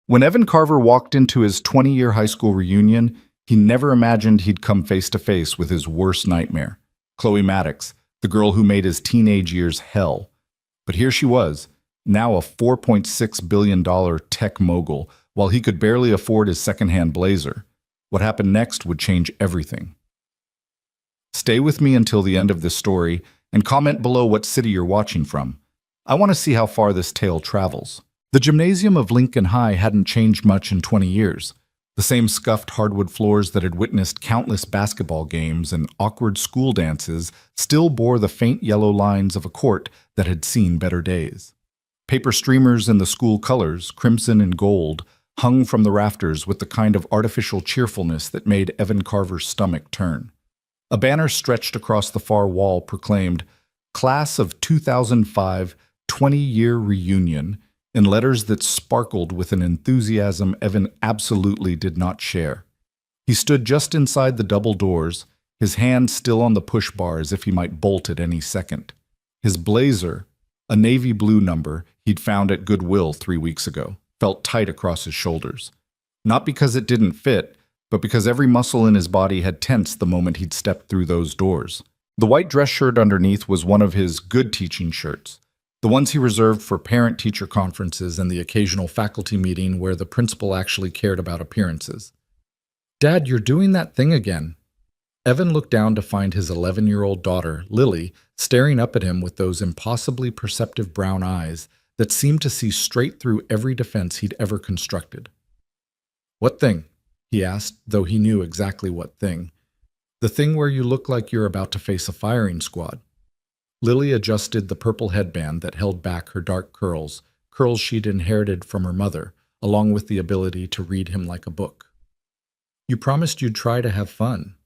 When Evan Carver walked into his 20-year high school reunion, he never imagined he'd come face to face with his worst nightmare, Chloe Maddox, the girl who made his teenage years hell. But here she was, now a $4.6 billion tech mogul, while he could barely afford his secondhand blazer. What happened next would change everything. Stay with me until the end of this story and comment below what city you're watching from. I want to see how far this tale travels. The gymnasium of Lincoln High hadn't changed much in 20 years. The same scuffed hardwood floors that had witnessed countless basketball games and awkward school dances still bore the faint yellow lines of a court that had seen better days. Paper streamers in the school colors, crimson and gold, hung from the rafters with the kind of artificial cheerfulness that made Evan Carver's stomach turn. A banner stretched across the far wall proclaimed, "Class of 2005 20-Year Reunion," in letters that sparkled with an enthusiasm Evan absolutely did not share. He stood just inside the double doors, his hand still on the push bar as if he might bolt at any second. His blazer, a navy blue number he'd found at Goodwill 3 weeks ago, felt tight across his shoulders. Not because it didn't fit, but because every muscle in his body had tensed the moment he'd stepped through those doors. The white dress shirt underneath was one of his good teaching shirts, the ones he reserved for parent-teacher conferences and the occasional faculty meeting where the principal actually cared about appearances. "Dad, you're doing that thing again." Evan looked down to find his 11-year-old daughter, Lily, staring up at him with those impossibly perceptive brown eyes that seemed to see straight through every defense he'd ever constructed. "What thing?" he asked, though he knew exactly what thing. "The thing where you look like you're about to face a firing squad." Lily adjusted the purple headband that held back her dark curls, curls she'd inherited from her mother, along with the ability to read him like a book. "You promised you'd try to have fun."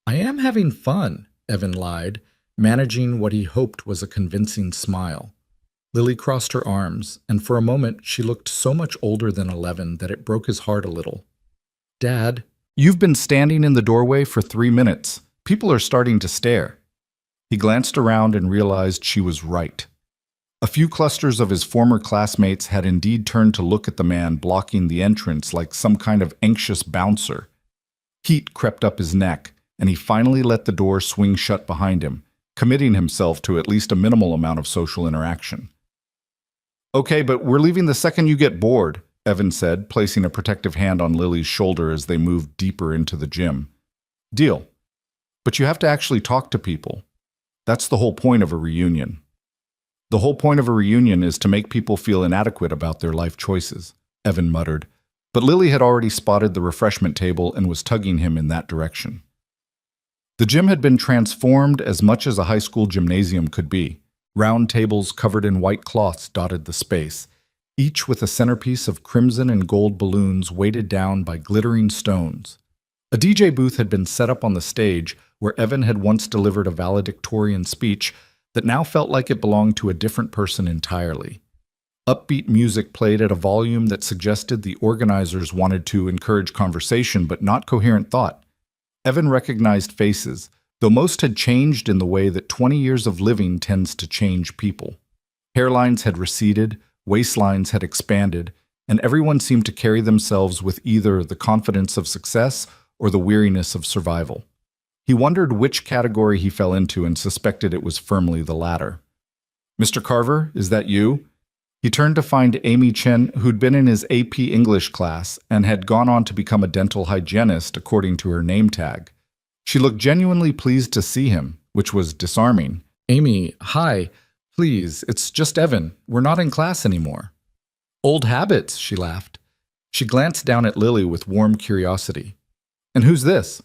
"I am having fun," Evan lied, managing what he hoped was a convincing smile. Lily crossed her arms, and for a moment she looked so much older than 11 that it broke his heart a little. "Dad, you've been standing in the doorway for 3 minutes. People are starting to stare." He glanced around and realized she was right. A few clusters of his former classmates had indeed turned to look at the man blocking the entrance like some kind of anxious bouncer. Heat crept up his neck, and he finally let the door swing shut behind him, committing himself to at least a minimal amount of social interaction. "Okay, but we're leaving the second you get bored," Evan said, placing a protective hand on Lily's shoulder as they moved deeper into the gym. "Deal. But you have to actually talk to people. That's the whole point of a reunion." "The whole point of a reunion is to make people feel inadequate about their life choices," Evan muttered, but Lily had already spotted the refreshment table and was tugging him in that direction. The gym had been transformed as much as a high school gymnasium could be. Round tables covered in white cloths dotted the space, each with a centerpiece of crimson and gold balloons weighted down by glittering stones. A DJ booth had been set up on the stage where Evan had once delivered a valedictorian speech that now felt like it belonged to a different person entirely. Upbeat music played at a volume that suggested the organizers wanted to encourage conversation but not coherent thought. Evan recognized faces, though most had changed in the way that 20 years of living tends to change people. Hairlines had receded, waistlines had expanded, and everyone seemed to carry themselves with either the confidence of success or the weariness of survival. He wondered which category he fell into and suspected it was firmly the latter. "Mr. Carver, is that you?" He turned to find Amy Chen, who'd been in his AP English class and had gone on to become a dental hygienist according to her name tag. She looked genuinely pleased to see him, which was disarming. "Amy, hi. Please, it's just Evan. We're not in class anymore." "Old habits," she laughed. She glanced down at Lily with warm curiosity. "And who's this?"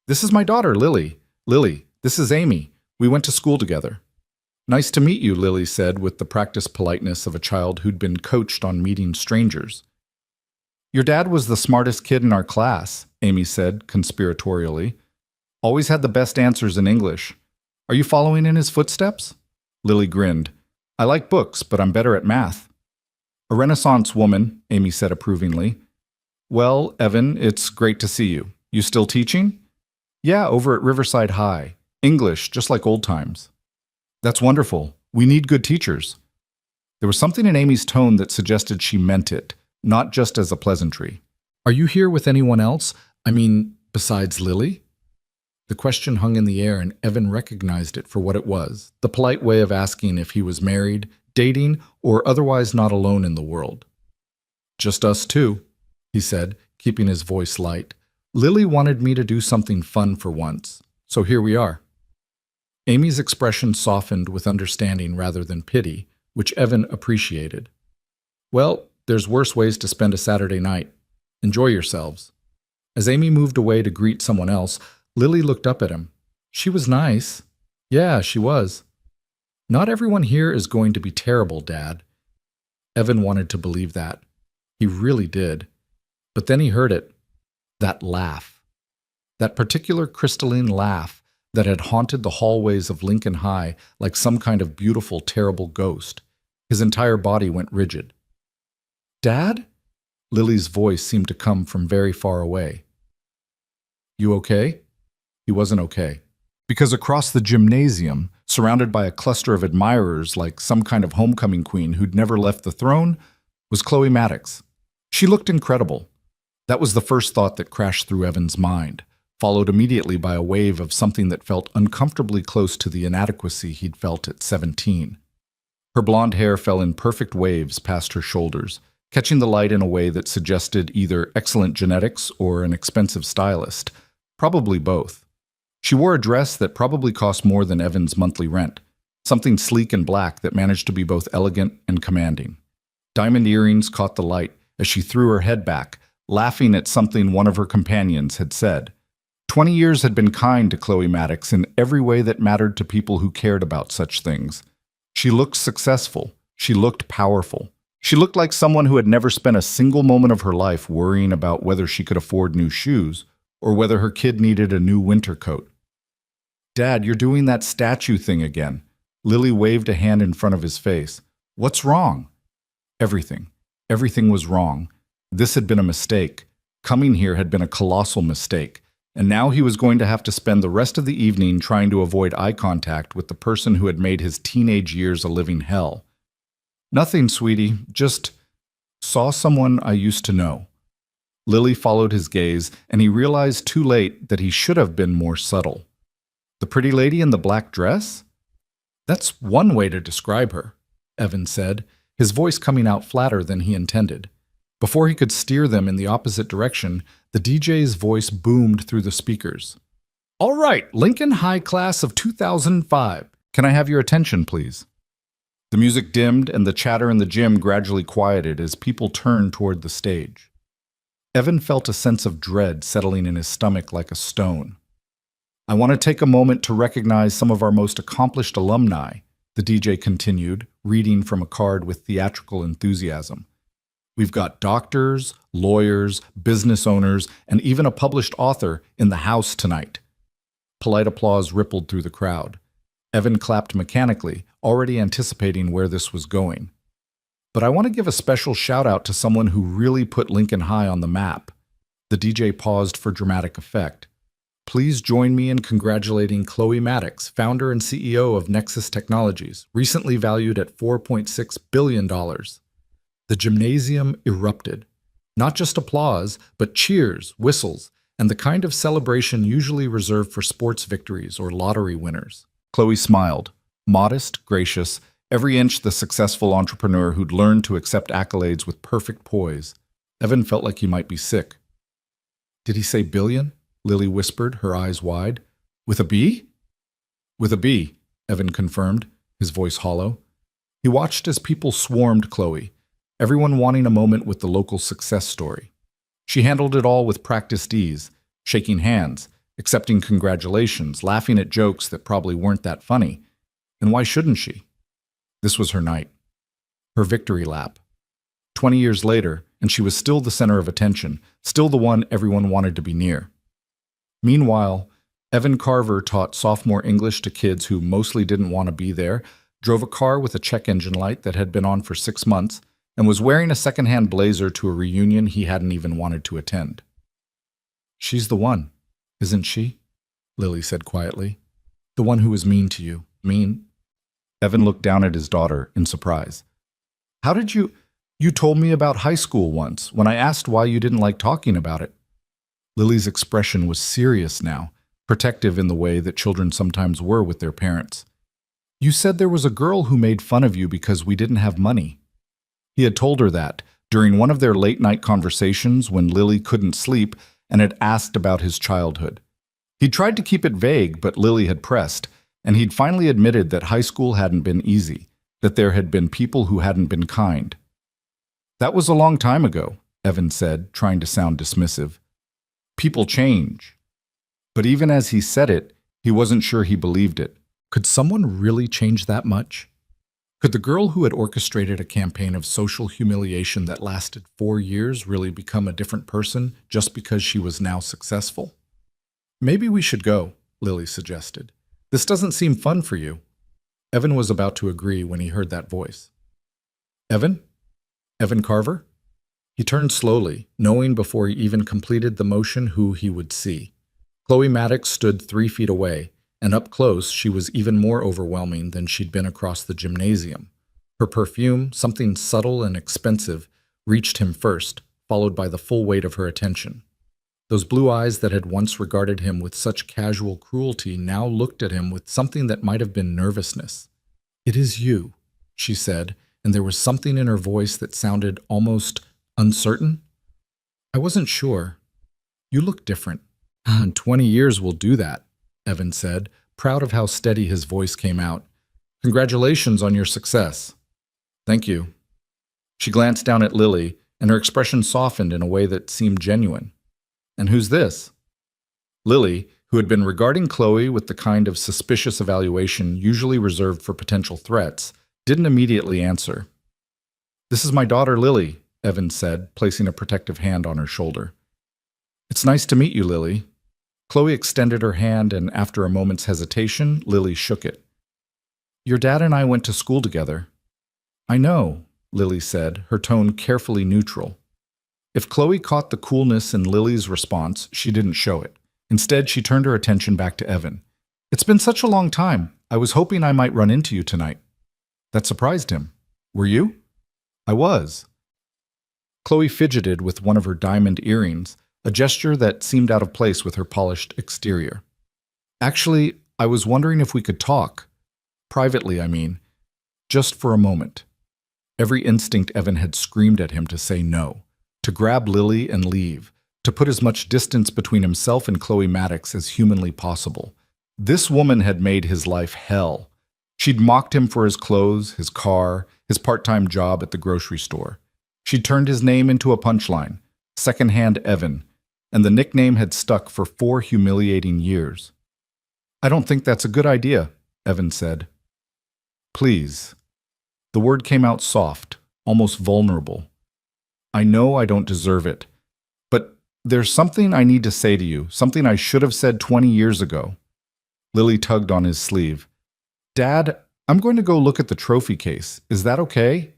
"This is my daughter, Lily. Lily, this is Amy. We went to school together." "Nice to meet you," Lily said with the practiced politeness of a child who'd been coached on meeting strangers. "Your dad was the smartest kid in our class," Amy said conspiratorially. "Always had the best answers in English. Are you following in his footsteps?" Lily grinned. "I like books, but I'm better at math." "A Renaissance woman," Amy said approvingly. "Well, Evan, it's great to see you. You still teaching?" "Yeah, over at Riverside High. English, just like old times." "That's wonderful. We need good teachers." There was something in Amy's tone that suggested she meant it, not just as a pleasantry. "Are you here with anyone else? I mean, besides Lily?" The question hung in the air, and Evan recognized it for what it was, the polite way of asking if he was married, dating, or otherwise not alone in the world. "Just us two," he said, keeping his voice light. "Lily wanted me to do something fun for once, so here we are." Amy's expression softened with understanding rather than pity, which Evan appreciated. "Well, there's worse ways to spend a Saturday night. Enjoy yourselves." As Amy moved away to greet someone else, Lily looked up at him. "She was nice." "Yeah, she was." "Not everyone here is going to be terrible, Dad." Evan wanted to believe that. He really did. But then he heard it. That laugh. That particular crystalline laugh that had haunted the hallways of Lincoln High like some kind of beautiful, terrible ghost. His entire body went rigid. "Dad?" Lily's voice seemed to come from very far away. "You okay?" He wasn't okay. Because across the gymnasium, surrounded by a cluster of admirers like some kind of homecoming queen who'd never left the throne, was Chloe Maddox. She looked incredible. That was the first thought that crashed through Evan's mind, followed immediately by a wave of something that felt uncomfortably close to the inadequacy he'd felt at 17. Her blonde hair fell in perfect waves past her shoulders, catching the light in a way that suggested either excellent genetics or an expensive stylist, probably both. She wore a dress that probably cost more than Evan's monthly rent, something sleek and black that managed to be both elegant and commanding. Diamond earrings caught the light as she threw her head back, laughing at something one of her companions had said. 20 years had been kind to Chloe Maddox in every way that mattered to people who cared about such things. She looked successful. She looked powerful. She looked like someone who had never spent a single moment of her life worrying about whether she could afford new shoes or whether her kid needed a new winter coat. "Dad, you're doing that statue thing again." Lily waved a hand in front of his face. "What's wrong?" Everything. Everything was wrong. This had been a mistake. Coming here had been a colossal mistake. And now he was going to have to spend the rest of the evening trying to avoid eye contact with the person who had made his teenage years a living hell. "Nothing, sweetie. Just saw someone I used to know." Lily followed his gaze, and he realized too late that he should have been more subtle. "The pretty lady in the black dress?" "That's one way to describe her," Evan said, his voice coming out flatter than he intended. Before he could steer them in the opposite direction, the DJ's voice boomed through the speakers. "All right, Lincoln High Class of 2005. Can I have your attention, please?" The music dimmed and the chatter in the gym gradually quieted as people turned toward the stage. Evan felt a sense of dread settling in his stomach like a stone. "I want to take a moment to recognize some of our most accomplished alumni," the DJ continued, reading from a card with theatrical enthusiasm. "We've got doctors, lawyers, business owners, and even a published author in the house tonight." Polite applause rippled through the crowd. Evan clapped mechanically, already anticipating where this was going. "But I want to give a special shout-out to someone who really put Lincoln High on the map." The DJ paused for dramatic effect. "Please join me in congratulating Chloe Maddox, founder and CEO of Nexus Technologies, recently valued at $4.6 billion. The gymnasium erupted. Not just applause, but cheers, whistles, and the kind of celebration usually reserved for sports victories or lottery winners. Chloe smiled, modest, gracious, every inch the successful entrepreneur who'd learned to accept accolades with perfect poise. Evan felt like he might be sick. "Did he say billion?" Lily whispered, her eyes wide. "With a B?" "With a B," Evan confirmed, his voice hollow. He watched as people swarmed Chloe, everyone wanting a moment with the local success story. She handled it all with practiced ease, shaking hands, accepting congratulations, laughing at jokes that probably weren't that funny. And why shouldn't she? This was her night. Her victory lap. 20 years later, and she was still the center of attention, still the one everyone wanted to be near. Meanwhile, Evan Carver taught sophomore English to kids who mostly didn't want to be there, drove a car with a check engine light that had been on for 6 months, and was wearing a secondhand blazer to a reunion he hadn't even wanted to attend. "She's the one, isn't she?" Lily said quietly. "The one who was mean to you. Mean?" Evan looked down at his daughter in surprise. "How did you—" You told me about high school once when I asked why you didn't like talking about it. Lily's expression was serious now, protective in the way that children sometimes were with their parents. You said there was a girl who made fun of you because we didn't have money. He had told her that during one of their late-night conversations when Lily couldn't sleep and had asked about his childhood. He'd tried to keep it vague, but Lily had pressed, and he'd finally admitted that high school hadn't been easy, that there had been people who hadn't been kind. That was a long time ago, Evan said, trying to sound dismissive. People change. But even as he said it, he wasn't sure he believed it. Could someone really change that much? Could the girl who had orchestrated a campaign of social humiliation that lasted 4 years really become a different person just because she was now successful? Maybe we should go, Lily suggested. This doesn't seem fun for you. Evan was about to agree when he heard that voice. Evan? Evan Carver? He turned slowly, knowing before he even completed the motion who he would see. Chloe Maddox stood 3 feet away, and up close she was even more overwhelming than she'd been across the gymnasium. Her perfume, something subtle and expensive, reached him first, followed by the full weight of her attention. Those blue eyes that had once regarded him with such casual cruelty now looked at him with something that might have been nervousness. "It is you," she said, and there was something in her voice that sounded almost uncertain. "I wasn't sure. You look different." "In 20 years we'll do that," Evan said, proud of how steady his voice came out. "Congratulations on your success." "Thank you." She glanced down at Lily, and her expression softened in a way that seemed genuine. "And who's this?" Lily, who had been regarding Chloe with the kind of suspicious evaluation usually reserved for potential threats, didn't immediately answer. "This is my daughter Lily," Evan said, placing a protective hand on her shoulder. "It's nice to meet you, Lily." Chloe extended her hand, and after a moment's hesitation, Lily shook it. "Your dad and I went to school together." "I know," Lily said, her tone carefully neutral. If Chloe caught the coolness in Lily's response, she didn't show it. Instead, she turned her attention back to Evan. "It's been such a long time. I was hoping I might run into you tonight." That surprised him. "Were you?" "I was." Chloe fidgeted with one of her diamond earrings, a gesture that seemed out of place with her polished exterior. "Actually, I was wondering if we could talk. Privately, I mean. Just for a moment." Every instinct Evan had screamed at him to say no, to grab Lily and leave, to put as much distance between himself and Chloe Maddox as humanly possible. This woman had made his life hell. She'd mocked him for his clothes, his car, his part-time job at the grocery store. She'd turned his name into a punchline, secondhand Evan, and the nickname had stuck for 4 humiliating years. "I don't think that's a good idea," Evan said. "Please." The word came out soft, almost vulnerable. "I know I don't deserve it, but there's something I need to say to you, something I should have said 20 years ago." Lily tugged on his sleeve. "Dad, I'm going to go look at the trophy case. Is that okay?"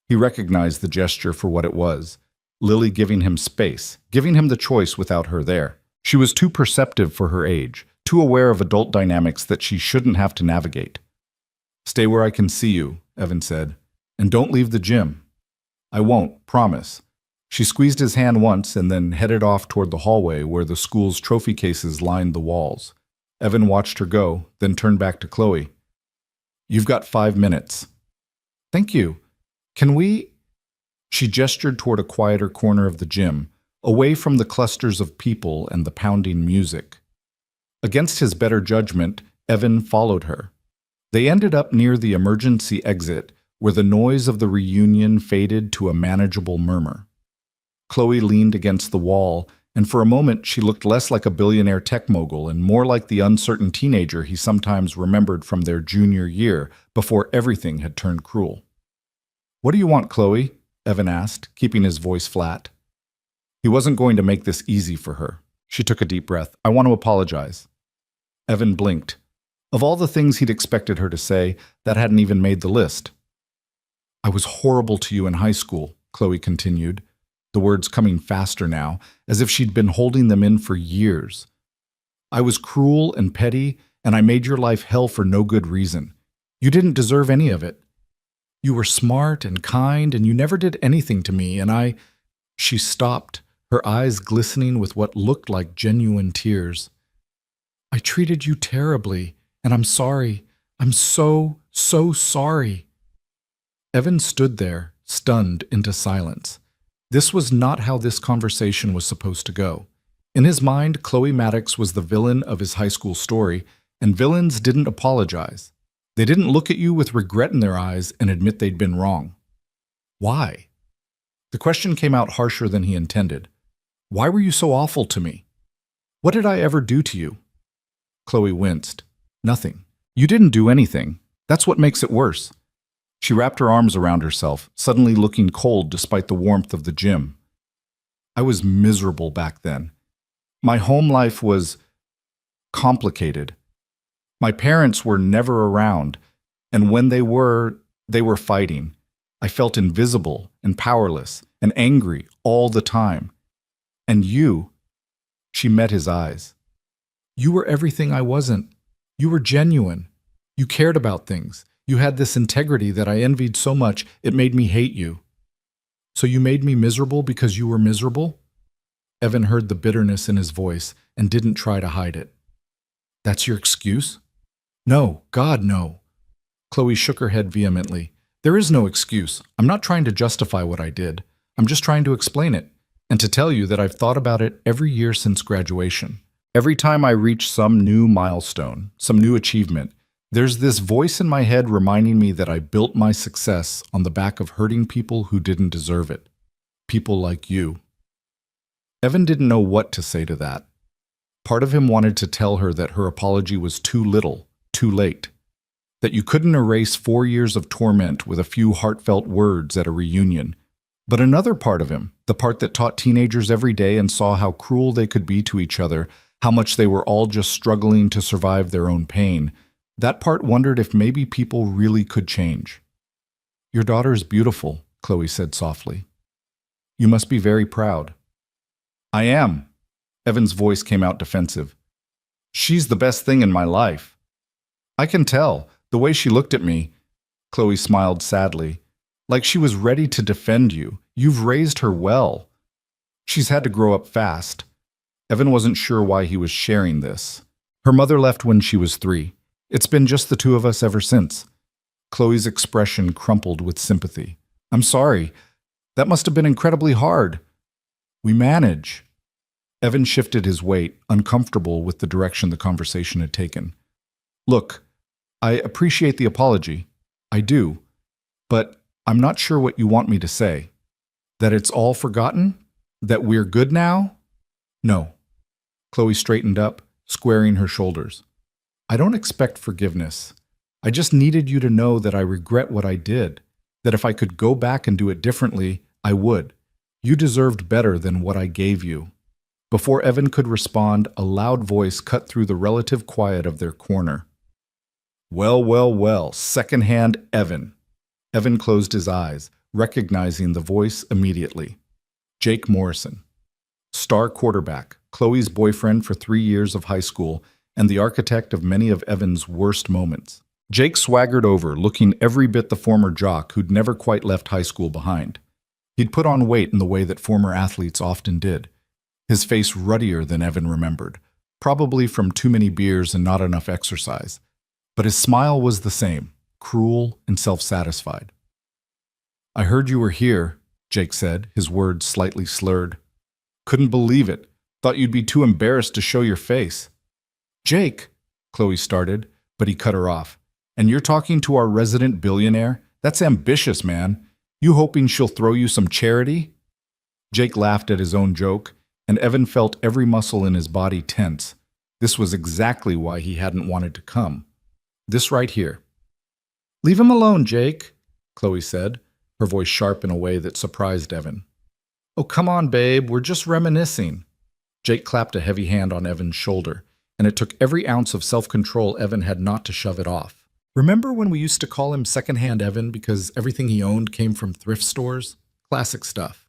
He recognized the gesture for what it was. Lily giving him space, giving him the choice without her there. She was too perceptive for her age, too aware of adult dynamics that she shouldn't have to navigate. "Stay where I can see you," Evan said, "and don't leave the gym." "I won't, promise." She squeezed his hand once and then headed off toward the hallway where the school's trophy cases lined the walls. Evan watched her go, then turned back to Chloe. "You've got 5 minutes." "Thank you. Can we—" She gestured toward a quieter corner of the gym, away from the clusters of people and the pounding music. Against his better judgment, Evan followed her. They ended up near the emergency exit, where the noise of the reunion faded to a manageable murmur. Chloe leaned against the wall, and for a moment she looked less like a billionaire tech mogul and more like the uncertain teenager he sometimes remembered from their junior year, before everything had turned cruel. "What do you want, Chloe?" Evan asked, keeping his voice flat. He wasn't going to make this easy for her. She took a deep breath. "I want to apologize." Evan blinked. Of all the things he'd expected her to say, that hadn't even made the list. "I was horrible to you in high school," Chloe continued, the words coming faster now, as if she'd been holding them in for years. "I was cruel and petty, and I made your life hell for no good reason. You didn't deserve any of it." You were smart and kind, and you never did anything to me, and I—" She stopped, her eyes glistening with what looked like genuine tears. "I treated you terribly, and I'm sorry. I'm so, so sorry." Evan stood there, stunned into silence. This was not how this conversation was supposed to go. In his mind, Chloe Maddox was the villain of his high school story, and villains didn't apologize. They didn't look at you with regret in their eyes and admit they'd been wrong. Why? The question came out harsher than he intended. Why were you so awful to me? What did I ever do to you? Chloe winced. Nothing. You didn't do anything. That's what makes it worse. She wrapped her arms around herself, suddenly looking cold despite the warmth of the gym. I was miserable back then. My home life was complicated. My parents were never around, and when they were fighting. I felt invisible and powerless and angry all the time. And you, she met his eyes. You were everything I wasn't. You were genuine. You cared about things. You had this integrity that I envied so much it made me hate you. So you made me miserable because you were miserable? Evan heard the bitterness in his voice and didn't try to hide it. That's your excuse? No, God, no. Chloe shook her head vehemently. There is no excuse. I'm not trying to justify what I did. I'm just trying to explain it, and to tell you that I've thought about it every year since graduation. Every time I reach some new milestone, some new achievement, there's this voice in my head reminding me that I built my success on the back of hurting people who didn't deserve it. People like you. Evan didn't know what to say to that. Part of him wanted to tell her that her apology was too little, too late. That you couldn't erase 4 years of torment with a few heartfelt words at a reunion. But another part of him, the part that taught teenagers every day and saw how cruel they could be to each other, how much they were all just struggling to survive their own pain, that part wondered if maybe people really could change. Your daughter's beautiful, Chloe said softly. You must be very proud. I am. Evan's voice came out defensive. She's the best thing in my life. I can tell, the way she looked at me. Chloe smiled sadly. Like she was ready to defend you. You've raised her well. She's had to grow up fast. Evan wasn't sure why he was sharing this. Her mother left when she was 3. It's been just the two of us ever since. Chloe's expression crumpled with sympathy. I'm sorry. That must have been incredibly hard. We manage. Evan shifted his weight, uncomfortable with the direction the conversation had taken. Look, I appreciate the apology. I do. But I'm not sure what you want me to say. That it's all forgotten? That we're good now? No. Chloe straightened up, squaring her shoulders. I don't expect forgiveness. I just needed you to know that I regret what I did. That if I could go back and do it differently, I would. You deserved better than what I gave you. Before Evan could respond, a loud voice cut through the relative quiet of their corner. Well, well, well, secondhand Evan. Evan closed his eyes, recognizing the voice immediately. Jake Morrison. Star quarterback, Chloe's boyfriend for 3 years of high school, and the architect of many of Evan's worst moments. Jake swaggered over, looking every bit the former jock who'd never quite left high school behind. He'd put on weight in the way that former athletes often did. His face ruddier than Evan remembered, probably from too many beers and not enough exercise. But his smile was the same, cruel and self-satisfied. I heard you were here, Jake said, his words slightly slurred. Couldn't believe it. Thought you'd be too embarrassed to show your face. Jake, Chloe started, but he cut her off. And you're talking to our resident billionaire? That's ambitious, man. You hoping she'll throw you some charity? Jake laughed at his own joke, and Evan felt every muscle in his body tense. This was exactly why he hadn't wanted to come. This right here. Leave him alone, Jake, Chloe said, her voice sharp in a way that surprised Evan. Oh, come on, babe, we're just reminiscing. Jake clapped a heavy hand on Evan's shoulder, and it took every ounce of self-control Evan had not to shove it off. Remember when we used to call him Secondhand Evan because everything he owned came from thrift stores? Classic stuff.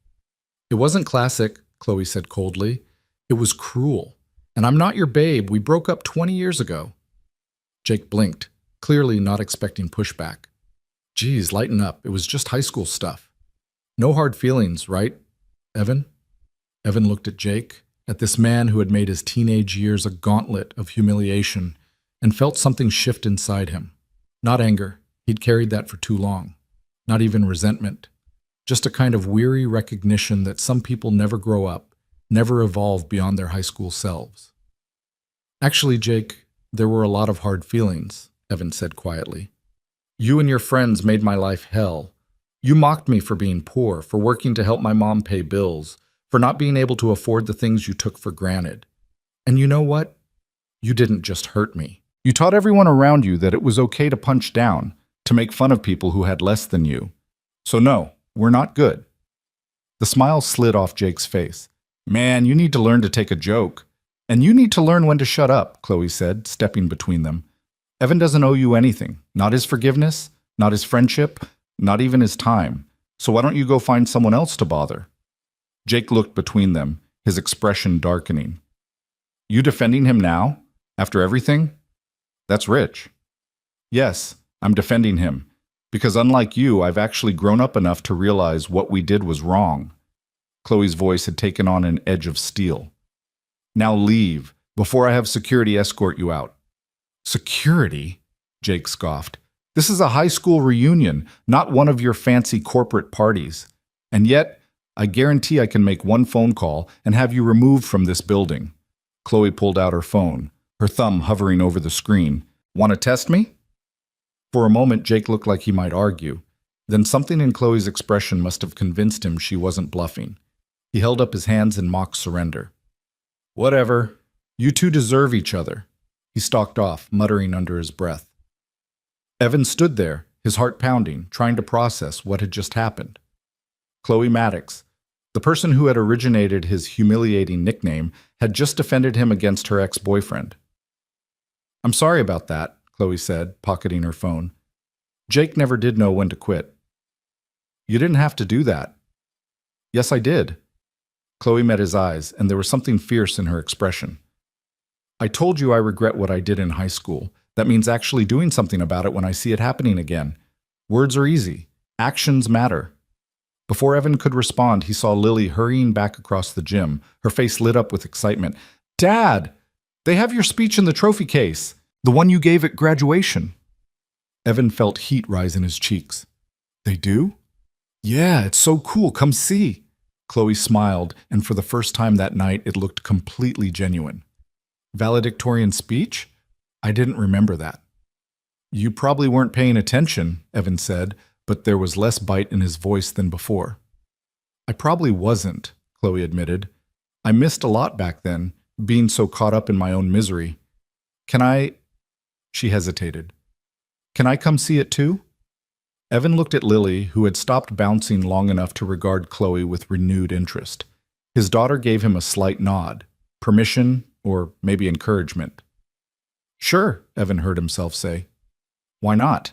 It wasn't classic, Chloe said coldly. It was cruel. And I'm not your babe. We broke up 20 years ago. Jake blinked, clearly not expecting pushback. Geez, lighten up. It was just high school stuff. No hard feelings, right, Evan? Evan looked at Jake, at this man who had made his teenage years a gauntlet of humiliation, and felt something shift inside him. Not anger. He'd carried that for too long. Not even resentment. Just a kind of weary recognition that some people never grow up, never evolve beyond their high school selves. Actually, Jake, there were a lot of hard feelings, Evan said quietly. You and your friends made my life hell. You mocked me for being poor, for working to help my mom pay bills, for not being able to afford the things you took for granted. And you know what? You didn't just hurt me. You taught everyone around you that it was okay to punch down, to make fun of people who had less than you. So no, we're not good. The smile slid off Jake's face. Man, you need to learn to take a joke. And you need to learn when to shut up, Chloe said, stepping between them. Evan doesn't owe you anything. Not his forgiveness, not his friendship, not even his time. So why don't you go find someone else to bother? Jake looked between them, his expression darkening. You defending him now? After everything? That's rich. Yes, I'm defending him. Because unlike you, I've actually grown up enough to realize what we did was wrong. Chloe's voice had taken on an edge of steel. Now leave, before I have security escort you out. Security? Jake scoffed. This is a high school reunion, not one of your fancy corporate parties. And yet, I guarantee I can make one phone call and have you removed from this building. Chloe pulled out her phone, her thumb hovering over the screen. Want to test me? For a moment, Jake looked like he might argue. Then something in Chloe's expression must have convinced him she wasn't bluffing. He held up his hands in mock surrender. Whatever. You two deserve each other. He stalked off, muttering under his breath. Evan stood there, his heart pounding, trying to process what had just happened. Chloe Maddox, the person who had originated his humiliating nickname, had just defended him against her ex-boyfriend. I'm sorry about that, Chloe said, pocketing her phone. Jake never did know when to quit. You didn't have to do that. Yes, I did. Chloe met his eyes, and there was something fierce in her expression. I told you I regret what I did in high school. That means actually doing something about it when I see it happening again. Words are easy. Actions matter. Before Evan could respond, he saw Lily hurrying back across the gym, her face lit up with excitement. Dad! They have your speech in the trophy case, the one you gave at graduation. Evan felt heat rise in his cheeks. They do? Yeah, it's so cool. Come see. Chloe smiled, and for the first time that night, it looked completely genuine. Valedictorian speech? I didn't remember that. You probably weren't paying attention, Evan said, but there was less bite in his voice than before. I probably wasn't, Chloe admitted. I missed a lot back then, being so caught up in my own misery. Can I? She hesitated. Can I come see it too? Evan looked at Lily, who had stopped bouncing long enough to regard Chloe with renewed interest. His daughter gave him a slight nod. Permission, or maybe encouragement. Sure, Evan heard himself say. Why not?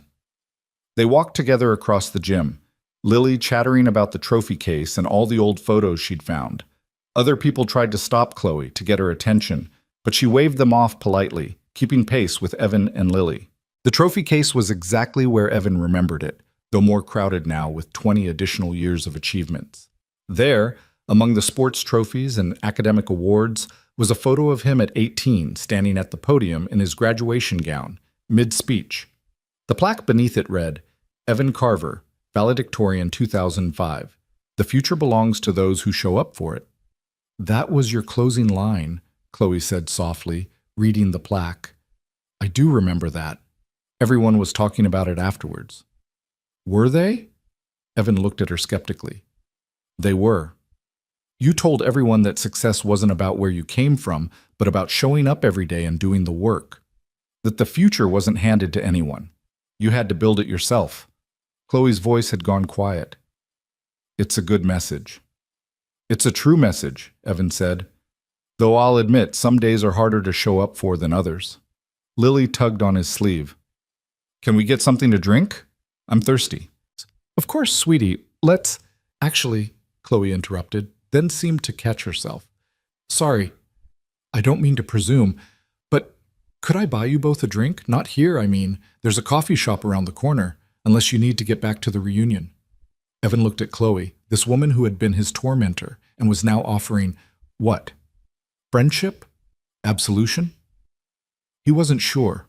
They walked together across the gym, Lily chattering about the trophy case and all the old photos she'd found. Other people tried to stop Chloe to get her attention, but she waved them off politely, keeping pace with Evan and Lily. The trophy case was exactly where Evan remembered it, though more crowded now with 20 additional years of achievements. There, among the sports trophies and academic awards, was a photo of him at 18 standing at the podium in his graduation gown, mid-speech. The plaque beneath it read, Evan Carver, Valedictorian 2005. The future belongs to those who show up for it. That was your closing line, Chloe said softly, reading the plaque. I do remember that. Everyone was talking about it afterwards. Were they? Evan looked at her skeptically. They were. You told everyone that success wasn't about where you came from, but about showing up every day and doing the work. That the future wasn't handed to anyone. You had to build it yourself. Chloe's voice had gone quiet. It's a good message. It's a true message, Evan said. Though I'll admit some days are harder to show up for than others. Lily tugged on his sleeve. Can we get something to drink? I'm thirsty. Of course, sweetie. Let's... Actually, Chloe interrupted, then seemed to catch herself. Sorry, I don't mean to presume, but could I buy you both a drink? Not here, I mean. There's a coffee shop around the corner. unless you need to get back to the reunion. Evan looked at Chloe, this woman who had been his tormentor, and was now offering, what? Friendship? Absolution? He wasn't sure,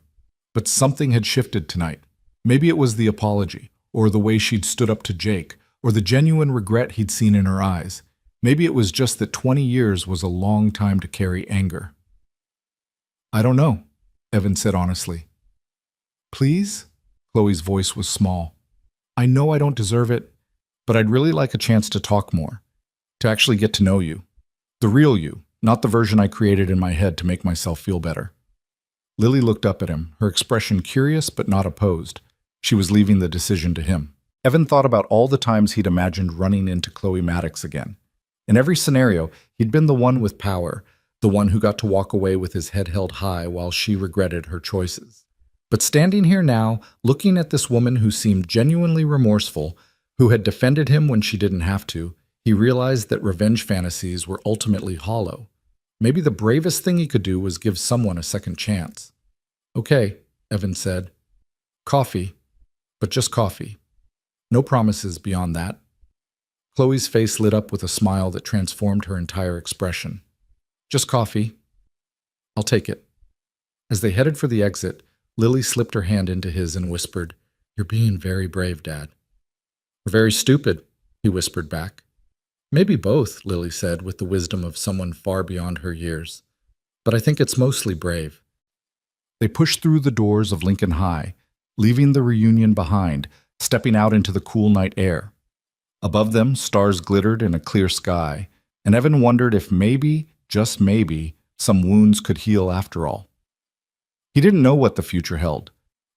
but something had shifted tonight. Maybe it was the apology, or the way she'd stood up to Jake, or the genuine regret he'd seen in her eyes. Maybe it was just that 20 years was a long time to carry anger. I don't know, Evan said honestly. Please? Chloe's voice was small. I know I don't deserve it, but I'd really like a chance to talk more, to actually get to know you. The real you, not the version I created in my head to make myself feel better. Lily looked up at him, her expression curious but not opposed. She was leaving the decision to him. Evan thought about all the times he'd imagined running into Chloe Maddox again. In every scenario, he'd been the one with power, the one who got to walk away with his head held high while she regretted her choices. But standing here now, looking at this woman who seemed genuinely remorseful, who had defended him when she didn't have to, he realized that revenge fantasies were ultimately hollow. Maybe the bravest thing he could do was give someone a second chance. Okay, Evan said. Coffee, but just coffee. No promises beyond that. Chloe's face lit up with a smile that transformed her entire expression. Just coffee. I'll take it. As they headed for the exit, Lily slipped her hand into his and whispered, You're being very brave, Dad. Or very stupid, he whispered back. Maybe both, Lily said with the wisdom of someone far beyond her years. But I think it's mostly brave. They pushed through the doors of Lincoln High, leaving the reunion behind, stepping out into the cool night air. Above them, stars glittered in a clear sky, and Evan wondered if maybe, just maybe, some wounds could heal after all. He didn't know what the future held,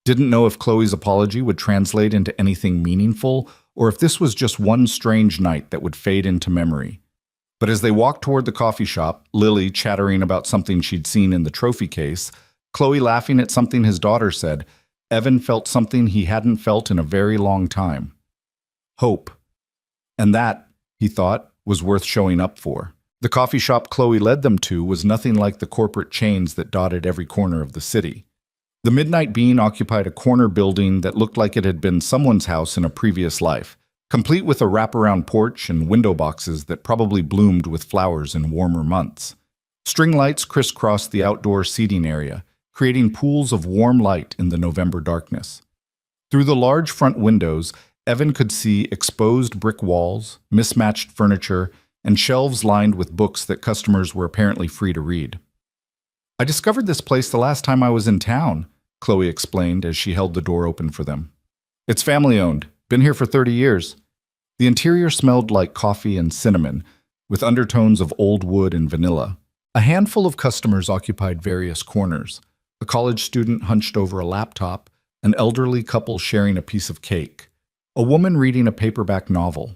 didn't know if Chloe's apology would translate into anything meaningful, or if this was just one strange night that would fade into memory. But as they walked toward the coffee shop, Lily chattering about something she'd seen in the trophy case, Chloe laughing at something his daughter said, Evan felt something he hadn't felt in a very long time. Hope. And that, he thought, was worth showing up for. The coffee shop Chloe led them to was nothing like the corporate chains that dotted every corner of the city. The Midnight Bean occupied a corner building that looked like it had been someone's house in a previous life, complete with a wraparound porch and window boxes that probably bloomed with flowers in warmer months. String lights crisscrossed the outdoor seating area, creating pools of warm light in the November darkness. Through the large front windows, Evan could see exposed brick walls, mismatched furniture, and shelves lined with books that customers were apparently free to read. I discovered this place the last time I was in town, Chloe explained as she held the door open for them. It's family-owned. Been here for 30 years. The interior smelled like coffee and cinnamon, with undertones of old wood and vanilla. A handful of customers occupied various corners. A college student hunched over a laptop, an elderly couple sharing a piece of cake, a woman reading a paperback novel.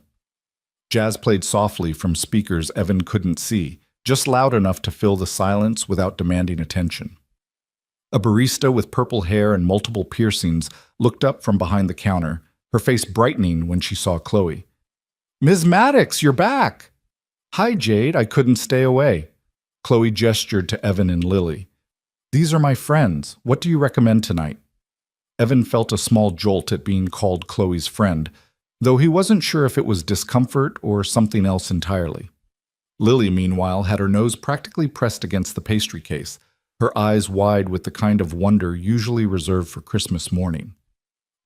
Jazz played softly from speakers Evan couldn't see, just loud enough to fill the silence without demanding attention. A barista with purple hair and multiple piercings looked up from behind the counter, her face brightening when she saw Chloe. Ms. Maddox, you're back! Hi, Jade, I couldn't stay away. Chloe gestured to Evan and Lily. These are my friends. What do you recommend tonight? Evan felt a small jolt at being called Chloe's friend, though he wasn't sure if it was discomfort or something else entirely. Lily, meanwhile, had her nose practically pressed against the pastry case, her eyes wide with the kind of wonder usually reserved for Christmas morning.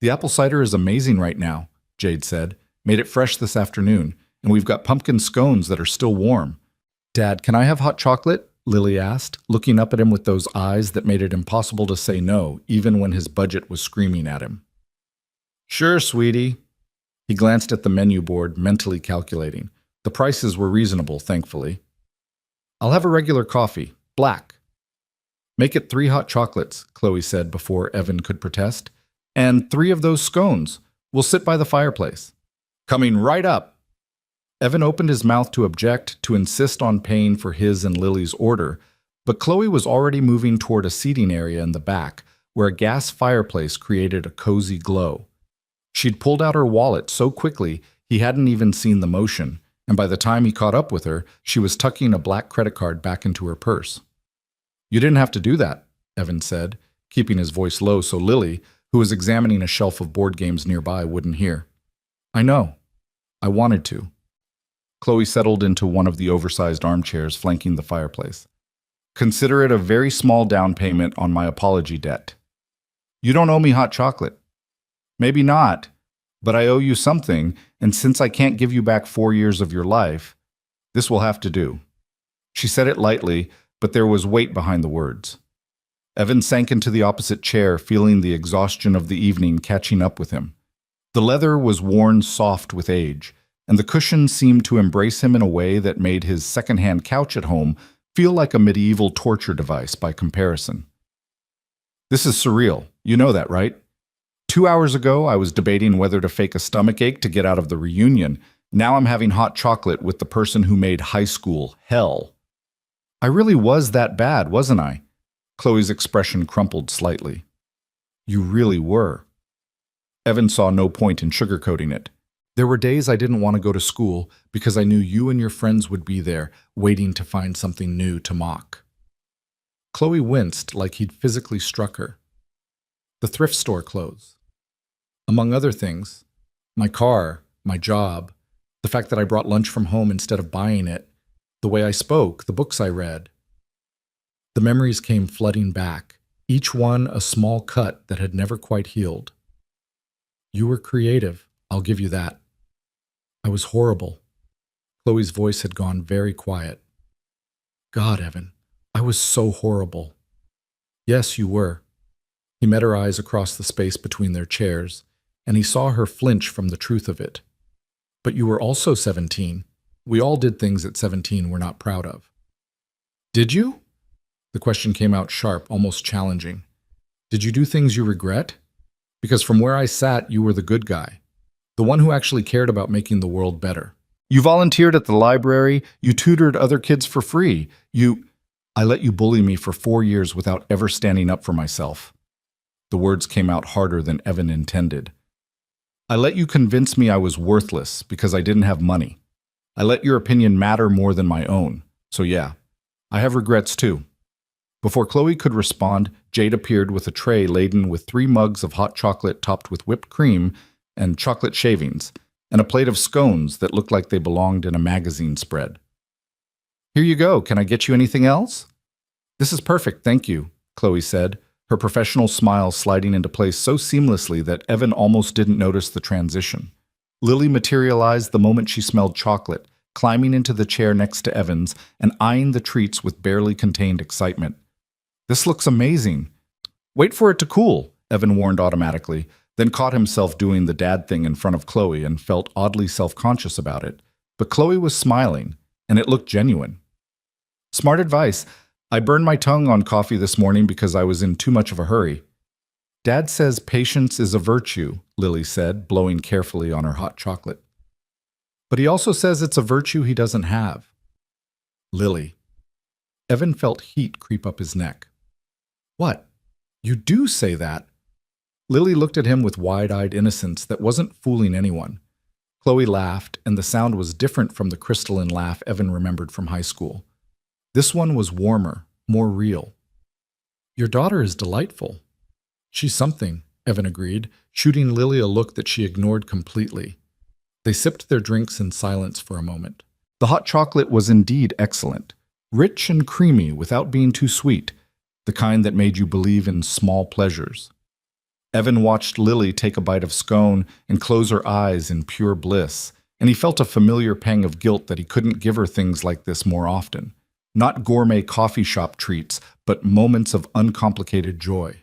The apple cider is amazing right now, Jade said. Made it fresh this afternoon, and we've got pumpkin scones that are still warm. Dad, can I have hot chocolate? Lily asked, looking up at him with those eyes that made it impossible to say no, even when his budget was screaming at him. Sure, sweetie. He glanced at the menu board, mentally calculating. The prices were reasonable, thankfully. I'll have a regular coffee, black. Make it 3 hot chocolates, Chloe said before Evan could protest. And 3 of those scones. We'll sit by the fireplace. Coming right up. Evan opened his mouth to object, to insist on paying for his and Lily's order, but Chloe was already moving toward a seating area in the back, where a gas fireplace created a cozy glow. She'd pulled out her wallet so quickly he hadn't even seen the motion, and by the time he caught up with her, she was tucking a black credit card back into her purse. You didn't have to do that, Evan said, keeping his voice low so Lily, who was examining a shelf of board games nearby, wouldn't hear. I know. I wanted to. Chloe settled into one of the oversized armchairs flanking the fireplace. Consider it a very small down payment on my apology debt. You don't owe me hot chocolate. Maybe not, but I owe you something, and since I can't give you back 4 years of your life, this will have to do. She said it lightly, but there was weight behind the words. Evan sank into the opposite chair, feeling the exhaustion of the evening catching up with him. The leather was worn soft with age, and the cushion seemed to embrace him in a way that made his second-hand couch at home feel like a medieval torture device by comparison. This is surreal. You know that, right? 2 hours ago, I was debating whether to fake a stomachache to get out of the reunion. Now I'm having hot chocolate with the person who made high school hell. I really was that bad, wasn't I? Chloe's expression crumpled slightly. You really were. Evan saw no point in sugarcoating it. There were days I didn't want to go to school because I knew you and your friends would be there, waiting to find something new to mock. Chloe winced like he'd physically struck her. The thrift store clothes. Among other things, my car, my job, the fact that I brought lunch from home instead of buying it, the way I spoke, the books I read. The memories came flooding back, each one a small cut that had never quite healed. You were creative, I'll give you that. I was horrible. Chloe's voice had gone very quiet. God, Evan, I was so horrible. Yes, you were. He met her eyes across the space between their chairs, and he saw her flinch from the truth of it. But you were also 17. We all did things at 17 we're not proud of. Did you? The question came out sharp, almost challenging. Did you do things you regret? Because from where I sat, you were the good guy. The one who actually cared about making the world better. You volunteered at the library. You tutored other kids for free. I let you bully me for 4 years without ever standing up for myself. The words came out harder than Evan intended. I let you convince me I was worthless because I didn't have money. I let your opinion matter more than my own. So yeah, I have regrets too. Before Chloe could respond, Jade appeared with a tray laden with 3 mugs of hot chocolate topped with whipped cream and chocolate shavings, and a plate of scones that looked like they belonged in a magazine spread. Here you go. Can I get you anything else? This is perfect, thank you, Chloe said, her professional smile sliding into place so seamlessly that Evan almost didn't notice the transition. Lily materialized the moment she smelled chocolate, climbing into the chair next to Evan's and eyeing the treats with barely contained excitement. This looks amazing. Wait for it to cool, Evan warned automatically, then caught himself doing the dad thing in front of Chloe and felt oddly self-conscious about it. But Chloe was smiling, and it looked genuine. Smart advice. I burned my tongue on coffee this morning because I was in too much of a hurry. Dad says patience is a virtue, Lily said, blowing carefully on her hot chocolate. But he also says it's a virtue he doesn't have. Lily. Evan felt heat creep up his neck. What? You do say that? Lily looked at him with wide-eyed innocence that wasn't fooling anyone. Chloe laughed, and the sound was different from the crystalline laugh Evan remembered from high school. This one was warmer, more real. Your daughter is delightful. She's something, Evan agreed, shooting Lily a look that she ignored completely. They sipped their drinks in silence for a moment. The hot chocolate was indeed excellent, rich and creamy without being too sweet, the kind that made you believe in small pleasures. Evan watched Lily take a bite of scone and close her eyes in pure bliss, and he felt a familiar pang of guilt that he couldn't give her things like this more often. Not gourmet coffee shop treats, but moments of uncomplicated joy.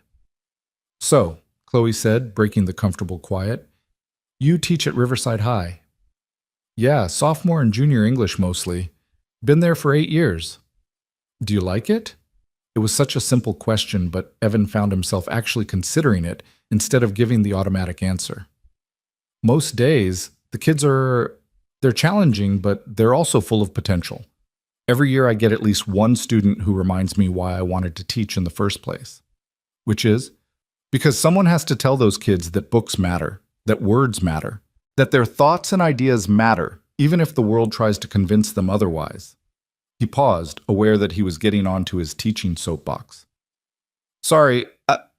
So, Chloe said, breaking the comfortable quiet, you teach at Riverside High. Yeah, sophomore and junior English mostly. Been there for 8 years. Do you like it? It was such a simple question, but Evan found himself actually considering it instead of giving the automatic answer. Most days, the kids they're challenging, but they're also full of potential. Every year I get at least one student who reminds me why I wanted to teach in the first place. Which is, because someone has to tell those kids that books matter, that words matter, that their thoughts and ideas matter, even if the world tries to convince them otherwise. He paused, aware that he was getting onto his teaching soapbox. Sorry,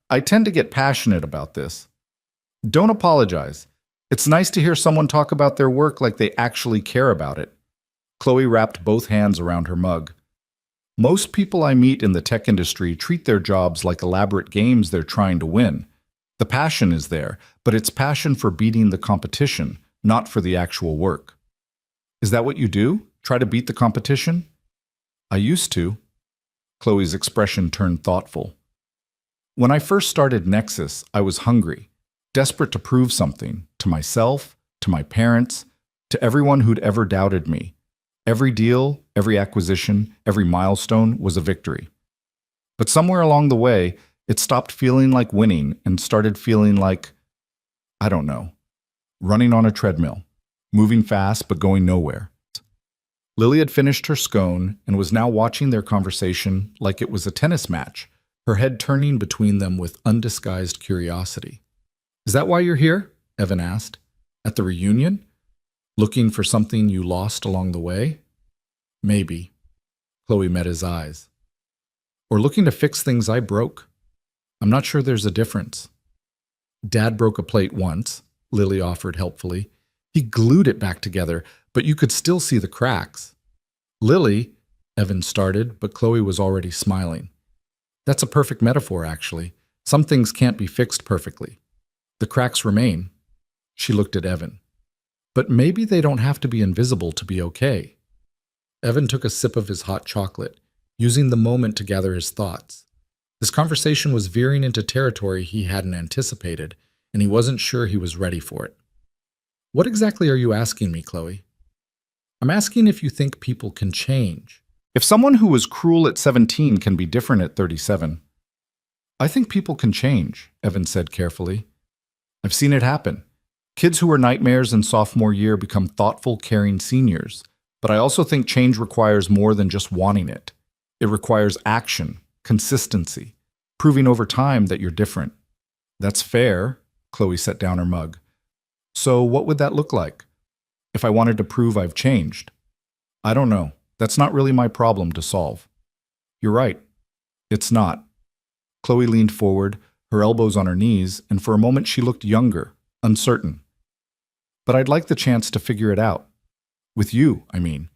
I tend to get passionate about this. Don't apologize. It's nice to hear someone talk about their work like they actually care about it. Chloe wrapped both hands around her mug. Most people I meet in the tech industry treat their jobs like elaborate games they're trying to win. The passion is there, but it's passion for beating the competition, not for the actual work. Is that what you do? Try to beat the competition? I used to. Chloe's expression turned thoughtful. When I first started Nexus, I was hungry, desperate to prove something, to myself, to my parents, to everyone who'd ever doubted me. Every deal, every acquisition, every milestone was a victory. But somewhere along the way, it stopped feeling like winning and started feeling like, I don't know, running on a treadmill, moving fast but going nowhere. Lily had finished her scone and was now watching their conversation like it was a tennis match, her head turning between them with undisguised curiosity. Is that why you're here? Evan asked. At the reunion? Looking for something you lost along the way? Maybe. Chloe met his eyes. Or looking to fix things I broke? I'm not sure there's a difference. Dad broke a plate once, Lily offered helpfully. He glued it back together, but you could still see the cracks. Lily, Evan started, but Chloe was already smiling. That's a perfect metaphor, actually. Some things can't be fixed perfectly. The cracks remain. She looked at Evan. But maybe they don't have to be invisible to be okay. Evan took a sip of his hot chocolate, using the moment to gather his thoughts. This conversation was veering into territory he hadn't anticipated, and he wasn't sure he was ready for it. What exactly are you asking me, Chloe? I'm asking if you think people can change. If someone who was cruel at 17 can be different at 37. I think people can change, Evan said carefully. I've seen it happen. Kids who were nightmares in sophomore year become thoughtful, caring seniors. But I also think change requires more than just wanting it. It requires action, consistency, proving over time that you're different. That's fair, Chloe set down her mug. So what would that look like? If I wanted to prove I've changed? I don't know. That's not really my problem to solve. You're right. It's not. Chloe leaned forward, her elbows on her knees, and for a moment she looked younger, uncertain. But I'd like the chance to figure it out. With you, I mean.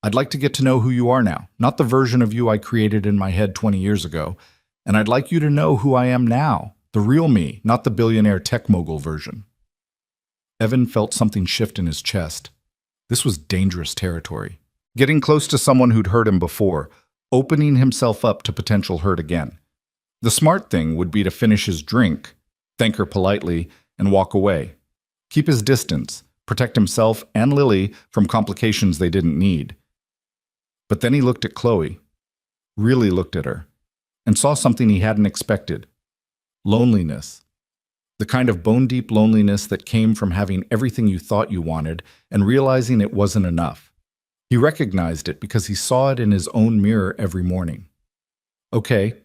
I'd like to get to know who you are now, not the version of you I created in my head 20 years ago. And I'd like you to know who I am now, the real me, not the billionaire tech mogul version. Evan felt something shift in his chest. This was dangerous territory. Getting close to someone who'd hurt him before, opening himself up to potential hurt again. The smart thing would be to finish his drink, thank her politely, and walk away. Keep his distance, protect himself and Lily from complications they didn't need. But then he looked at Chloe, really looked at her, and saw something he hadn't expected. Loneliness. The kind of bone-deep loneliness that came from having everything you thought you wanted and realizing it wasn't enough. He recognized it because he saw it in his own mirror every morning. Okay,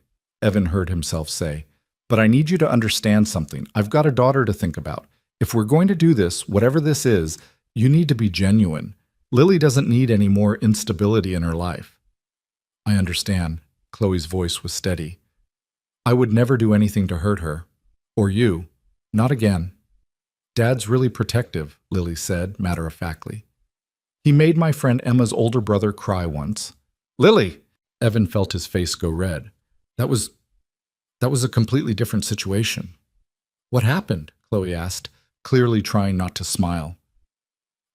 Evan heard himself say, but I need you to understand something. I've got a daughter to think about. If we're going to do this, whatever this is, you need to be genuine. Lily doesn't need any more instability in her life. I understand. Chloe's voice was steady. I would never do anything to hurt her. Or you. Not again. Dad's really protective, Lily said, matter-of-factly. He made my friend Emma's older brother cry once. Lily! Evan felt his face go red. That was a completely different situation. What happened? Chloe asked, clearly trying not to smile.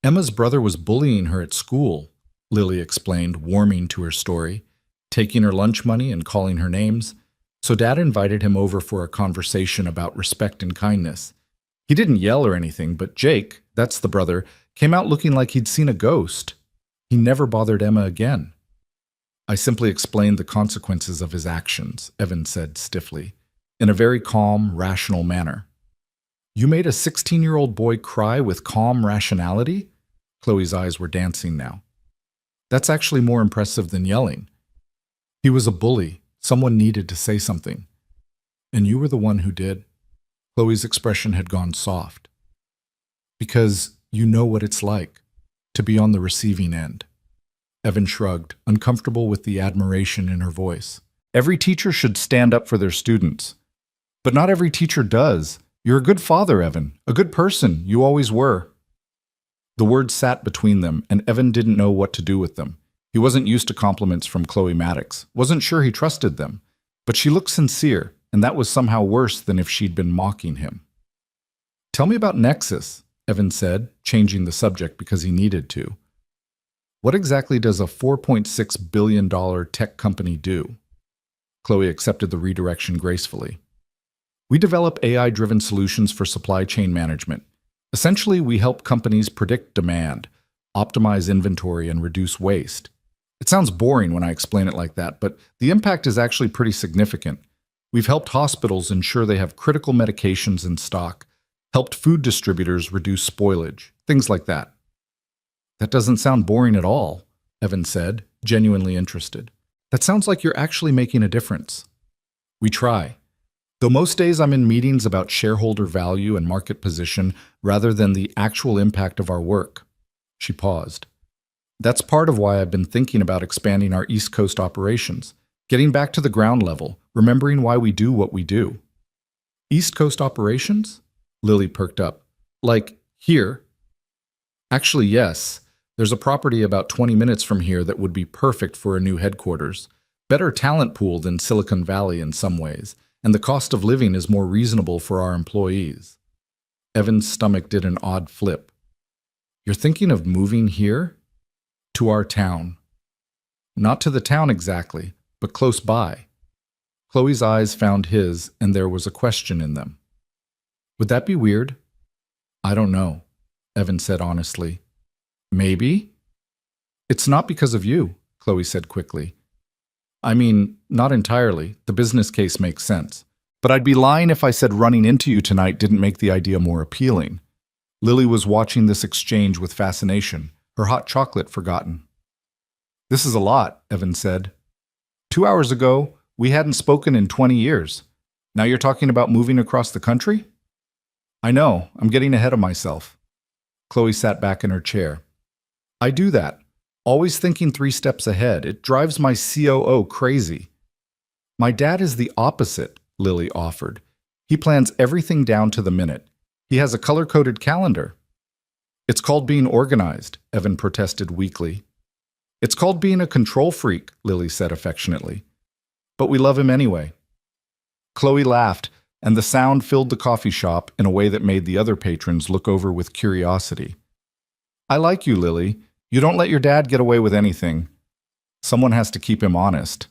Emma's brother was bullying her at school, Lily explained, warming to her story, taking her lunch money and calling her names. So Dad invited him over for a conversation about respect and kindness. He didn't yell or anything, but Jake, that's the brother, came out looking like he'd seen a ghost. He never bothered Emma again. I simply explained the consequences of his actions, Evan said stiffly, in a very calm, rational manner. You made a 16-year-old boy cry with calm rationality? Chloe's eyes were dancing now. That's actually more impressive than yelling. He was a bully. Someone needed to say something. And you were the one who did. Chloe's expression had gone soft. Because you know what it's like to be on the receiving end. Evan shrugged, uncomfortable with the admiration in her voice. Every teacher should stand up for their students. But not every teacher does. You're a good father, Evan. A good person. You always were. The words sat between them, and Evan didn't know what to do with them. He wasn't used to compliments from Chloe Maddox, wasn't sure he trusted them. But she looked sincere, and that was somehow worse than if she'd been mocking him. Tell me about Nexus, Evan said, changing the subject because he needed to. What exactly does a $4.6 billion tech company do? Chloe accepted the redirection gracefully. We develop AI-driven solutions for supply chain management. Essentially, we help companies predict demand, optimize inventory, and reduce waste. It sounds boring when I explain it like that, but the impact is actually pretty significant. We've helped hospitals ensure they have critical medications in stock, helped food distributors reduce spoilage, things like that. That doesn't sound boring at all, Evan said, genuinely interested. That sounds like you're actually making a difference. We try. Though most days I'm in meetings about shareholder value and market position rather than the actual impact of our work. She paused. That's part of why I've been thinking about expanding our East Coast operations, getting back to the ground level, remembering why we do what we do. East Coast operations? Lily perked up. Like here? Actually, yes. There's a property about 20 minutes from here that would be perfect for a new headquarters. Better talent pool than Silicon Valley in some ways, and the cost of living is more reasonable for our employees. Evan's stomach did an odd flip. You're thinking of moving here? To our town. Not to the town exactly, but close by. Chloe's eyes found his, and there was a question in them. Would that be weird? I don't know, Evan said honestly. Maybe? It's not because of you, Chloe said quickly. I mean, not entirely. The business case makes sense. But I'd be lying if I said running into you tonight didn't make the idea more appealing. Lily was watching this exchange with fascination, her hot chocolate forgotten. This is a lot, Evan said. 2 hours ago, we hadn't spoken in 20 years. Now you're talking about moving across the country? I know, I'm getting ahead of myself. Chloe sat back in her chair. I do that. Always thinking 3 steps ahead. It drives my COO crazy. My dad is the opposite, Lily offered. He plans everything down to the minute. He has a color-coded calendar. It's called being organized, Evan protested weakly. It's called being a control freak, Lily said affectionately. But we love him anyway. Chloe laughed, and the sound filled the coffee shop in a way that made the other patrons look over with curiosity. I like you, Lily. You don't let your dad get away with anything. Someone has to keep him honest.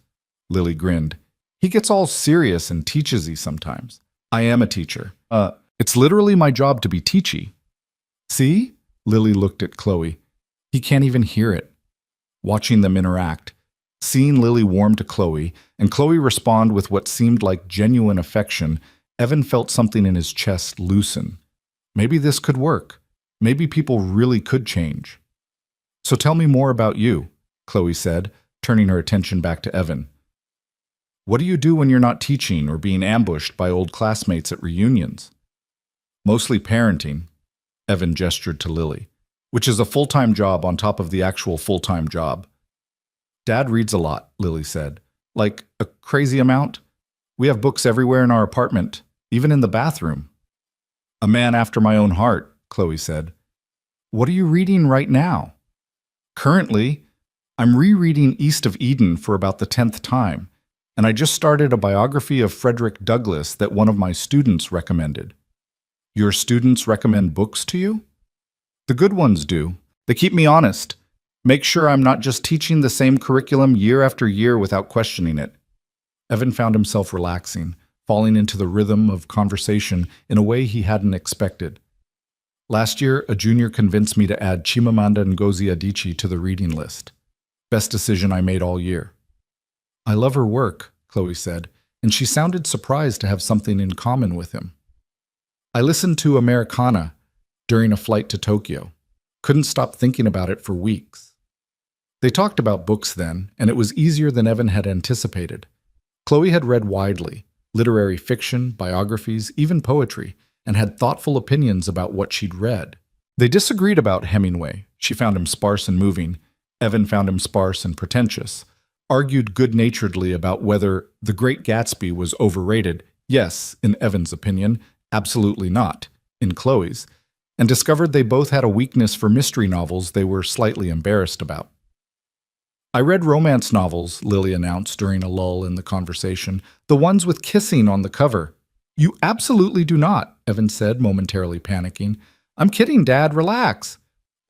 Lily grinned. He gets all serious and teaches-y sometimes. I am a teacher. It's literally my job to be teachy. See? Lily looked at Chloe. He can't even hear it. Watching them interact, seeing Lily warm to Chloe, and Chloe respond with what seemed like genuine affection, Evan felt something in his chest loosen. Maybe this could work. Maybe people really could change. So tell me more about you, Chloe said, turning her attention back to Evan. What do you do when you're not teaching or being ambushed by old classmates at reunions? Mostly parenting, Evan gestured to Lily, which is a full-time job on top of the actual full-time job. Dad reads a lot, Lily said. Like a crazy amount. We have books everywhere in our apartment, even in the bathroom. A man after my own heart, Chloe said. What are you reading right now? Currently, I'm rereading East of Eden for about the 10th time, and I just started a biography of Frederick Douglass that one of my students recommended. Your students recommend books to you? The good ones do. They keep me honest. Make sure I'm not just teaching the same curriculum year after year without questioning it. Evan found himself relaxing, falling into the rhythm of conversation in a way he hadn't expected. Last year, a junior convinced me to add Chimamanda Ngozi Adichie to the reading list. Best decision I made all year. I love her work, Chloe said, and she sounded surprised to have something in common with him. I listened to Americana during a flight to Tokyo. Couldn't stop thinking about it for weeks. They talked about books then, and it was easier than Evan had anticipated. Chloe had read widely, literary fiction, biographies, even poetry, and had thoughtful opinions about what she'd read. They disagreed about Hemingway. She found him sparse and moving. Evan found him sparse and pretentious. Argued good-naturedly about whether The Great Gatsby was overrated, Yes, in Evan's opinion, absolutely not, in Chloe's, and discovered they both had a weakness for mystery novels they were slightly embarrassed about. I read romance novels, Lily announced during a lull in the conversation, the ones with kissing on the cover. You absolutely do not, Evan said, momentarily panicking. I'm kidding, Dad, relax.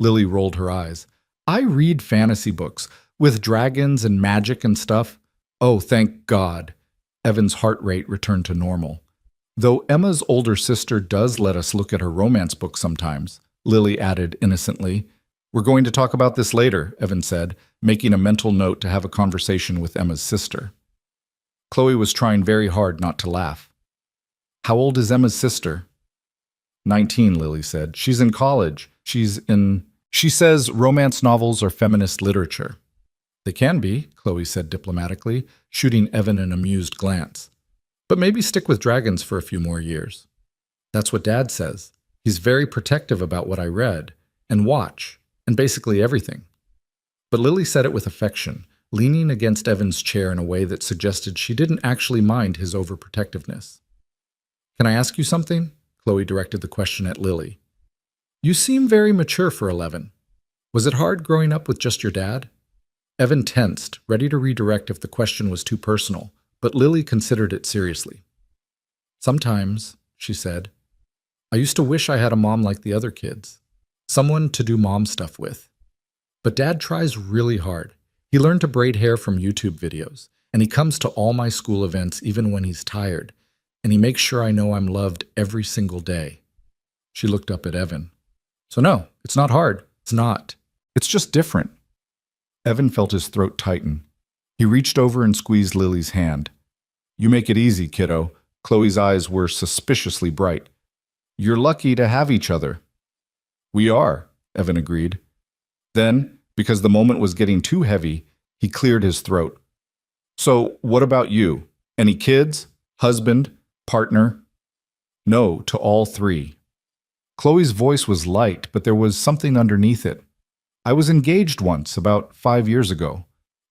Lily rolled her eyes. I read fantasy books, with dragons and magic and stuff. Oh, thank God. Evan's heart rate returned to normal. Though Emma's older sister does let us look at her romance book sometimes, Lily added innocently. We're going to talk about this later, Evan said, making a mental note to have a conversation with Emma's sister. Chloe was trying very hard not to laugh. How old is Emma's sister? 19, Lily said. She's in college. She says romance novels are feminist literature. They can be, Chloe said diplomatically, shooting Evan an amused glance. But maybe stick with dragons for a few more years. That's what Dad says. He's very protective about what I read and watch, and basically everything. But Lily said it with affection, leaning against Evan's chair in a way that suggested she didn't actually mind his overprotectiveness. Can I ask you something? Chloe directed the question at Lily. You seem very mature for 11. Was it hard growing up with just your dad? Evan tensed, ready to redirect if the question was too personal, but Lily considered it seriously. Sometimes, she said, I used to wish I had a mom like the other kids, someone to do mom stuff with. But Dad tries really hard. He learned to braid hair from YouTube videos, and he comes to all my school events even when he's tired, and he makes sure I know I'm loved every single day. She looked up at Evan. So no, it's not hard. It's not. It's just different. Evan felt his throat tighten. He reached over and squeezed Lily's hand. You make it easy, kiddo. Chloe's eyes were suspiciously bright. You're lucky to have each other. We are, Evan agreed. Then, because the moment was getting too heavy, he cleared his throat. So, what about you? Any kids? Husband? Partner? No, to all three. Chloe's voice was light, but there was something underneath it. I was engaged once, about 5 years ago.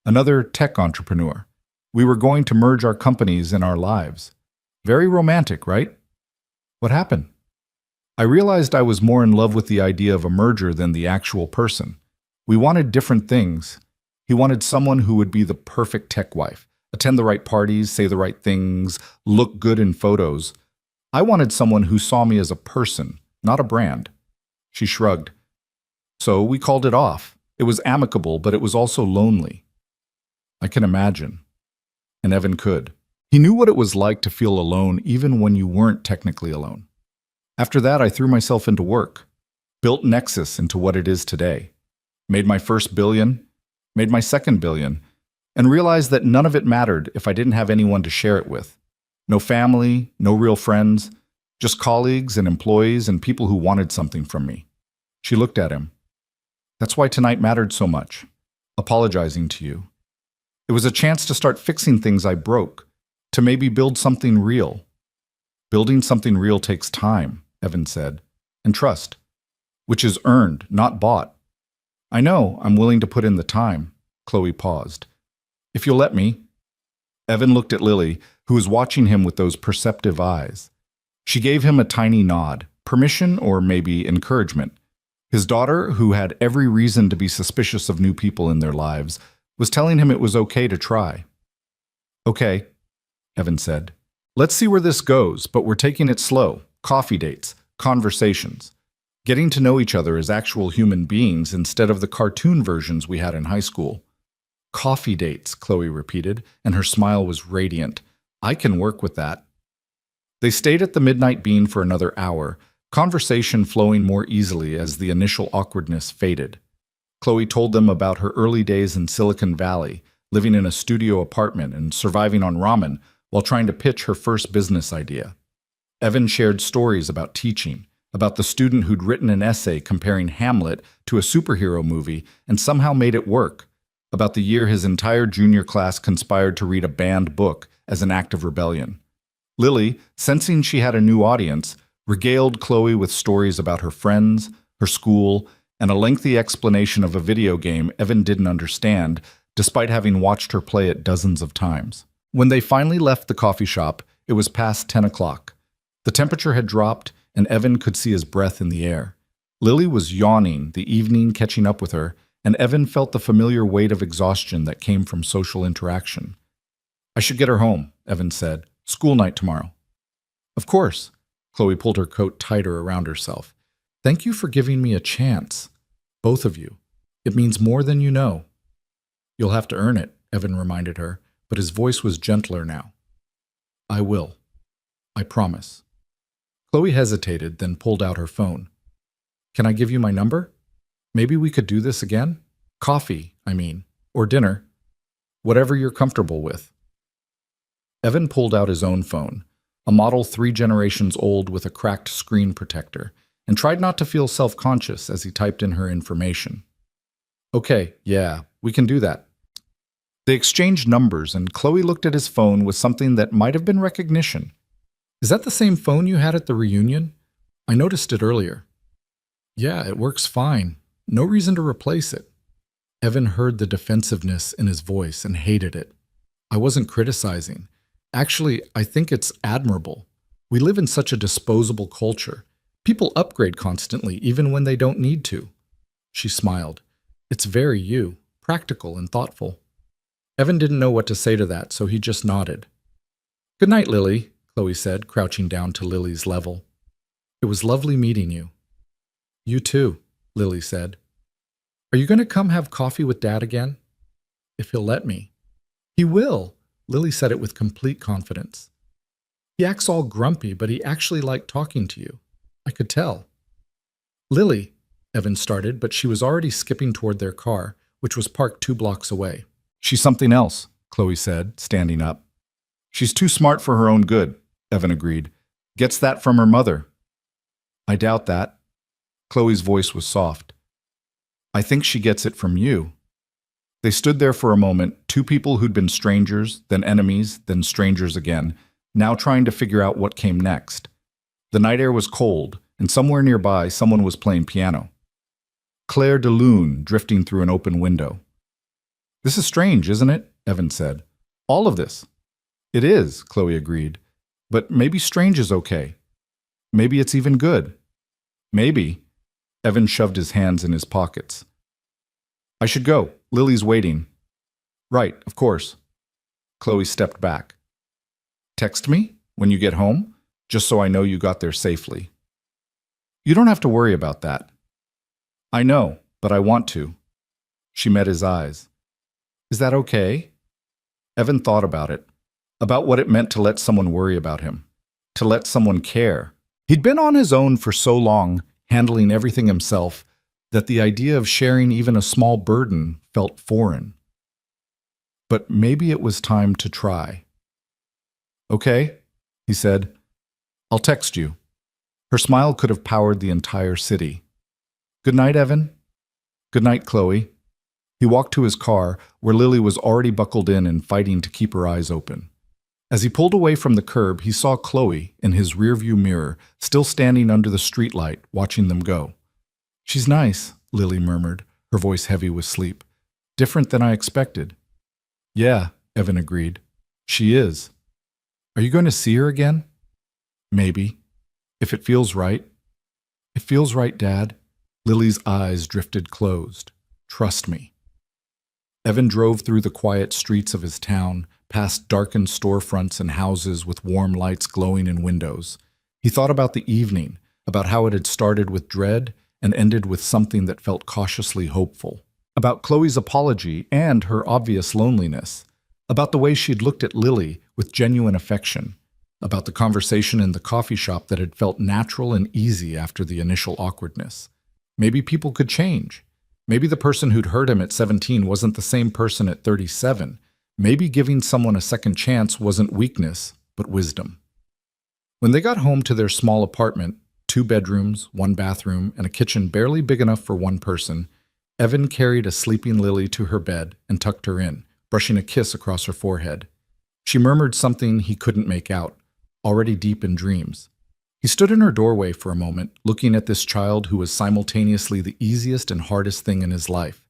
Another tech entrepreneur. We were going to merge our companies and our lives. Very romantic, right? What happened? I realized I was more in love with the idea of a merger than the actual person. We wanted different things. He wanted someone who would be the perfect tech wife, attend the right parties, say the right things, look good in photos. I wanted someone who saw me as a person, not a brand. She shrugged. So we called it off. It was amicable, but it was also lonely. I can imagine. And Evan could. He knew what it was like to feel alone even when you weren't technically alone. After that, I threw myself into work, built Nexus into what it is today, made my first billion, made my second billion, and realized that none of it mattered if I didn't have anyone to share it with. No family, no real friends, just colleagues and employees and people who wanted something from me. She looked at him. That's why tonight mattered so much, apologizing to you. It was a chance to start fixing things I broke, to maybe build something real. Building something real takes time, Evan said, and trust, which is earned, not bought. I know I'm willing to put in the time, Chloe paused. If you'll let me. Evan looked at Lily, who was watching him with those perceptive eyes. She gave him a tiny nod, permission or maybe encouragement. His daughter, who had every reason to be suspicious of new people in their lives, was telling him it was okay to try. Okay, Evan said. Let's see where this goes, but we're taking it slow. Coffee dates, conversations. Getting to know each other as actual human beings instead of the cartoon versions we had in high school. Coffee dates, Chloe repeated, and her smile was radiant. I can work with that. They stayed at the Midnight Bean for another hour, conversation flowing more easily as the initial awkwardness faded. Chloe told them about her early days in Silicon Valley, living in a studio apartment and surviving on ramen while trying to pitch her first business idea. Evan shared stories about teaching, about the student who'd written an essay comparing Hamlet to a superhero movie and somehow made it work, about the year his entire junior class conspired to read a banned book as an act of rebellion. Lily, sensing she had a new audience, regaled Chloe with stories about her friends, her school, and a lengthy explanation of a video game Evan didn't understand, despite having watched her play it dozens of times. When they finally left the coffee shop, It was past 10 o'clock. The temperature had dropped, and Evan could see his breath in the air. Lily was yawning, the evening catching up with her, and Evan felt the familiar weight of exhaustion that came from social interaction. "I should get her home," Evan said. "School night tomorrow." "Of course." Chloe pulled her coat tighter around herself. "Thank you for giving me a chance. Both of you. It means more than you know." "You'll have to earn it," Evan reminded her, but his voice was gentler now. "I will. I promise." Chloe hesitated, then pulled out her phone. "Can I give you my number? Maybe we could do this again? Coffee, I mean, or dinner. Whatever you're comfortable with." Evan pulled out his own phone, a model 3 generations old with a cracked screen protector, and tried not to feel self-conscious as he typed in her information. "Okay, yeah, we can do that." They exchanged numbers, and Chloe looked at his phone with something that might have been recognition. "Is that the same phone you had at the reunion? I noticed it earlier." "Yeah, it works fine. No reason to replace it." Evan heard the defensiveness in his voice and hated it. "I wasn't criticizing. Actually, I think it's admirable. We live in such a disposable culture. People upgrade constantly, even when they don't need to." She smiled. "It's very you, practical and thoughtful." Evan didn't know what to say to that, so he just nodded. "Good night, Lily," Chloe said, crouching down to Lily's level. "It was lovely meeting you." "You too," Lily said. "Are you going to come have coffee with Dad again?" "If he'll let me." "He will," Lily said it with complete confidence. "He acts all grumpy, but he actually liked talking to you. I could tell." "Lily," Evan started, but she was already skipping toward their car, which was parked 2 blocks away. "She's something else," Chloe said, standing up. "She's too smart for her own good," Evan agreed. "Gets that from her mother." "I doubt that." Chloe's voice was soft. "I think she gets it from you." They stood there for a moment, 2 people who'd been strangers, then enemies, then strangers again, now trying to figure out what came next. The night air was cold, and somewhere nearby someone was playing piano. Clair de Lune drifting through an open window. "This is strange, isn't it?" Evan said. "All of this." "It is," Chloe agreed. "But maybe strange is okay. Maybe it's even good. Maybe." Evan shoved his hands in his pockets. "I should go. Lily's waiting." "Right, of course." Chloe stepped back. "Text me when you get home, just so I know you got there safely." "You don't have to worry about that." "I know, but I want to." She met his eyes. "Is that okay?" Evan thought about it, about what it meant to let someone worry about him, to let someone care. He'd been on his own for so long, handling everything himself, that the idea of sharing even a small burden felt foreign. But maybe it was time to try. "Okay," he said. "I'll text you." Her smile could have powered the entire city. "Good night, Evan." "Good night, Chloe." He walked to his car, where Lily was already buckled in and fighting to keep her eyes open. As he pulled away from the curb, he saw Chloe, in his rearview mirror, still standing under the streetlight, watching them go. "She's nice," Lily murmured, her voice heavy with sleep. "Different than I expected." "Yeah," Evan agreed. "She is." "Are you going to see her again?" "Maybe. If it feels right." "It feels right, Dad." Lily's eyes drifted closed. "Trust me." Evan drove through the quiet streets of his town, past darkened storefronts and houses with warm lights glowing in windows. He thought about the evening, about how it had started with dread and ended with something that felt cautiously hopeful. About Chloe's apology and her obvious loneliness. About the way she'd looked at Lily with genuine affection. About the conversation in the coffee shop that had felt natural and easy after the initial awkwardness. Maybe people could change. Maybe the person who'd hurt him at 17 wasn't the same person at 37. Maybe giving someone a second chance wasn't weakness, but wisdom. When they got home to their small apartment, 2 bedrooms, 1 bathroom, and a kitchen barely big enough for 1 person, Evan carried a sleeping Lily to her bed and tucked her in, brushing a kiss across her forehead. She murmured something he couldn't make out, already deep in dreams. He stood in her doorway for a moment, looking at this child who was simultaneously the easiest and hardest thing in his life.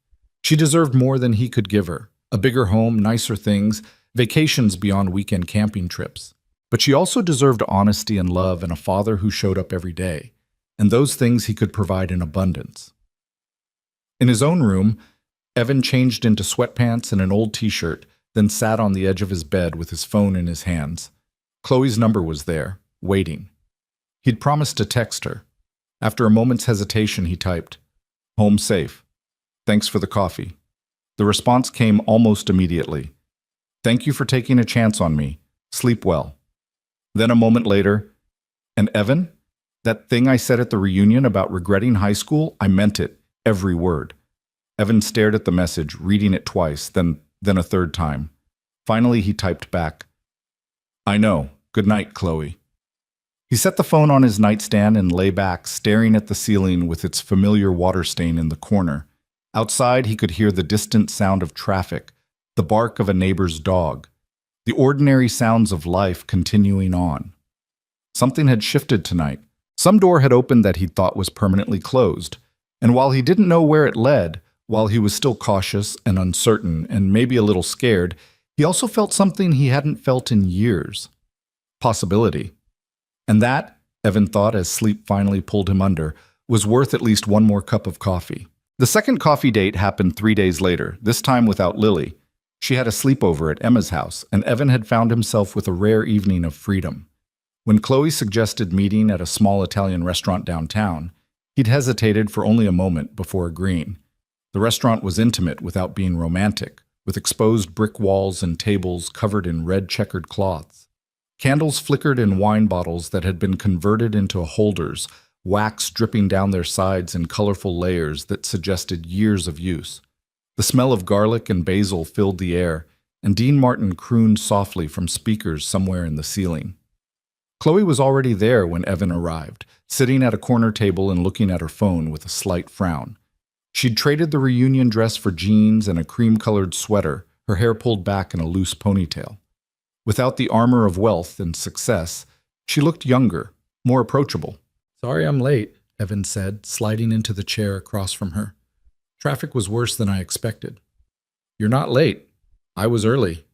She deserved more than he could give her, a bigger home, nicer things, vacations beyond weekend camping trips. But she also deserved honesty and love and a father who showed up every day, and those things he could provide in abundance. In his own room, Evan changed into sweatpants and an old t-shirt, then sat on the edge of his bed with his phone in his hands. Chloe's number was there, waiting. He'd promised to text her. After a moment's hesitation, he typed, "Home safe. Thanks for the coffee." The response came almost immediately. "Thank you for taking a chance on me. Sleep well." Then a moment later, "And Evan, that thing I said at the reunion about regretting high school, I meant it, every word." Evan stared at the message, reading it twice, then a third time. Finally, he typed back, "I know. Good night, Chloe." He set the phone on his nightstand and lay back, staring at the ceiling with its familiar water stain in the corner. Outside, he could hear the distant sound of traffic, the bark of a neighbor's dog, the ordinary sounds of life continuing on. Something had shifted tonight. Some door had opened that he thought was permanently closed, and while he didn't know where it led, while he was still cautious and uncertain and maybe a little scared, he also felt something he hadn't felt in years. Possibility. And that, Evan thought as sleep finally pulled him under, was worth at least one more cup of coffee. The second coffee date happened 3 days later, this time without Lily. She had a sleepover at Emma's house, and Evan had found himself with a rare evening of freedom. When Chloe suggested meeting at a small Italian restaurant downtown, he'd hesitated for only a moment before agreeing. The restaurant was intimate without being romantic, with exposed brick walls and tables covered in red checkered cloths. Candles flickered in wine bottles that had been converted into holders, wax dripping down their sides in colorful layers that suggested years of use. The smell of garlic and basil filled the air, and Dean Martin crooned softly from speakers somewhere in the ceiling. Chloe was already there when Evan arrived, sitting at a corner table and looking at her phone with a slight frown. She'd traded the reunion dress for jeans and a cream-colored sweater, her hair pulled back in a loose ponytail. Without the armor of wealth and success, she looked younger, more approachable. "Sorry I'm late," Evan said, sliding into the chair across from her. "Traffic was worse than I expected." "You're not late. I was early."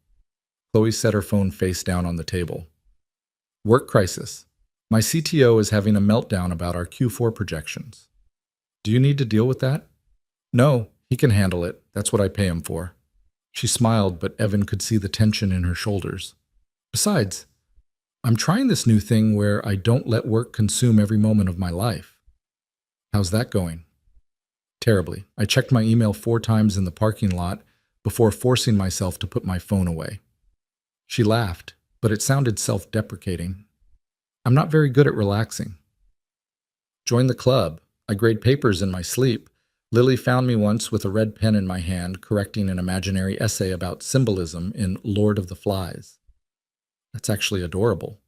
Chloe set her phone face down on the table. "Work crisis. My CTO is having a meltdown about our Q4 projections." "Do you need to deal with that?" "No, he can handle it. That's what I pay him for." She smiled, but Evan could see the tension in her shoulders. "Besides, I'm trying this new thing where I don't let work consume every moment of my life." "How's that going?" "Terribly. I checked my email 4 times in the parking lot before forcing myself to put my phone away." She laughed, but it sounded self-deprecating. "I'm not very good at relaxing." "Join the club. I grade papers in my sleep. Lily found me once with a red pen in my hand, correcting an imaginary essay about symbolism in Lord of the Flies." "That's actually adorable."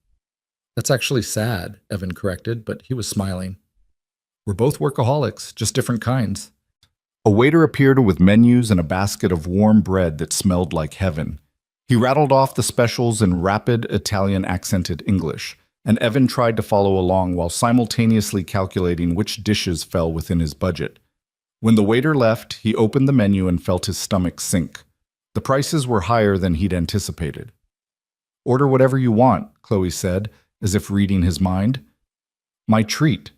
"That's actually sad," Evan corrected, but he was smiling. "We're both workaholics, just different kinds." A waiter appeared with menus and a basket of warm bread that smelled like heaven. He rattled off the specials in rapid Italian-accented English, and Evan tried to follow along while simultaneously calculating which dishes fell within his budget. When the waiter left, he opened the menu and felt his stomach sink. The prices were higher than he'd anticipated. "Order whatever you want," Chloe said, as if reading his mind. "My treat."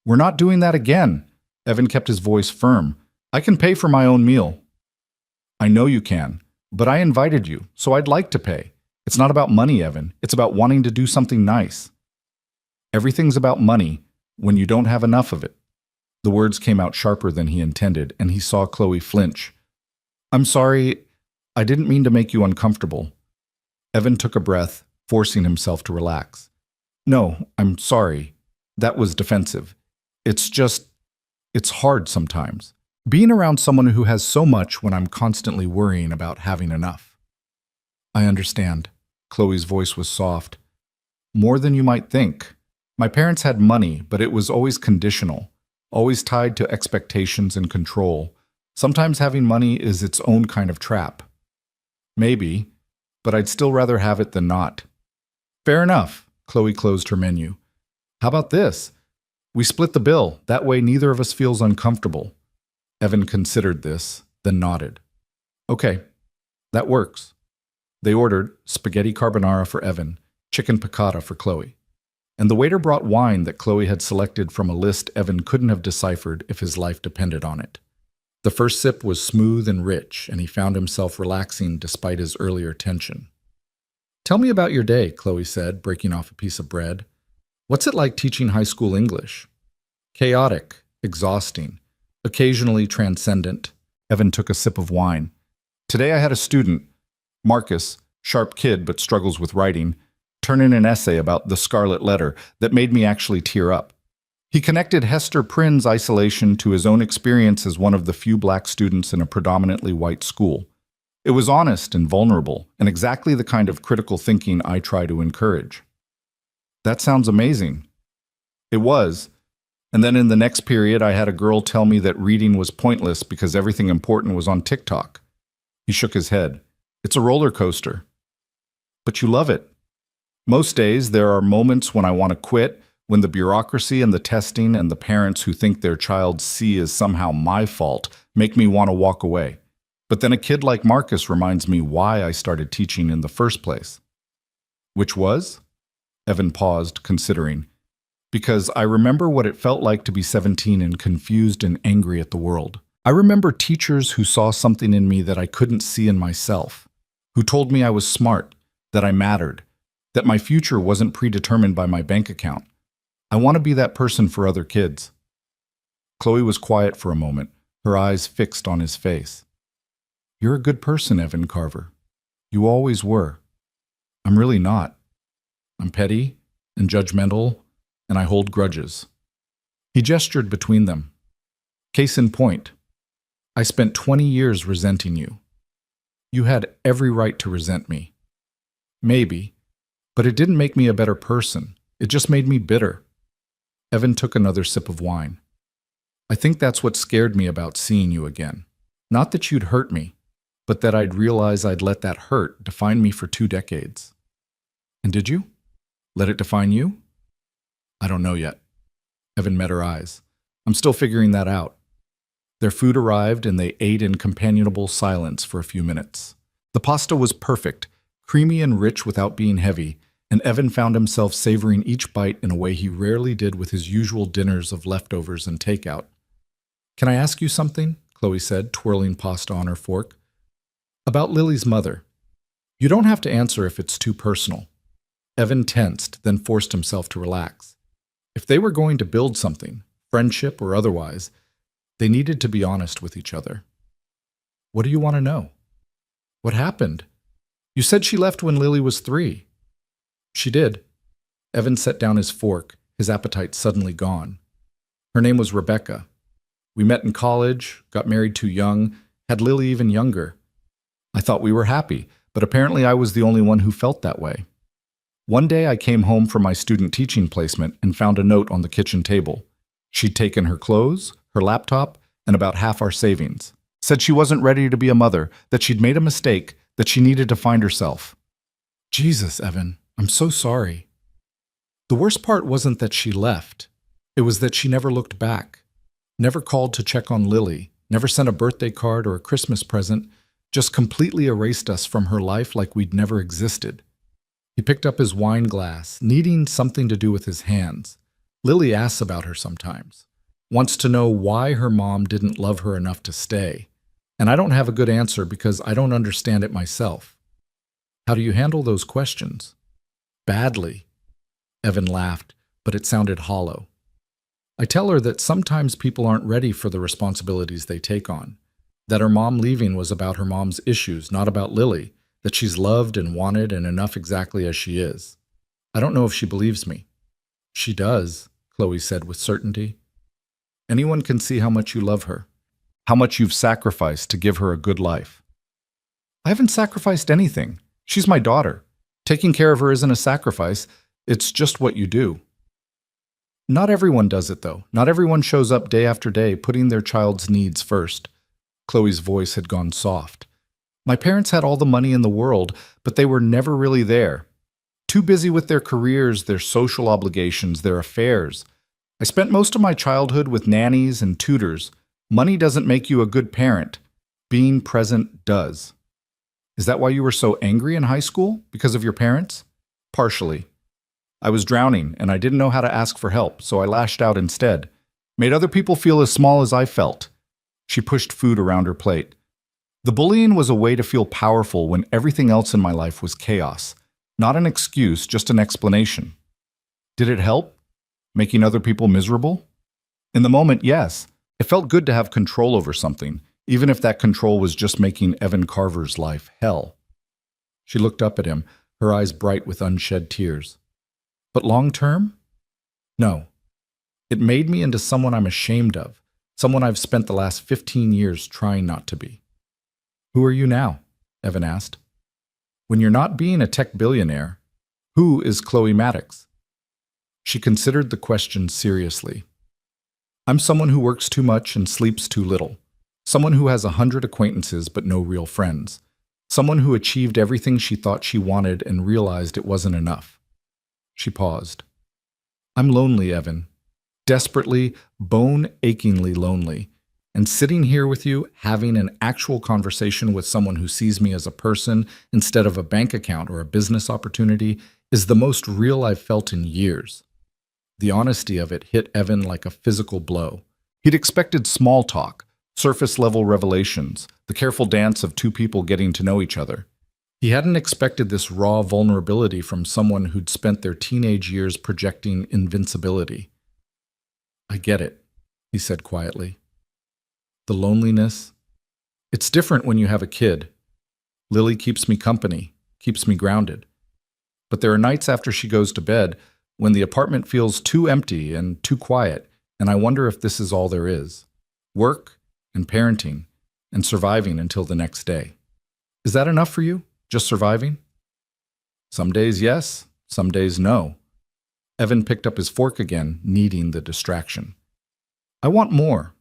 "We're not doing that again." Evan kept his voice firm. "I can pay for my own meal." "I know you can, but I invited you, so I'd like to pay. It's not about money, Evan. It's about wanting to do something nice." "Everything's about money when you don't have enough of it." The words came out sharper than he intended, and he saw Chloe flinch. "I'm sorry. I didn't mean to make you uncomfortable." Evan took a breath, forcing himself to relax. "No, I'm sorry. That was defensive. It's hard sometimes. Being around someone who has so much when I'm constantly worrying about having enough." "I understand." Chloe's voice was soft. "More than you might think. My parents had money, but it was always conditional, always tied to expectations and control. Sometimes having money is its own kind of trap." "Maybe, but I'd still rather have it than not." "Fair enough." Chloe closed her menu. "How about this? We split the bill. That way neither of us feels uncomfortable." Evan considered this, then nodded. "Okay, that works." They ordered spaghetti carbonara for Evan, chicken piccata for Chloe. And the waiter brought wine that Chloe had selected from a list Evan couldn't have deciphered if his life depended on it. The first sip was smooth and rich, and he found himself relaxing despite his earlier tension. "Tell me about your day," Chloe said, breaking off a piece of bread. "What's it like teaching high school English?" "Chaotic, exhausting, occasionally transcendent." Evan took a sip of wine. "Today I had a student, Marcus, sharp kid but struggles with writing, turn in an essay about the Scarlet Letter that made me actually tear up. He connected Hester Prynne's isolation to his own experience as one of the few black students in a predominantly white school. It was honest and vulnerable, and exactly the kind of critical thinking I try to encourage." "That sounds amazing." It was. And then in the next period, I had a girl tell me that reading was pointless because everything important was on TikTok. He shook his head. "It's a roller coaster." "But you love it." "Most days, there are moments when I want to quit, when the bureaucracy and the testing and the parents who think their child's C is somehow my fault make me want to walk away. But then a kid like Marcus reminds me why I started teaching in the first place." "Which was?" Evan paused, considering. "Because I remember what it felt like to be 17 and confused and angry at the world. I remember teachers who saw something in me that I couldn't see in myself, who told me I was smart, that I mattered, that my future wasn't predetermined by my bank account. I want to be that person for other kids." Chloe was quiet for a moment, her eyes fixed on his face. "You're a good person, Evan Carver. You always were. I'm really not. I'm petty and judgmental, and I hold grudges." He gestured between them. "Case in point, I spent 20 years resenting you. You had every right to resent me. Maybe, but it didn't make me a better person. It just made me bitter." Evan took another sip of wine. "I think that's what scared me about seeing you again. Not that you'd hurt me, but that I'd realize I'd let that hurt define me for 2 decades. "And did you? Let it define you?" "I don't know yet." Evan met her eyes. "I'm still figuring that out." Their food arrived and they ate in companionable silence for a few minutes. The pasta was perfect, creamy and rich without being heavy, and Evan found himself savoring each bite in a way he rarely did with his usual dinners of leftovers and takeout. "Can I ask you something?" Chloe said, twirling pasta on her fork. "About Lily's mother. You don't have to answer if it's too personal." Evan tensed, then forced himself to relax. If they were going to build something, friendship or otherwise, they needed to be honest with each other. "What do you want to know?" "What happened? You said she left when Lily was 3. "She did." Evan set down his fork, his appetite suddenly gone. "Her name was Rebecca. We met in college, got married too young, had Lily even younger. I thought we were happy, but apparently I was the only one who felt that way. One day I came home from my student teaching placement and found a note on the kitchen table. She'd taken her clothes, her laptop, and about half our savings. Said she wasn't ready to be a mother, that she'd made a mistake, that she needed to find herself." "Jesus, Evan, I'm so sorry." "The worst part wasn't that she left. It was that she never looked back. Never called to check on Lily, never sent a birthday card or a Christmas present, just completely erased us from her life like we'd never existed." He picked up his wine glass, needing something to do with his hands. "Lily asks about her sometimes. Wants to know why her mom didn't love her enough to stay. And I don't have a good answer because I don't understand it myself." "How do you handle those questions?" "Badly." Evan laughed, but it sounded hollow. "I tell her that sometimes people aren't ready for the responsibilities they take on. That her mom leaving was about her mom's issues, not about Lily. That she's loved and wanted and enough exactly as she is. I don't know if she believes me." "She does," Chloe said with certainty. "Anyone can see how much you love her, how much you've sacrificed to give her a good life." "I haven't sacrificed anything. She's my daughter. Taking care of her isn't a sacrifice. It's just what you do." "Not everyone does it, though. Not everyone shows up day after day, putting their child's needs first." Chloe's voice had gone soft. "My parents had all the money in the world, but they were never really there. Too busy with their careers, their social obligations, their affairs. I spent most of my childhood with nannies and tutors. Money doesn't make you a good parent. Being present does." "Is that why you were so angry in high school? Because of your parents?" Partially. I was drowning, and I didn't know how to ask for help, so I lashed out instead. Made other people feel as small as I felt. She pushed food around her plate. The bullying was a way to feel powerful when everything else in my life was chaos. Not an excuse, just an explanation. Did it help? Making other people miserable? In the moment, yes. It felt good to have control over something, even if that control was just making Evan Carver's life hell. She looked up at him, her eyes bright with unshed tears. But long term? No. It made me into someone I'm ashamed of, someone I've spent the last 15 years trying not to be. Who are you now? Evan asked. When you're not being a tech billionaire, who is Chloe Maddox? She considered the question seriously. I'm someone who works too much and sleeps too little. Someone who has 100 acquaintances but no real friends. Someone who achieved everything she thought she wanted and realized it wasn't enough. She paused. I'm lonely, Evan. Desperately, bone-achingly lonely. And sitting here with you, having an actual conversation with someone who sees me as a person instead of a bank account or a business opportunity is the most real I've felt in years. The honesty of it hit Evan like a physical blow. He'd expected small talk, surface-level revelations, the careful dance of two people getting to know each other. He hadn't expected this raw vulnerability from someone who'd spent their teenage years projecting invincibility. I get it, he said quietly. The loneliness. It's different when you have a kid. Lily keeps me company, keeps me grounded. But there are nights after she goes to bed when the apartment feels too empty and too quiet, and I wonder if this is all there is. Work and parenting and surviving until the next day. Is that enough for you? Just surviving? Some days yes, some days no. Evan picked up his fork again, needing the distraction. I want more.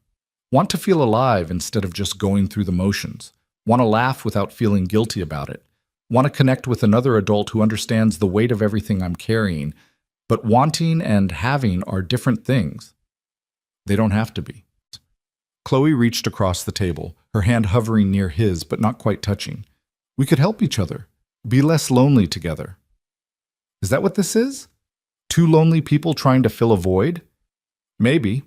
Want to feel alive instead of just going through the motions. Want to laugh without feeling guilty about it. Want to connect with another adult who understands the weight of everything I'm carrying. But wanting and having are different things. They don't have to be. Chloe reached across the table, her hand hovering near his but not quite touching. We could help each other. Be less lonely together. Is that what this is? Two lonely people trying to fill a void? Maybe.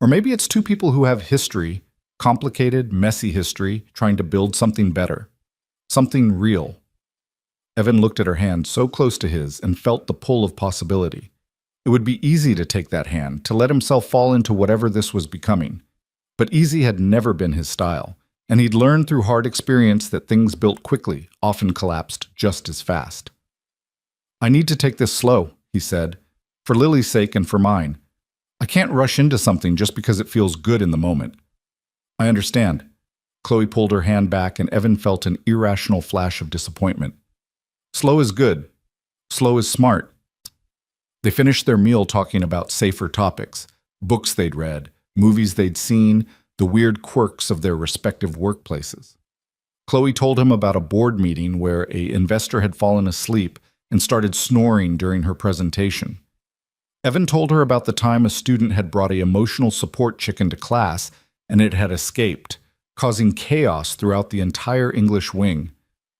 Or maybe it's two people who have history, complicated, messy history, trying to build something better. Something real. Evan looked at her hand so close to his and felt the pull of possibility. It would be easy to take that hand, to let himself fall into whatever this was becoming. But easy had never been his style, and he'd learned through hard experience that things built quickly often collapsed just as fast. I need to take this slow, he said, for Lily's sake and for mine. I can't rush into something just because it feels good in the moment. I understand. Chloe pulled her hand back and Evan felt an irrational flash of disappointment. Slow is good. Slow is smart. They finished their meal talking about safer topics, books they'd read, movies they'd seen, the weird quirks of their respective workplaces. Chloe told him about a board meeting where an investor had fallen asleep and started snoring during her presentation. Evan told her about the time a student had brought an emotional support chicken to class and it had escaped, causing chaos throughout the entire English wing.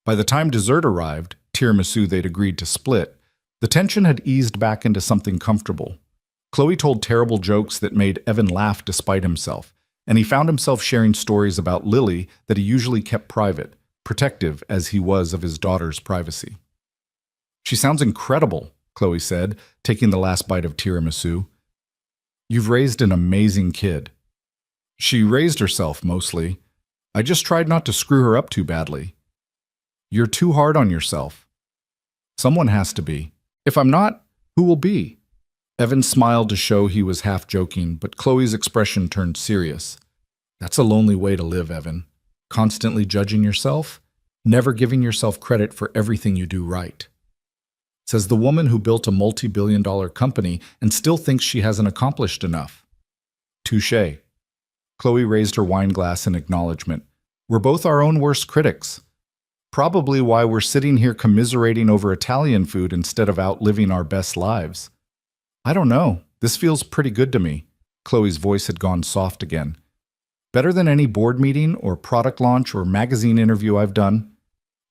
By the time dessert arrived, tiramisu they'd agreed to split, the tension had eased back into something comfortable. Chloe told terrible jokes that made Evan laugh despite himself, and he found himself sharing stories about Lily that he usually kept private, protective as he was of his daughter's privacy. She sounds incredible, Chloe said, taking the last bite of tiramisu. You've raised an amazing kid. She raised herself, mostly. I just tried not to screw her up too badly. You're too hard on yourself. Someone has to be. If I'm not, who will be? Evan smiled to show he was half joking, but Chloe's expression turned serious. That's a lonely way to live, Evan. Constantly judging yourself, never giving yourself credit for everything you do right. Says the woman who built a multi-billion-dollar company and still thinks she hasn't accomplished enough. Touché. Chloe raised her wine glass in acknowledgement. We're both our own worst critics. Probably why we're sitting here commiserating over Italian food instead of outliving our best lives. I don't know. This feels pretty good to me. Chloe's voice had gone soft again. Better than any board meeting or product launch or magazine interview I've done.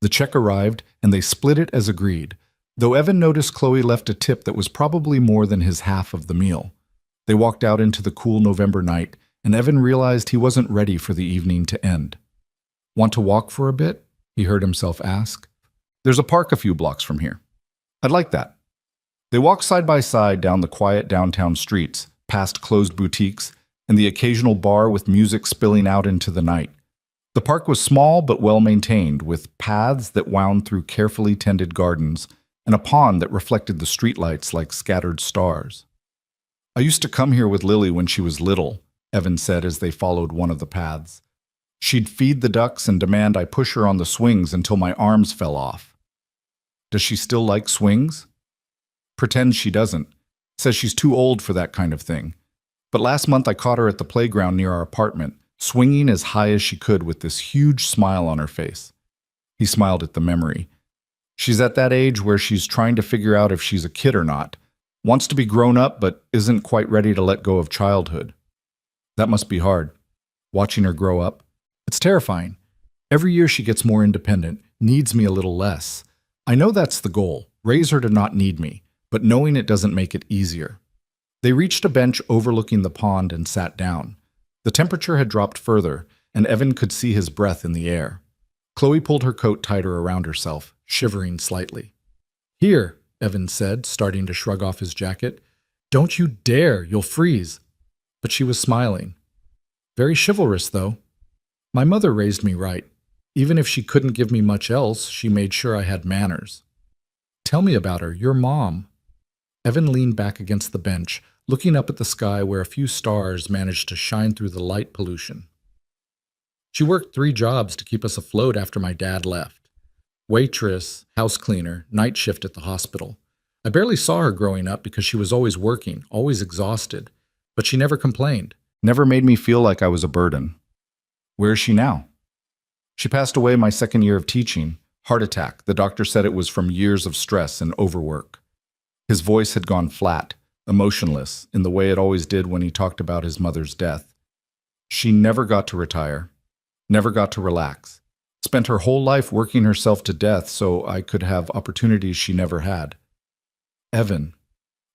The check arrived, and they split it as agreed. though Evan noticed Chloe left a tip that was probably more than his half of the meal. They walked out into the cool November night, and Evan realized he wasn't ready for the evening to end. "Want to walk for a bit?" he heard himself ask. "There's a park a few blocks from here." "I'd like that." They walked side by side down the quiet downtown streets, past closed boutiques, and the occasional bar with music spilling out into the night. The park was small but well-maintained, with paths that wound through carefully tended gardens and a pond that reflected the streetlights like scattered stars. "I used to come here with Lily when she was little," Evan said as they followed one of the paths. "She'd feed the ducks and demand I push her on the swings until my arms fell off." "Does she still like swings?" "Pretends she doesn't. Says she's too old for that kind of thing. But last month I caught her at the playground near our apartment, swinging as high as she could with this huge smile on her face." He smiled at the memory. "She's at that age where she's trying to figure out if she's a kid or not. Wants to be grown up, but isn't quite ready to let go of childhood." "That must be hard, watching her grow up." "It's terrifying. Every year she gets more independent, needs me a little less. I know that's the goal, raise her to not need me, but knowing it doesn't make it easier." They reached a bench overlooking the pond and sat down. The temperature had dropped further, and Evan could see his breath in the air. Chloe pulled her coat tighter around herself, shivering slightly. "Here," Evan said, starting to shrug off his jacket. "Don't you dare, you'll freeze." But she was smiling. "Very chivalrous, though. My mother raised me right. Even if she couldn't give me much else, she made sure I had manners." "Tell me about her, your mom." Evan leaned back against the bench, looking up at the sky where a few stars managed to shine through the light pollution. "She worked 3 jobs to keep us afloat after my dad left. Waitress, house cleaner, night shift at the hospital. I barely saw her growing up because she was always working, always exhausted, but she never complained. Never made me feel like I was a burden." "Where is she now?" "She passed away my second year of teaching. Heart attack. The doctor said it was from years of stress and overwork." His voice had gone flat, emotionless, in the way it always did when he talked about his mother's death. "She never got to retire, never got to relax. Spent her whole life working herself to death so I could have opportunities she never had." "Evan."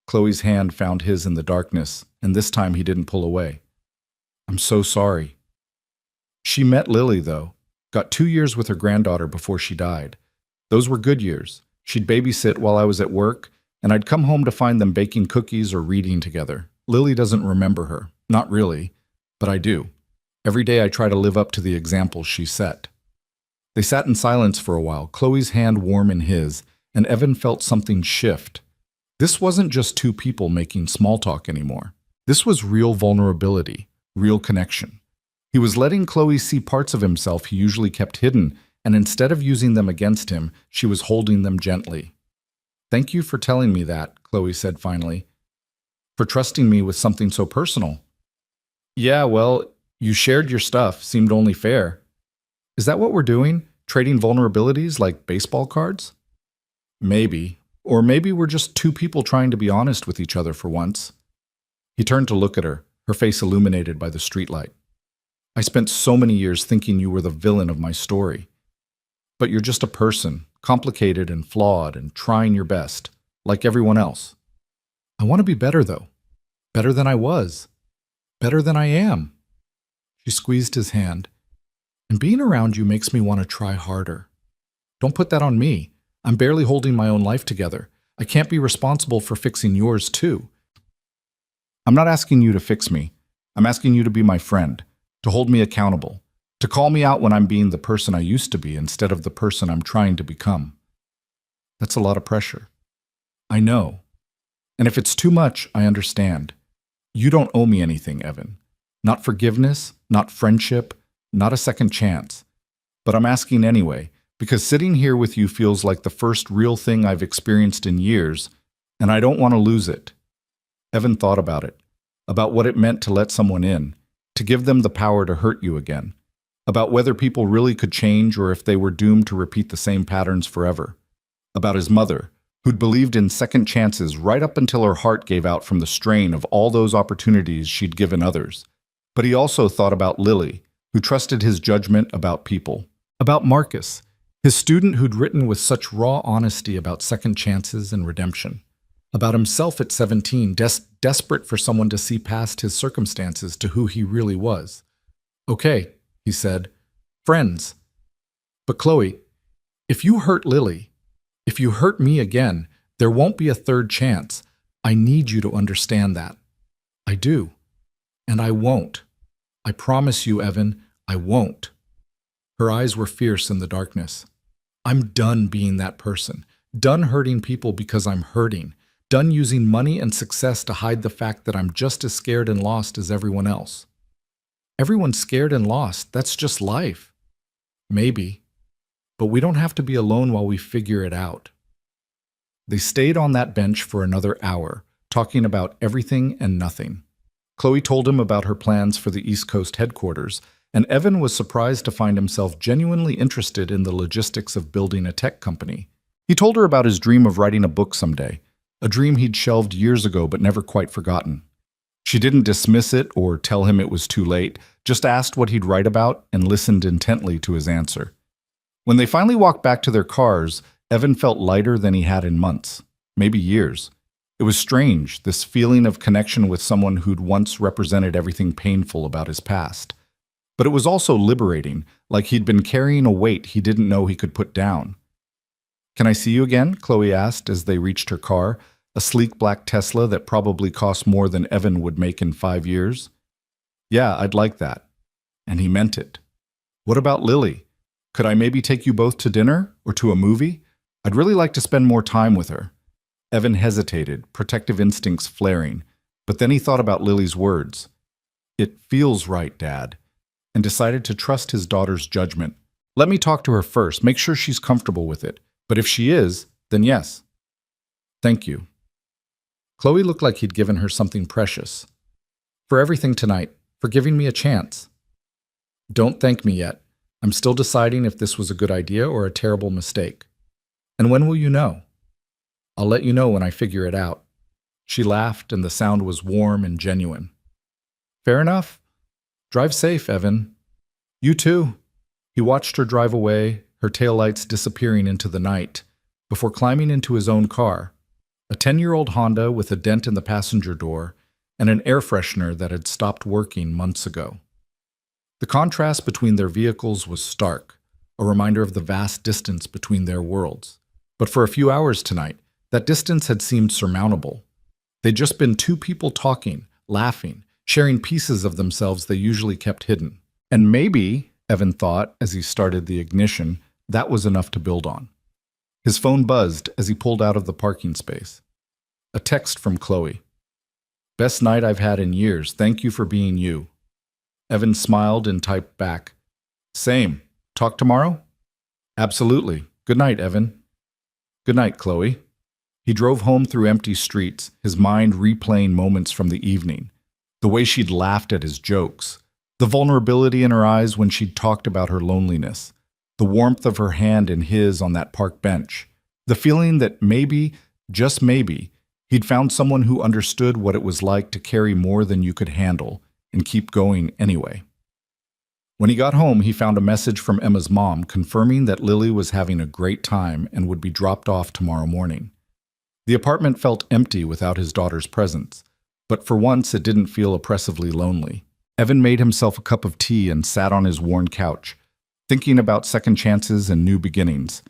Chloe's hand found his in the darkness, and this time he didn't pull away. "I'm so sorry." "She met Lily, though. Got 2 years with her granddaughter before she died. Those were good years. She'd babysit while I was at work, and I'd come home to find them baking cookies or reading together. Lily doesn't remember her. Not really, but I do. Every day I try to live up to the example she set." They sat in silence for a while, Chloe's hand warm in his, and Evan felt something shift. This wasn't just two people making small talk anymore. This was real vulnerability, real connection. He was letting Chloe see parts of himself he usually kept hidden, and instead of using them against him, she was holding them gently. "Thank you for telling me that," Chloe said finally. "For trusting me with something so personal." "Yeah, well, you shared your stuff, seemed only fair." "Is that what we're doing? Trading vulnerabilities like baseball cards?" "Maybe. Or maybe we're just two people trying to be honest with each other for once." He turned to look at her, her face illuminated by the streetlight. "I spent so many years thinking you were the villain of my story. But you're just a person, complicated and flawed and trying your best, like everyone else." "I want to be better, though. Better than I was. Better than I am." She squeezed his hand. "And being around you makes me want to try harder. Don't put that on me. I'm barely holding my own life together. I can't be responsible for fixing yours, too." "I'm not asking you to fix me. I'm asking you to be my friend, to hold me accountable, to call me out when I'm being the person I used to be instead of the person I'm trying to become." "That's a lot of pressure." "I know. And if it's too much, I understand. You don't owe me anything, Evan. Not forgiveness, not friendship, not a second chance. But I'm asking anyway, because sitting here with you feels like the first real thing I've experienced in years, and I don't want to lose it." Evan thought about it, about what it meant to let someone in, to give them the power to hurt you again, about whether people really could change or if they were doomed to repeat the same patterns forever, about his mother, who'd believed in second chances right up until her heart gave out from the strain of all those opportunities she'd given others. But he also thought about Lily, who trusted his judgment about people, about Marcus, His student who'd written with such raw honesty about second chances and redemption. About himself at 17, desperate for someone to see past his circumstances to who he really was. Okay, he said, friends. But Chloe, if you hurt Lily, if you hurt me again, there won't be a third chance. I need you to understand that. I do. And I won't. I promise you, Evan, I won't. Her eyes were fierce in the darkness. I'm done being that person. Done hurting people because I'm hurting. Done using money and success to hide the fact that I'm just as scared and lost as everyone else. Everyone's scared and lost. That's just life. Maybe. But we don't have to be alone while we figure it out. They stayed on that bench for another hour, talking about everything and nothing. Chloe told him about her plans for the East Coast headquarters, and Evan was surprised to find himself genuinely interested in the logistics of building a tech company. He told her about his dream of writing a book someday, a dream he'd shelved years ago but never quite forgotten. She didn't dismiss it or tell him it was too late, just asked what he'd write about and listened intently to his answer. When they finally walked back to their cars, Evan felt lighter than he had in months, maybe years. It was strange, this feeling of connection with someone who'd once represented everything painful about his past. But it was also liberating, like he'd been carrying a weight he didn't know he could put down. Can I see you again? Chloe asked as they reached her car, a sleek black Tesla that probably cost more than Evan would make in 5 years. Yeah, I'd like that. And he meant it. What about Lily? Could I maybe take you both to dinner or to a movie? I'd really like to spend more time with her. Evan hesitated, protective instincts flaring, but then he thought about Lily's words. It feels right, Dad, and decided to trust his daughter's judgment. Let me talk to her first, make sure she's comfortable with it. But if she is, then yes. Thank you. Chloe looked like he'd given her something precious. For everything tonight, for giving me a chance. Don't thank me yet. I'm still deciding if this was a good idea or a terrible mistake. And when will you know? I'll let you know when I figure it out. She laughed, and the sound was warm and genuine. Fair enough. Drive safe, Evan. You too. He watched her drive away, her taillights disappearing into the night, before climbing into his own car, a 10-year-old Honda with a dent in the passenger door and an air freshener that had stopped working months ago. The contrast between their vehicles was stark, a reminder of the vast distance between their worlds. But for a few hours tonight, that distance had seemed surmountable. They'd just been two people talking, laughing, sharing pieces of themselves they usually kept hidden. And maybe, Evan thought as he started the ignition, that was enough to build on. His phone buzzed as he pulled out of the parking space. A text from Chloe. Best night I've had in years. Thank you for being you. Evan smiled and typed back. Same. Talk tomorrow? Absolutely. Good night, Evan. Good night, Chloe. He drove home through empty streets, his mind replaying moments from the evening. The way she'd laughed at his jokes. The vulnerability in her eyes when she'd talked about her loneliness. The warmth of her hand in his on that park bench. The feeling that maybe, just maybe, he'd found someone who understood what it was like to carry more than you could handle and keep going anyway. When he got home, he found a message from Emma's mom confirming that Lily was having a great time and would be dropped off tomorrow morning. The apartment felt empty without his daughter's presence, but for once it didn't feel oppressively lonely. Evan made himself a cup of tea and sat on his worn couch, thinking about second chances and new beginnings,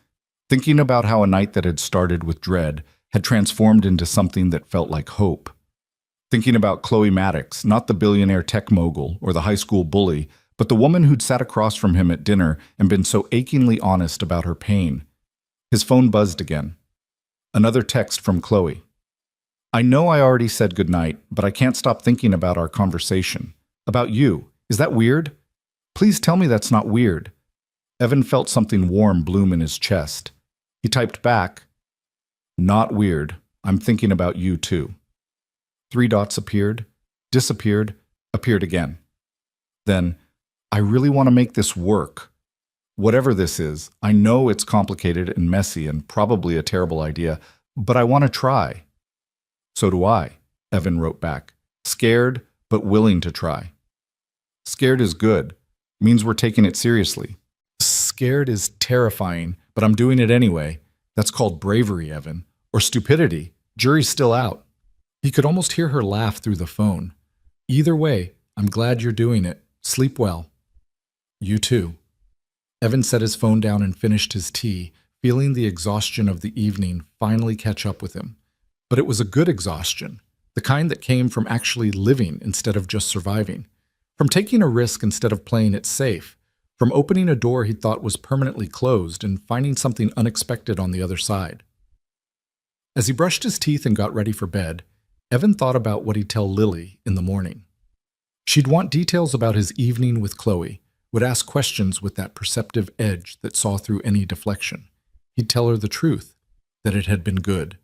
thinking about how a night that had started with dread had transformed into something that felt like hope, thinking about Chloe Maddox, not the billionaire tech mogul or the high school bully, but the woman who'd sat across from him at dinner and been so achingly honest about her pain. His phone buzzed again. Another text from Chloe. I know I already said goodnight, but I can't stop thinking about our conversation. About you. Is that weird? Please tell me that's not weird. Evan felt something warm bloom in his chest. He typed back, Not weird. I'm thinking about you too. 3 dots appeared, disappeared, appeared again. Then, I really want to make this work. Whatever this is, I know it's complicated and messy and probably a terrible idea, but I want to try. So do I, Evan wrote back. Scared, but willing to try. Scared is good. Means we're taking it seriously. scared is terrifying, but I'm doing it anyway. That's called bravery, Evan. Or stupidity. Jury's still out. He could almost hear her laugh through the phone. Either way, I'm glad you're doing it. Sleep well. You too. Evan set his phone down and finished his tea, feeling the exhaustion of the evening finally catch up with him. But it was a good exhaustion, the kind that came from actually living instead of just surviving, from taking a risk instead of playing it safe, from opening a door he thought was permanently closed and finding something unexpected on the other side. As he brushed his teeth and got ready for bed, Evan thought about what he'd tell Lily in the morning. She'd want details about his evening with Chloe, would ask questions with that perceptive edge that saw through any deflection. He'd tell her the truth, that it had been good,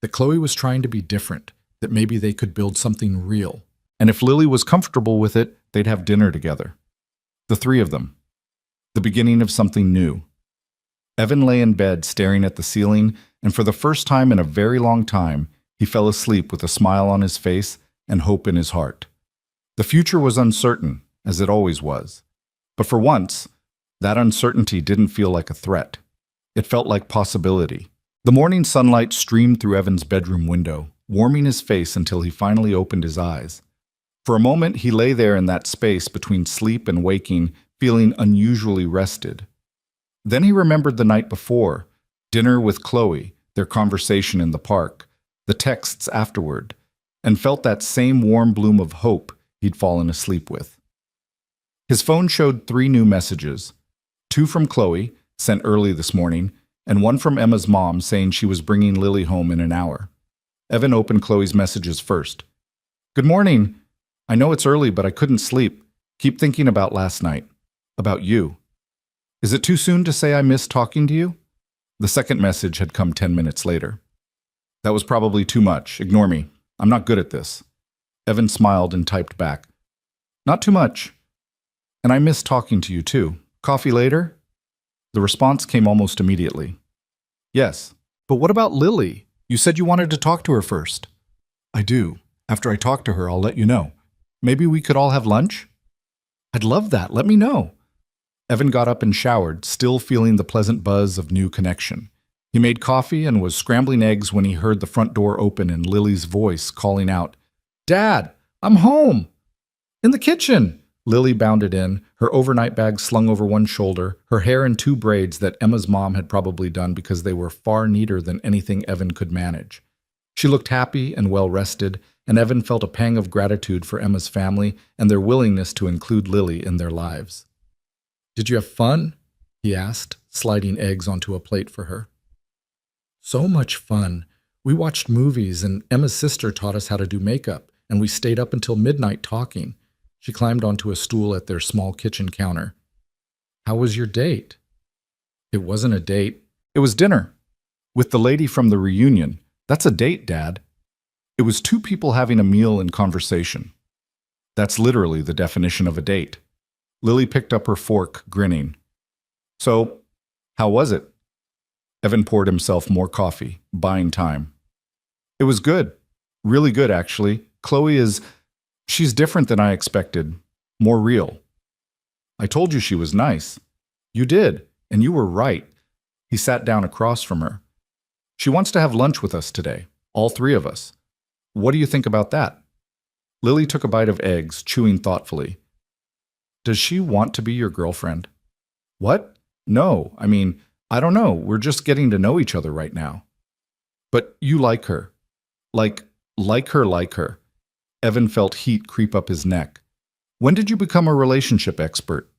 that Chloe was trying to be different, that maybe they could build something real. And if Lily was comfortable with it, they'd have dinner together. The three of them. The beginning of something new. Evan lay in bed staring at the ceiling, and for the first time in a very long time, he fell asleep with a smile on his face and hope in his heart. The future was uncertain, as it always was. But for once, that uncertainty didn't feel like a threat. It felt like possibility. The morning sunlight streamed through Evan's bedroom window, warming his face until he finally opened his eyes. For a moment, he lay there in that space between sleep and waking, feeling unusually rested. Then he remembered the night before, dinner with Chloe, their conversation in the park, the texts afterward, and felt that same warm bloom of hope he'd fallen asleep with. His phone showed 3 new messages, 2 from Chloe, sent early this morning, and 1 from Emma's mom saying she was bringing Lily home in an hour. Evan opened Chloe's messages first. Good morning. I know it's early, but I couldn't sleep. Keep thinking about last night. About you. Is it too soon to say I miss talking to you? The second message had come 10 minutes later. That was probably too much. Ignore me. I'm not good at this. Evan smiled and typed back. Not too much. And I miss talking to you too. Coffee later? The response came almost immediately. Yes. But what about Lily? You said you wanted to talk to her first. I do. After I talk to her, I'll let you know. Maybe we could all have lunch? I'd love that. Let me know. Evan got up and showered, still feeling the pleasant buzz of new connection. He made coffee and was scrambling eggs when he heard the front door open and Lily's voice calling out, Dad, I'm home! In the kitchen! Lily bounded in, her overnight bag slung over one shoulder, her hair in 2 braids that Emma's mom had probably done because they were far neater than anything Evan could manage. She looked happy and well-rested, and Evan felt a pang of gratitude for Emma's family and their willingness to include Lily in their lives. Did you have fun? He asked, sliding eggs onto a plate for her. So much fun. We watched movies, and Emma's sister taught us how to do makeup, and we stayed up until midnight talking. She climbed onto a stool at their small kitchen counter. How was your date? It wasn't a date. It was dinner. With the lady from the reunion. That's a date, Dad. It was 2 people having a meal and conversation. That's literally the definition of a date. Lily picked up her fork, grinning. So, how was it? Evan poured himself more coffee, buying time. It was good. Really good, actually. She's different than I expected. More real. I told you she was nice. You did, and you were right. He sat down across from her. She wants to have lunch with us today, all 3 of us. What do you think about that? Lily took a bite of eggs, chewing thoughtfully. Does she want to be your girlfriend? What? No, I don't know. We're just getting to know each other right now. But you like her. Like her. Evan felt heat creep up his neck. When did you become a relationship expert?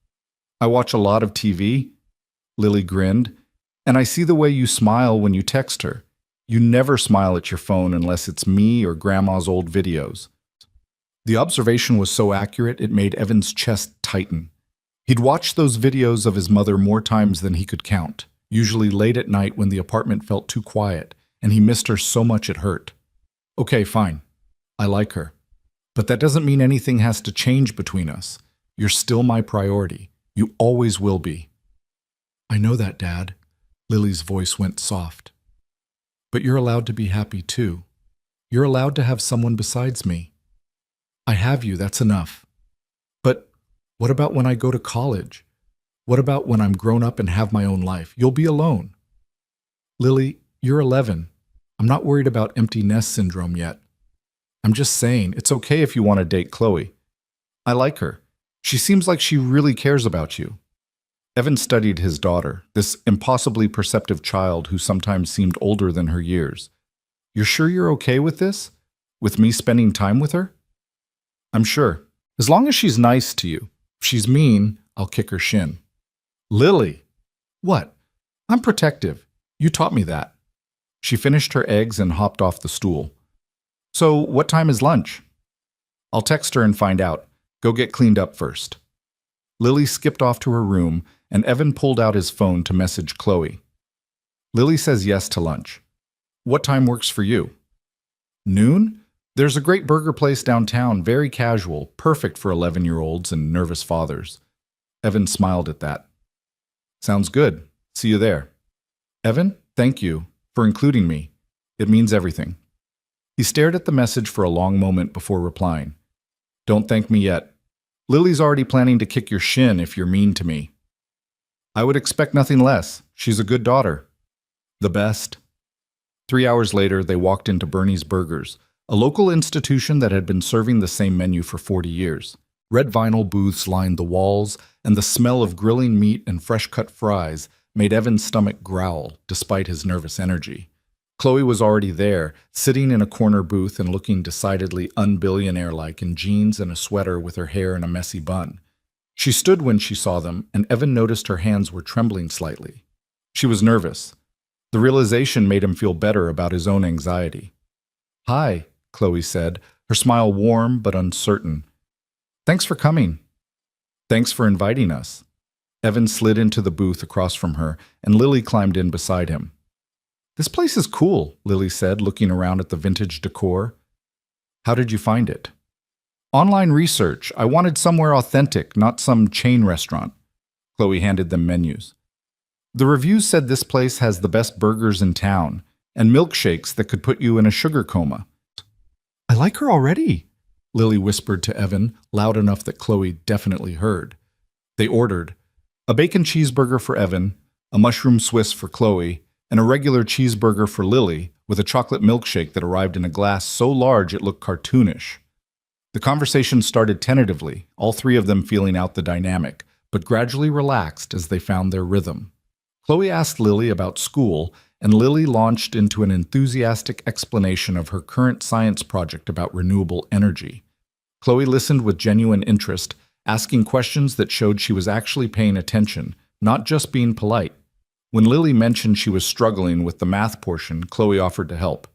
I watch a lot of TV. Lily grinned. And I see the way you smile when you text her. You never smile at your phone unless it's me or Grandma's old videos. The observation was so accurate it made Evan's chest tighten. He'd watched those videos of his mother more times than he could count, usually late at night when the apartment felt too quiet, and he missed her so much it hurt. Okay, fine. I like her. But that doesn't mean anything has to change between us. You're still my priority. You always will be. I know that, Dad. Lily's voice went soft. But you're allowed to be happy too. You're allowed to have someone besides me. I have you, that's enough. But what about when I go to college? What about when I'm grown up and have my own life? You'll be alone. Lily, you're 11. I'm not worried about empty nest syndrome yet. I'm just saying, it's okay if you want to date Chloe. I like her. She seems like she really cares about you. Evan studied his daughter, this impossibly perceptive child who sometimes seemed older than her years. You're sure you're okay with this? With me spending time with her? I'm sure. As long as she's nice to you. If she's mean, I'll kick her shin. Lily! What? I'm protective. You taught me that. She finished her eggs and hopped off the stool. So, what time is lunch? I'll text her and find out. Go get cleaned up first. Lily skipped off to her room, and Evan pulled out his phone to message Chloe. Lily says yes to lunch. What time works for you? Noon? There's a great burger place downtown, very casual, perfect for 11-year-olds and nervous fathers. Evan smiled at that. Sounds good. See you there. Evan, thank you for including me. It means everything. He stared at the message for a long moment before replying. Don't thank me yet. Lily's already planning to kick your shin if you're mean to me. I would expect nothing less. She's a good daughter. The best. 3 hours later, they walked into Bernie's Burgers, a local institution that had been serving the same menu for 40 years. Red vinyl booths lined the walls, and the smell of grilling meat and fresh-cut fries made Evan's stomach growl, despite his nervous energy. Chloe was already there, sitting in a corner booth and looking decidedly unbillionaire-like in jeans and a sweater with her hair in a messy bun. She stood when she saw them, and Evan noticed her hands were trembling slightly. She was nervous. The realization made him feel better about his own anxiety. Hi, Chloe said, her smile warm but uncertain. Thanks for coming. Thanks for inviting us. Evan slid into the booth across from her, and Lily climbed in beside him. This place is cool, Lily said, looking around at the vintage decor. How did you find it? Online research. I wanted somewhere authentic, not some chain restaurant. Chloe handed them menus. The reviews said this place has the best burgers in town, and milkshakes that could put you in a sugar coma. I like her already, Lily whispered to Evan, loud enough that Chloe definitely heard. They ordered a bacon cheeseburger for Evan, a mushroom Swiss for Chloe, and a regular cheeseburger for Lily, with a chocolate milkshake that arrived in a glass so large it looked cartoonish. The conversation started tentatively, all three of them feeling out the dynamic, but gradually relaxed as they found their rhythm. Chloe asked Lily about school, and Lily launched into an enthusiastic explanation of her current science project about renewable energy. Chloe listened with genuine interest, asking questions that showed she was actually paying attention, not just being polite. When Lily mentioned she was struggling with the math portion, Chloe offered to help.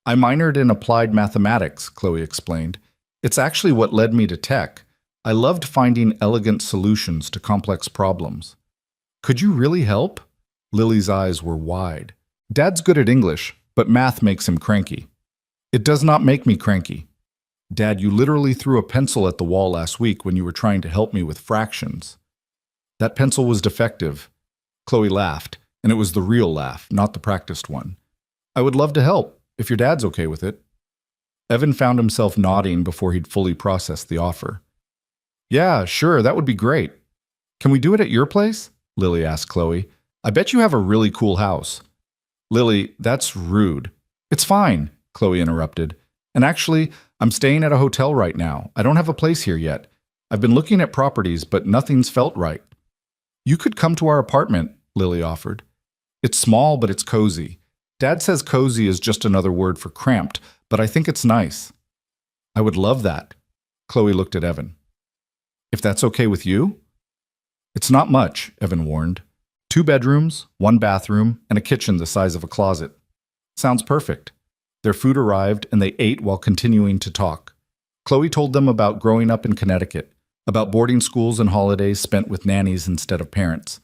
I minored in applied mathematics, Chloe explained. It's actually what led me to tech. I loved finding elegant solutions to complex problems. Could you really help? Lily's eyes were wide. Dad's good at English, but math makes him cranky. It does not make me cranky. Dad, you literally threw a pencil at the wall last week when you were trying to help me with fractions. That pencil was defective. Chloe laughed, and it was the real laugh, not the practiced one. I would love to help, if your dad's okay with it. Evan found himself nodding before he'd fully processed the offer. Yeah, sure, that would be great. Can we do it at your place? Lily asked Chloe. I bet you have a really cool house. Lily, that's rude. It's fine, Chloe interrupted. And actually, I'm staying at a hotel right now. I don't have a place here yet. I've been looking at properties, but nothing's felt right. You could come to our apartment, Lily offered. It's small, but it's cozy. Dad says cozy is just another word for cramped, but I think it's nice. I would love that. Chloe looked at Evan. If that's okay with you? It's not much, Evan warned. 2 bedrooms, 1 bathroom, and a kitchen the size of a closet. Sounds perfect. Their food arrived, and they ate while continuing to talk. Chloe told them about growing up in Connecticut, about boarding schools and holidays spent with nannies instead of parents.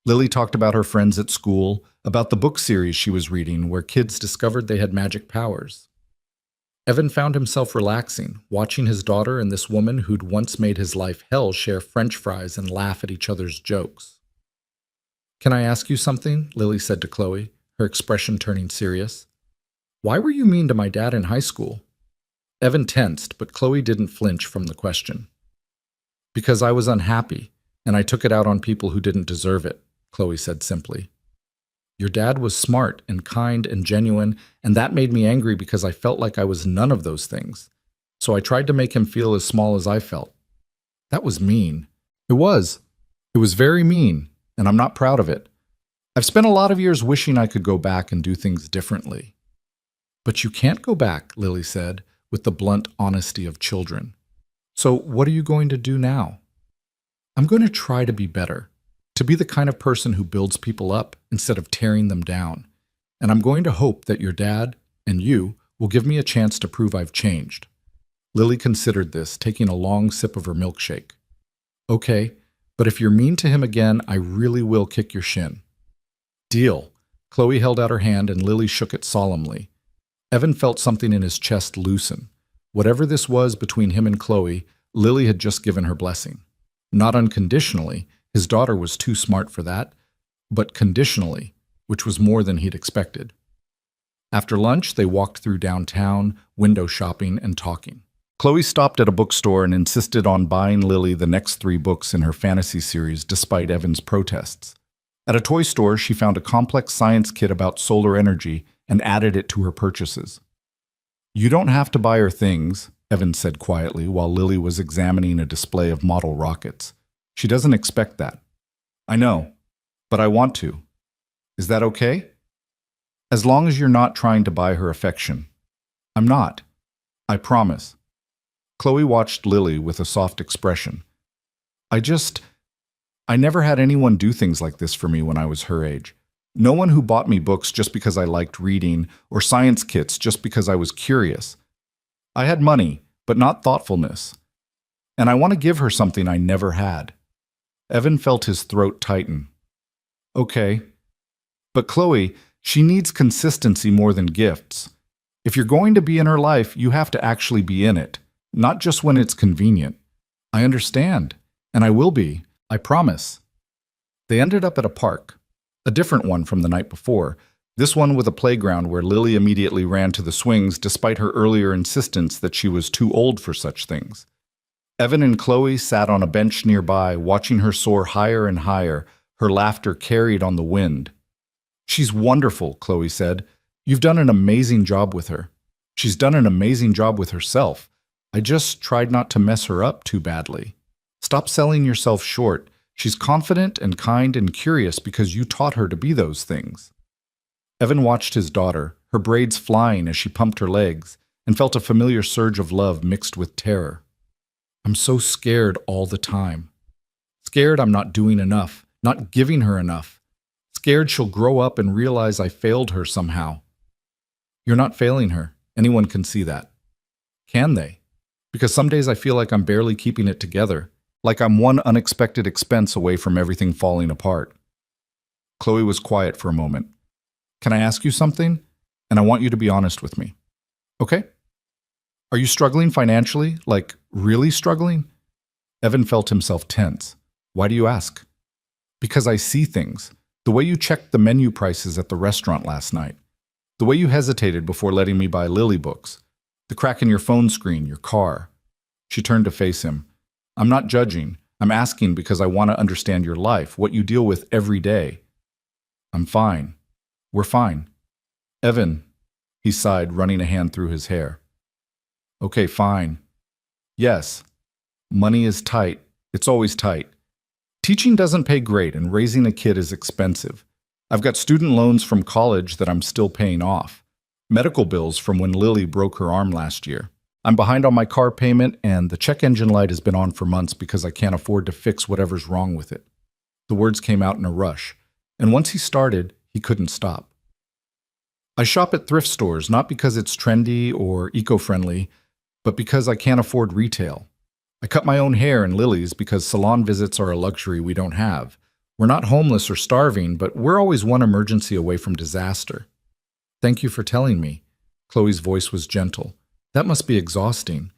Lily talked about her friends at school, about the book series she was reading where kids discovered they had magic powers. Evan found himself relaxing, watching his daughter and this woman who'd once made his life hell share French fries and laugh at each other's jokes. Can I ask you something? Lily said to Chloe, her expression turning serious. Why were you mean to my dad in high school? Evan tensed, but Chloe didn't flinch from the question. Because I was unhappy. and I took it out on people who didn't deserve it, Chloe said simply. Your dad was smart and kind and genuine, and that made me angry because I felt like I was none of those things. So I tried to make him feel as small as I felt. That was mean. It was. It was very mean, and I'm not proud of it. I've spent a lot of years wishing I could go back and do things differently. But you can't go back, Lily said, with the blunt honesty of children. So what are you going to do now? I'm going to try to be better, to be the kind of person who builds people up instead of tearing them down. And I'm going to hope that your dad and you will give me a chance to prove I've changed. Lily considered this, taking a long sip of her milkshake. Okay, but if you're mean to him again, I really will kick your shin. Deal. Chloe held out her hand and Lily shook it solemnly. Evan felt something in his chest loosen. Whatever this was between him and Chloe, Lily had just given her blessing. Not unconditionally, his daughter was too smart for that, but conditionally, which was more than he'd expected. After lunch, they walked through downtown, window shopping and talking. Chloe stopped at a bookstore and insisted on buying Lily the next 3 books in her fantasy series despite Evan's protests. At a toy store, she found a complex science kit about solar energy and added it to her purchases. You don't have to buy her things, Evan said quietly while Lily was examining a display of model rockets. She doesn't expect that. I know, but I want to. Is that okay? As long as you're not trying to buy her affection. I'm not. I promise. Chloe watched Lily with a soft expression. I never had anyone do things like this for me when I was her age. No one who bought me books just because I liked reading, or science kits just because I was curious. I had money, but not thoughtfulness. And I want to give her something I never had. Evan felt his throat tighten. Okay. But Chloe, she needs consistency more than gifts. If you're going to be in her life, you have to actually be in it, not just when it's convenient. I understand, and I will be, I promise. They ended up at a park. A different one from the night before, this one with a playground where Lily immediately ran to the swings despite her earlier insistence that she was too old for such things. Evan and Chloe sat on a bench nearby, watching her soar higher and higher, her laughter carried on the wind. She's wonderful, Chloe said. You've done an amazing job with her. She's done an amazing job with herself. I just tried not to mess her up too badly. Stop selling yourself short. She's confident and kind and curious because you taught her to be those things. Evan watched his daughter, her braids flying as she pumped her legs, and felt a familiar surge of love mixed with terror. I'm so scared all the time. Scared I'm not doing enough, not giving her enough. Scared she'll grow up and realize I failed her somehow. You're not failing her. Anyone can see that. Can they? Because some days I feel like I'm barely keeping it together. Like I'm one unexpected expense away from everything falling apart. Chloe was quiet for a moment. Can I ask you something? And I want you to be honest with me. Okay? Are you struggling financially? Like, really struggling? Evan felt himself tense. Why do you ask? Because I see things. The way you checked the menu prices at the restaurant last night. The way you hesitated before letting me buy Lily books. The crack in your phone screen, your car. She turned to face him. I'm not judging. I'm asking because I want to understand your life, what you deal with every day. I'm fine. We're fine. Evan, he sighed, running a hand through his hair. Okay, fine. Yes. Money is tight. It's always tight. Teaching doesn't pay great, and raising a kid is expensive. I've got student loans from college that I'm still paying off. Medical bills from when Lily broke her arm last year. I'm behind on my car payment, and the check engine light has been on for months because I can't afford to fix whatever's wrong with it. The words came out in a rush, and once he started, he couldn't stop. I shop at thrift stores not because it's trendy or eco-friendly, but because I can't afford retail. I cut my own hair in Lily's because salon visits are a luxury we don't have. We're not homeless or starving, but we're always one emergency away from disaster. Thank you for telling me. Chloe's voice was gentle. That must be exhausting.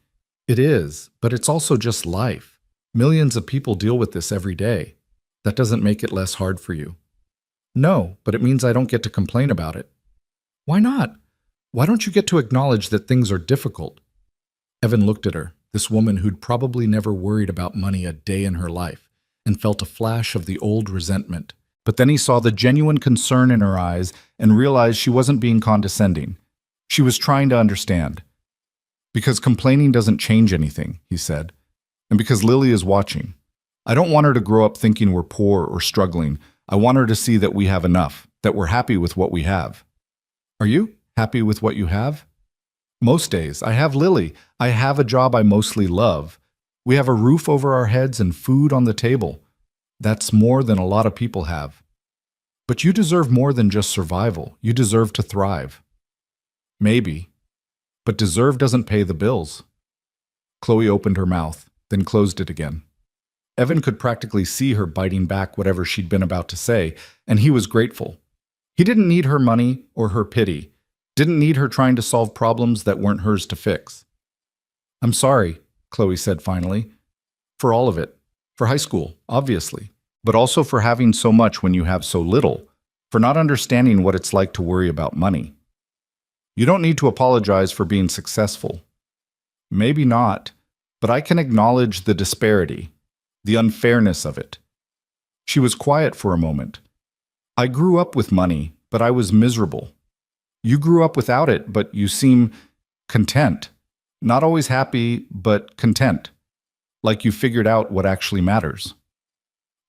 It is, but it's also just life. Millions of people deal with this every day. That doesn't make it less hard for you. No, but it means I don't get to complain about it. Why not? Why don't you get to acknowledge that things are difficult? Evan looked at her, this woman who'd probably never worried about money a day in her life, and felt a flash of the old resentment. But then he saw the genuine concern in her eyes and realized she wasn't being condescending. She was trying to understand. Because complaining doesn't change anything, he said. And because Lily is watching. I don't want her to grow up thinking we're poor or struggling. I want her to see that we have enough, that we're happy with what we have. Are you happy with what you have? Most days. I have Lily. I have a job I mostly love. We have a roof over our heads and food on the table. That's more than a lot of people have. But you deserve more than just survival. You deserve to thrive. Maybe. But deserve doesn't pay the bills. Chloe opened her mouth, then closed it again. Evan could practically see her biting back whatever she'd been about to say, and he was grateful. He didn't need her money or her pity, didn't need her trying to solve problems that weren't hers to fix. I'm sorry, Chloe said finally, for all of it. For high school, obviously, but also for having so much when you have so little, for not understanding what it's like to worry about money. You don't need to apologize for being successful. Maybe not, but I can acknowledge the disparity, the unfairness of it. She was quiet for a moment. I grew up with money, but I was miserable. You grew up without it, but you seem content. Not always happy, but content. Like you figured out what actually matters.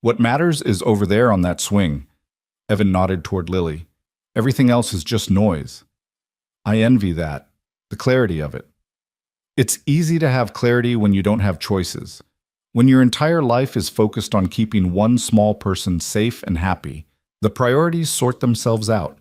What matters is over there on that swing. Evan nodded toward Lily. Everything else is just noise. I envy that, the clarity of it. It's easy to have clarity when you don't have choices. When your entire life is focused on keeping one small person safe and happy, the priorities sort themselves out.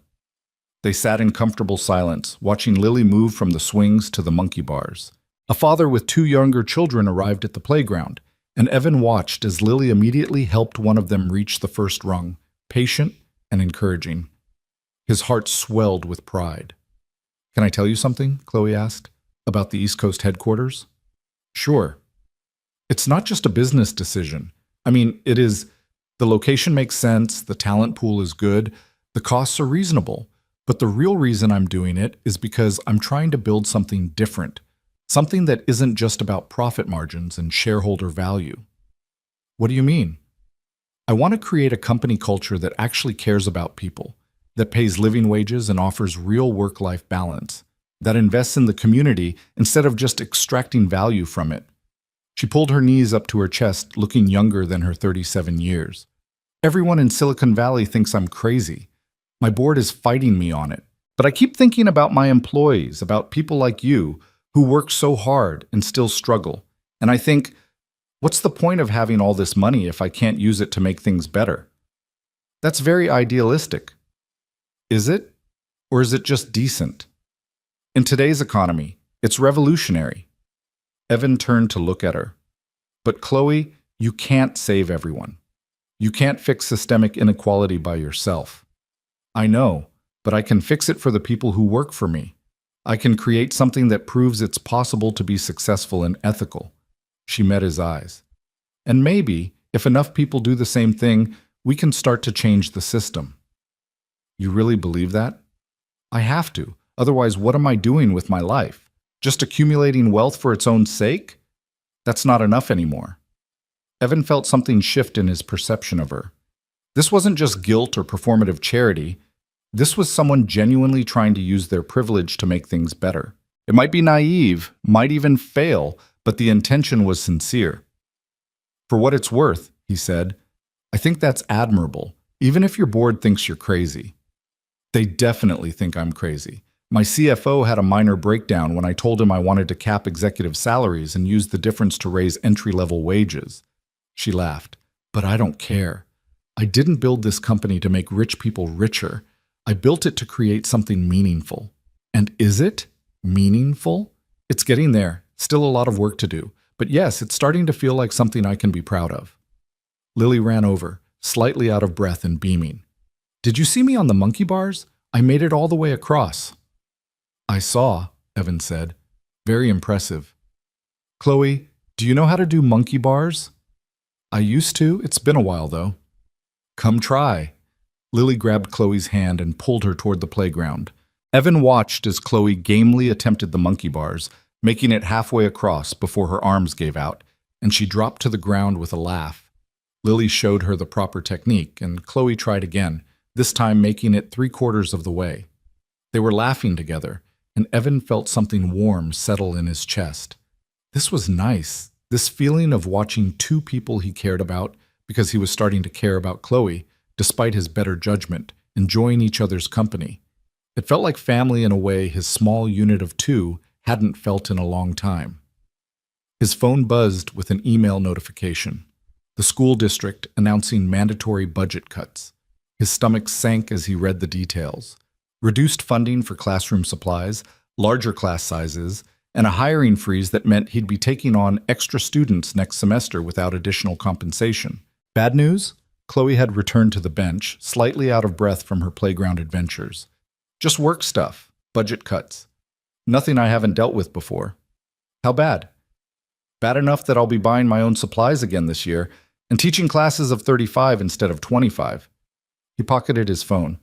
They sat in comfortable silence, watching Lily move from the swings to the monkey bars. A father with 2 younger children arrived at the playground, and Evan watched as Lily immediately helped one of them reach the first rung, patient and encouraging. His heart swelled with pride. Can I tell you something? Chloe asked. About the East Coast headquarters? Sure. It's not just a business decision. I mean, it is. The location makes sense, the talent pool is good, the costs are reasonable. But the real reason I'm doing it is because I'm trying to build something different. Something that isn't just about profit margins and shareholder value. What do you mean? I want to create a company culture that actually cares about people, that pays living wages and offers real work-life balance, that invests in the community instead of just extracting value from it. She pulled her knees up to her chest, looking younger than her 37 years. Everyone in Silicon Valley thinks I'm crazy. My board is fighting me on it. But I keep thinking about my employees, about people like you, who work so hard and still struggle. And I think, what's the point of having all this money if I can't use it to make things better? That's very idealistic. Is it? Or is it just decent? In today's economy, it's revolutionary. Evan turned to look at her. But Chloe, you can't save everyone. You can't fix systemic inequality by yourself. I know, but I can fix it for the people who work for me. I can create something that proves it's possible to be successful and ethical. She met his eyes. And maybe, if enough people do the same thing, we can start to change the system. You really believe that? I have to. Otherwise, what am I doing with my life? Just accumulating wealth for its own sake? That's not enough anymore. Evan felt something shift in his perception of her. This wasn't just guilt or performative charity. This was someone genuinely trying to use their privilege to make things better. It might be naive, might even fail, but the intention was sincere. For what it's worth, he said, I think that's admirable, even if your board thinks you're crazy. They definitely think I'm crazy. My CFO had a minor breakdown when I told him I wanted to cap executive salaries and use the difference to raise entry-level wages. She laughed. But I don't care. I didn't build this company to make rich people richer. I built it to create something meaningful. And is it meaningful? It's getting there. Still a lot of work to do. But yes, it's starting to feel like something I can be proud of. Lily ran over, slightly out of breath and beaming. Did you see me on the monkey bars? I made it all the way across. I saw, Evan said. Very impressive. Chloe, do you know how to do monkey bars? I used to. It's been a while, though. Come try. Lily grabbed Chloe's hand and pulled her toward the playground. Evan watched as Chloe gamely attempted the monkey bars, making it halfway across before her arms gave out, and she dropped to the ground with a laugh. Lily showed her the proper technique, and Chloe tried again, this time making it 3/4 of the way. They were laughing together, and Evan felt something warm settle in his chest. This was nice, this feeling of watching two people he cared about, because he was starting to care about Chloe, despite his better judgment, enjoying each other's company. It felt like family in a way his small unit of two hadn't felt in a long time. His phone buzzed with an email notification. The school district announcing mandatory budget cuts. His stomach sank as he read the details. Reduced funding for classroom supplies, larger class sizes, and a hiring freeze that meant he'd be taking on extra students next semester without additional compensation. Bad news? Chloe had returned to the bench, slightly out of breath from her playground adventures. Just work stuff, budget cuts. Nothing I haven't dealt with before. How bad? Bad enough that I'll be buying my own supplies again this year and teaching classes of 35 instead of 25. He pocketed his phone.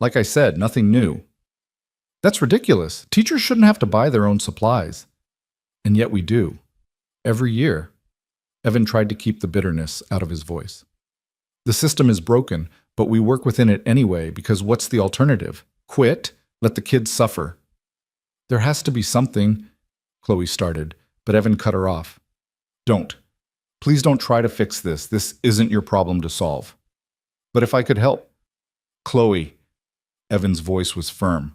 Like I said, nothing new. That's ridiculous. Teachers shouldn't have to buy their own supplies. And yet we do. Every year. Evan tried to keep the bitterness out of his voice. The system is broken, but we work within it anyway because what's the alternative? Quit? Let the kids suffer. There has to be something, Chloe started, but Evan cut her off. Don't. Please don't try to fix this. This isn't your problem to solve. But if I could help. Chloe. Evan's voice was firm.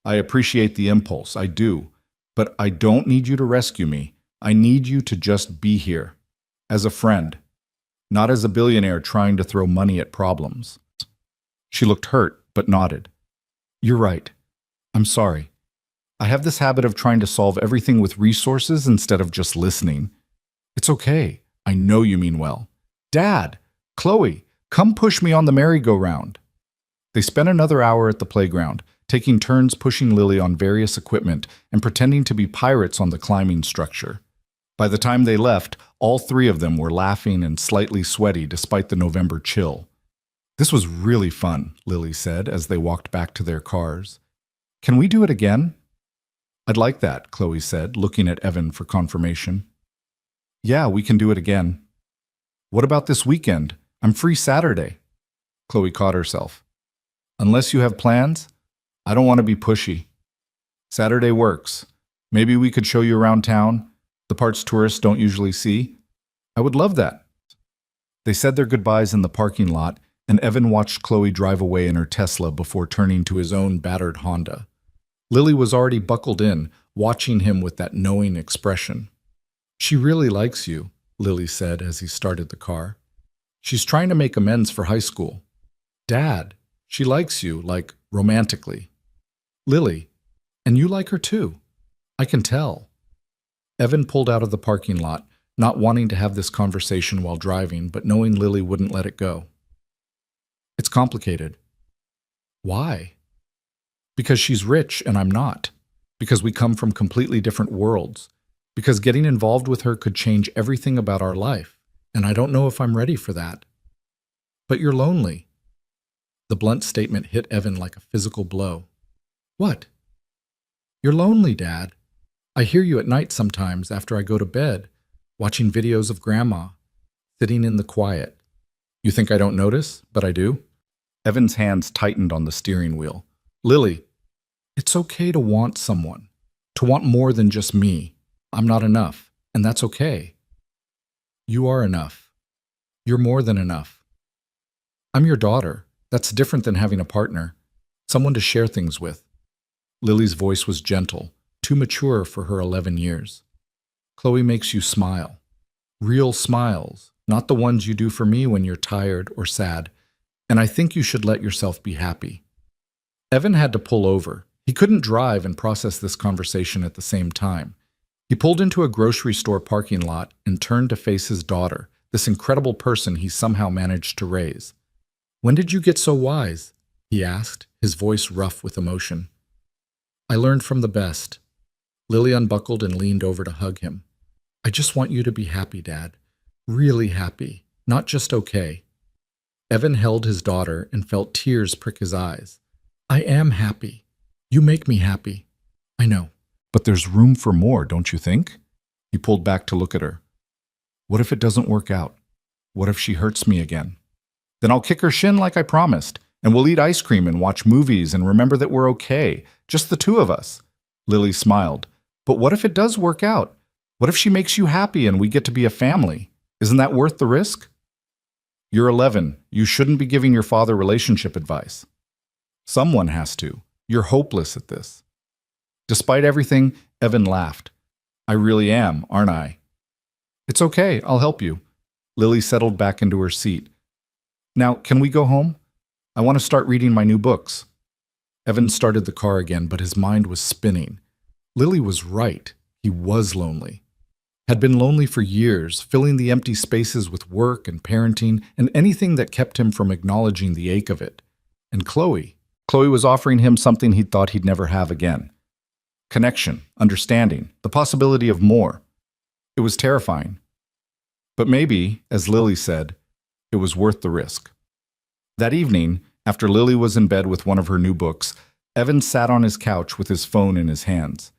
I appreciate the impulse, I do. But I don't need you to rescue me. I need you to just be here. As a friend. Not as a billionaire trying to throw money at problems. She looked hurt, but nodded. You're right. I'm sorry. I have this habit of trying to solve everything with resources instead of just listening. It's okay. I know you mean well. Dad! Chloe! Come push me on the merry-go-round. They spent another hour at the playground, taking turns pushing Lily on various equipment and pretending to be pirates on the climbing structure. By the time they left, all three of them were laughing and slightly sweaty despite the November chill. This was really fun, Lily said as they walked back to their cars. Can we do it again? I'd like that, Chloe said, looking at Evan for confirmation. Yeah, we can do it again. What about this weekend? I'm free Saturday. Chloe caught herself. Unless you have plans, I don't want to be pushy. Saturday works. Maybe we could show you around town, the parts tourists don't usually see. I would love that. They said their goodbyes in the parking lot, and Evan watched Chloe drive away in her Tesla before turning to his own battered Honda. Lily was already buckled in, watching him with that knowing expression. She really likes you, Lily said as he started the car. She's trying to make amends for high school. Dad, she likes you, like, romantically. Lily, and you like her too. I can tell. Evan pulled out of the parking lot, not wanting to have this conversation while driving, but knowing Lily wouldn't let it go. It's complicated. Why? Because she's rich and I'm not. Because we come from completely different worlds. Because getting involved with her could change everything about our life, and I don't know if I'm ready for that. But you're lonely. The blunt statement hit Evan like a physical blow. What? You're lonely, Dad. I hear you at night sometimes after I go to bed, watching videos of Grandma, sitting in the quiet. You think I don't notice, but I do? Evan's hands tightened on the steering wheel. Lily, it's okay to want someone, to want more than just me. I'm not enough, and that's okay. You are enough. You're more than enough. I'm your daughter. That's different than having a partner, someone to share things with. Lily's voice was gentle, too mature for her 11 years. Chloe makes you smile. Real smiles, not the ones you do for me when you're tired or sad, and I think you should let yourself be happy. Evan had to pull over. He couldn't drive and process this conversation at the same time. He pulled into a grocery store parking lot and turned to face his daughter, this incredible person he somehow managed to raise. When did you get so wise? He asked, his voice rough with emotion. I learned from the best. Lily unbuckled and leaned over to hug him. I just want you to be happy, Dad. Really happy, not just okay. Evan held his daughter and felt tears prick his eyes. I am happy. You make me happy. I know. But there's room for more, don't you think? He pulled back to look at her. What if it doesn't work out? What if she hurts me again? Then I'll kick her shin like I promised, and we'll eat ice cream and watch movies and remember that we're okay, just the two of us. Lily smiled. But what if it does work out? What if she makes you happy and we get to be a family? Isn't that worth the risk? You're 11. You shouldn't be giving your father relationship advice. Someone has to. You're hopeless at this. Despite everything, Evan laughed. I really am, aren't I? It's okay, I'll help you. Lily settled back into her seat. Now, can we go home? I want to start reading my new books. Evan started the car again, but his mind was spinning. Lily was right. He was lonely. Had been lonely for years, filling the empty spaces with work and parenting and anything that kept him from acknowledging the ache of it. And Chloe was offering him something he thought he'd never have again. Connection, understanding, the possibility of more. It was terrifying. But maybe, as Lily said, it was worth the risk. That evening, after Lily was in bed with one of her new books, Evan sat on his couch with his phone in his hands.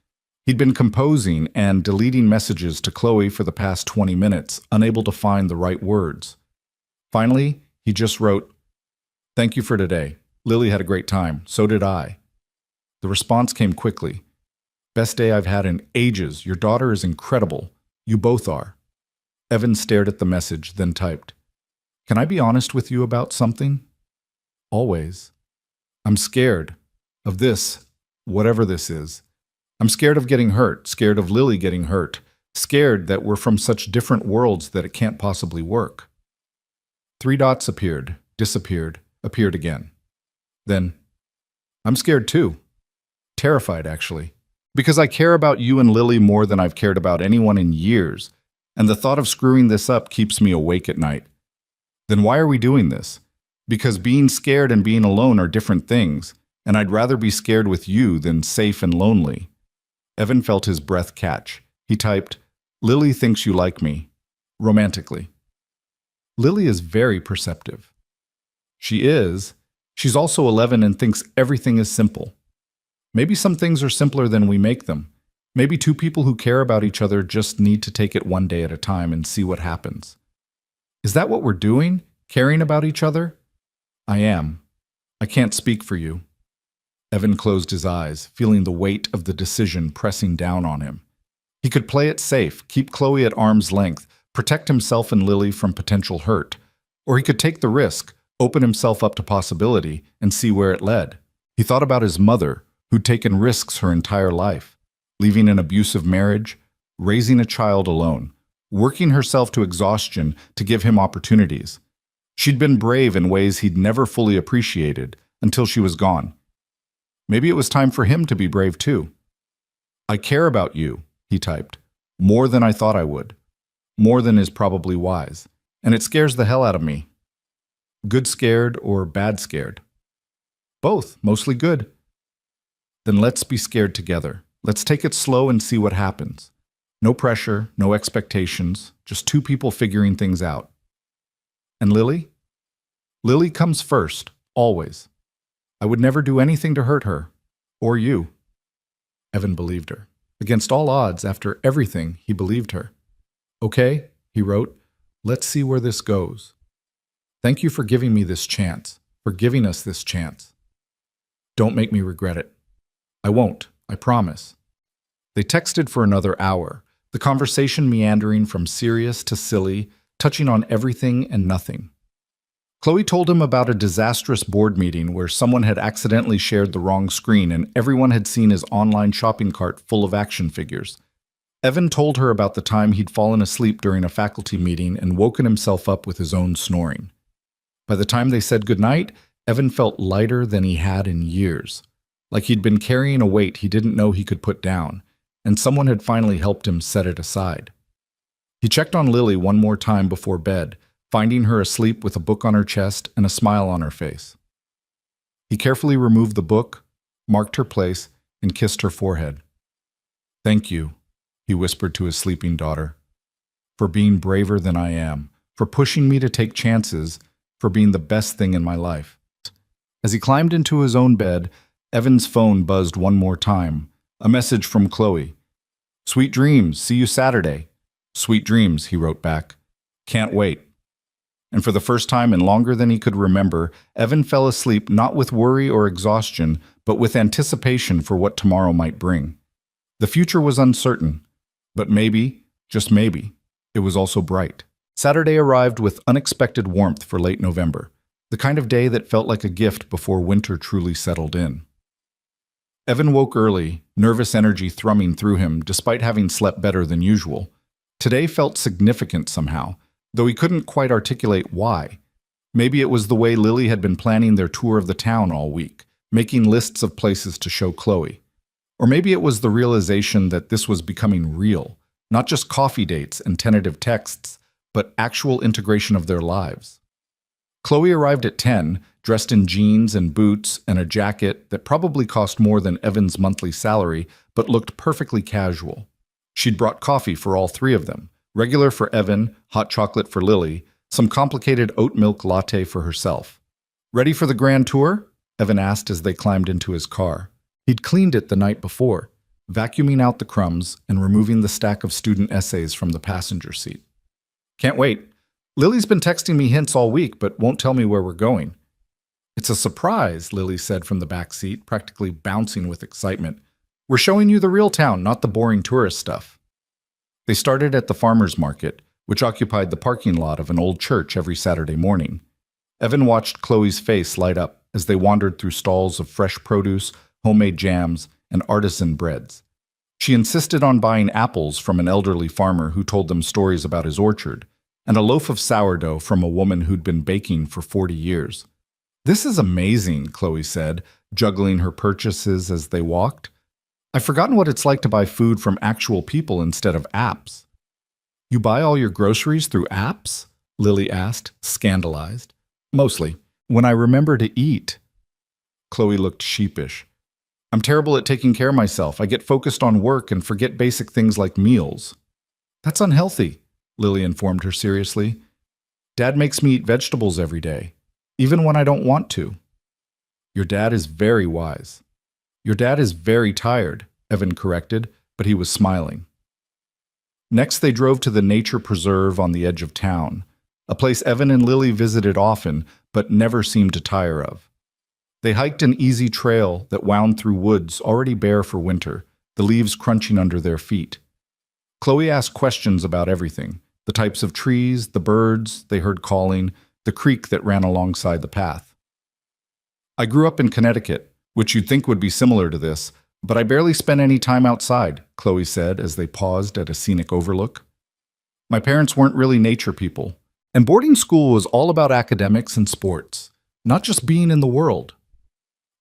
He'd been composing and deleting messages to Chloe for the past 20 minutes, unable to find the right words. Finally, he just wrote, "Thank you for today. Lily had a great time. So did I." The response came quickly. "Best day I've had in ages. Your daughter is incredible. You both are." Evan stared at the message, then typed, "Can I be honest with you about something? Always. I'm scared of this, whatever this is. I'm scared of getting hurt, scared of Lily getting hurt, scared that we're from such different worlds that it can't possibly work." 3 dots appeared, disappeared, appeared again. Then, "I'm scared too. Terrified, actually. Because I care about you and Lily more than I've cared about anyone in years, and the thought of screwing this up keeps me awake at night. Then why are we doing this? Because being scared and being alone are different things, and I'd rather be scared with you than safe and lonely." Evan felt his breath catch. He typed, "Lily thinks you like me. Romantically." Lily is very perceptive. She is. She's also 11 and thinks everything is simple. Maybe some things are simpler than we make them. Maybe two people who care about each other just need to take it one day at a time and see what happens. Is that what we're doing? Caring about each other? I am. I can't speak for you. Evan closed his eyes, feeling the weight of the decision pressing down on him. He could play it safe, keep Chloe at arm's length, protect himself and Lily from potential hurt. Or he could take the risk, open himself up to possibility, and see where it led. He thought about his mother, who'd taken risks her entire life, leaving an abusive marriage, raising a child alone, working herself to exhaustion to give him opportunities. She'd been brave in ways he'd never fully appreciated until she was gone. Maybe it was time for him to be brave too. "I care about you," he typed, "more than I thought I would. More than is probably wise. And it scares the hell out of me." Good scared or bad scared? Both, mostly good. Then let's be scared together. Let's take it slow and see what happens. No pressure, no expectations, just two people figuring things out. And Lily? Lily comes first, always. I would never do anything to hurt her, or you. Evan believed her. Against all odds, after everything, he believed her. "Okay," he wrote, "let's see where this goes. Thank you for giving me this chance, for giving us this chance. Don't make me regret it. I won't, I promise." They texted for another hour, the conversation meandering from serious to silly, touching on everything and nothing. Chloe told him about a disastrous board meeting where someone had accidentally shared the wrong screen and everyone had seen his online shopping cart full of action figures. Evan told her about the time he'd fallen asleep during a faculty meeting and woken himself up with his own snoring. By the time they said goodnight, Evan felt lighter than he had in years, like he'd been carrying a weight he didn't know he could put down, and someone had finally helped him set it aside. He checked on Lily one more time before bed, finding her asleep with a book on her chest and a smile on her face. He carefully removed the book, marked her place, and kissed her forehead. "Thank you," he whispered to his sleeping daughter, "for being braver than I am, for pushing me to take chances, for being the best thing in my life." As he climbed into his own bed, Evan's phone buzzed one more time, a message from Chloe. "Sweet dreams, see you Saturday." "Sweet dreams," he wrote back. "Can't wait." And for the first time in longer than he could remember, Evan fell asleep not with worry or exhaustion, but with anticipation for what tomorrow might bring. The future was uncertain, but maybe, just maybe, it was also bright. Saturday arrived with unexpected warmth for late November, the kind of day that felt like a gift before winter truly settled in. Evan woke early, nervous energy thrumming through him despite having slept better than usual. Today felt significant somehow, though he couldn't quite articulate why. Maybe it was the way Lily had been planning their tour of the town all week, making lists of places to show Chloe. Or maybe it was the realization that this was becoming real, not just coffee dates and tentative texts, but actual integration of their lives. Chloe arrived at 10, dressed in jeans and boots and a jacket that probably cost more than Evan's monthly salary, but looked perfectly casual. She'd brought coffee for all three of them, regular for Evan, hot chocolate for Lily, some complicated oat milk latte for herself. "Ready for the grand tour?" Evan asked as they climbed into his car. He'd cleaned it the night before, vacuuming out the crumbs and removing the stack of student essays from the passenger seat. "Can't wait. Lily's been texting me hints all week, but won't tell me where we're going." "It's a surprise," Lily said from the back seat, practically bouncing with excitement. "We're showing you the real town, not the boring tourist stuff." They started at the farmer's market, which occupied the parking lot of an old church every Saturday morning. Evan watched Chloe's face light up as they wandered through stalls of fresh produce, homemade jams, and artisan breads. She insisted on buying apples from an elderly farmer who told them stories about his orchard, and a loaf of sourdough from a woman who'd been baking for 40 years. "This is amazing," Chloe said, juggling her purchases as they walked. "I've forgotten what it's like to buy food from actual people instead of apps." "You buy all your groceries through apps?" Lily asked, scandalized. "Mostly. When I remember to eat." Chloe looked sheepish. "I'm terrible at taking care of myself. I get focused on work and forget basic things like meals." "That's unhealthy," Lily informed her seriously. "Dad makes me eat vegetables every day, even when I don't want to." "Your dad is very wise." "Your dad is very tired," Evan corrected, but he was smiling. Next, they drove to the nature preserve on the edge of town, a place Evan and Lily visited often but never seemed to tire of. They hiked an easy trail that wound through woods already bare for winter, the leaves crunching under their feet. Chloe asked questions about everything, the types of trees, the birds they heard calling, the creek that ran alongside the path. "I grew up in Connecticut, which you'd think would be similar to this, but I barely spent any time outside," Chloe said as they paused at a scenic overlook. "My parents weren't really nature people, and boarding school was all about academics and sports, not just being in the world."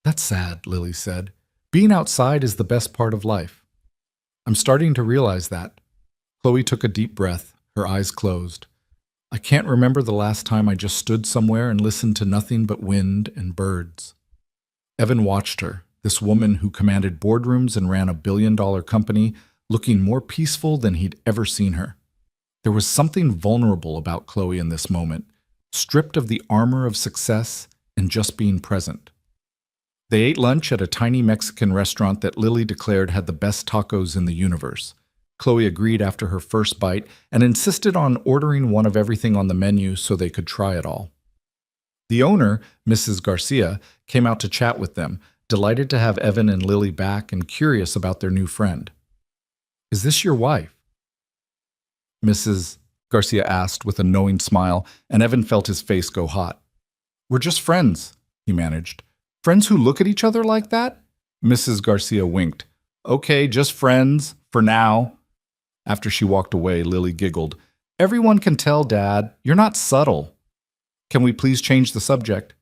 "That's sad," Lily said. "Being outside is the best part of life." "I'm starting to realize that." Chloe took a deep breath, her eyes closed. "I can't remember the last time I just stood somewhere and listened to nothing but wind and birds." Evan watched her, this woman who commanded boardrooms and ran a billion-dollar company, looking more peaceful than he'd ever seen her. There was something vulnerable about Chloe in this moment, stripped of the armor of success and just being present. They ate lunch at a tiny Mexican restaurant that Lily declared had the best tacos in the universe. Chloe agreed after her first bite and insisted on ordering one of everything on the menu so they could try it all. The owner, Mrs. Garcia, came out to chat with them, delighted to have Evan and Lily back and curious about their new friend. "Is this your wife?" Mrs. Garcia asked with a knowing smile, and Evan felt his face go hot. "We're just friends," he managed. "Friends who look at each other like that?" Mrs. Garcia winked. "Okay, just friends, for now." After she walked away, Lily giggled. "Everyone can tell, Dad. You're not subtle." "Can we please change the subject?"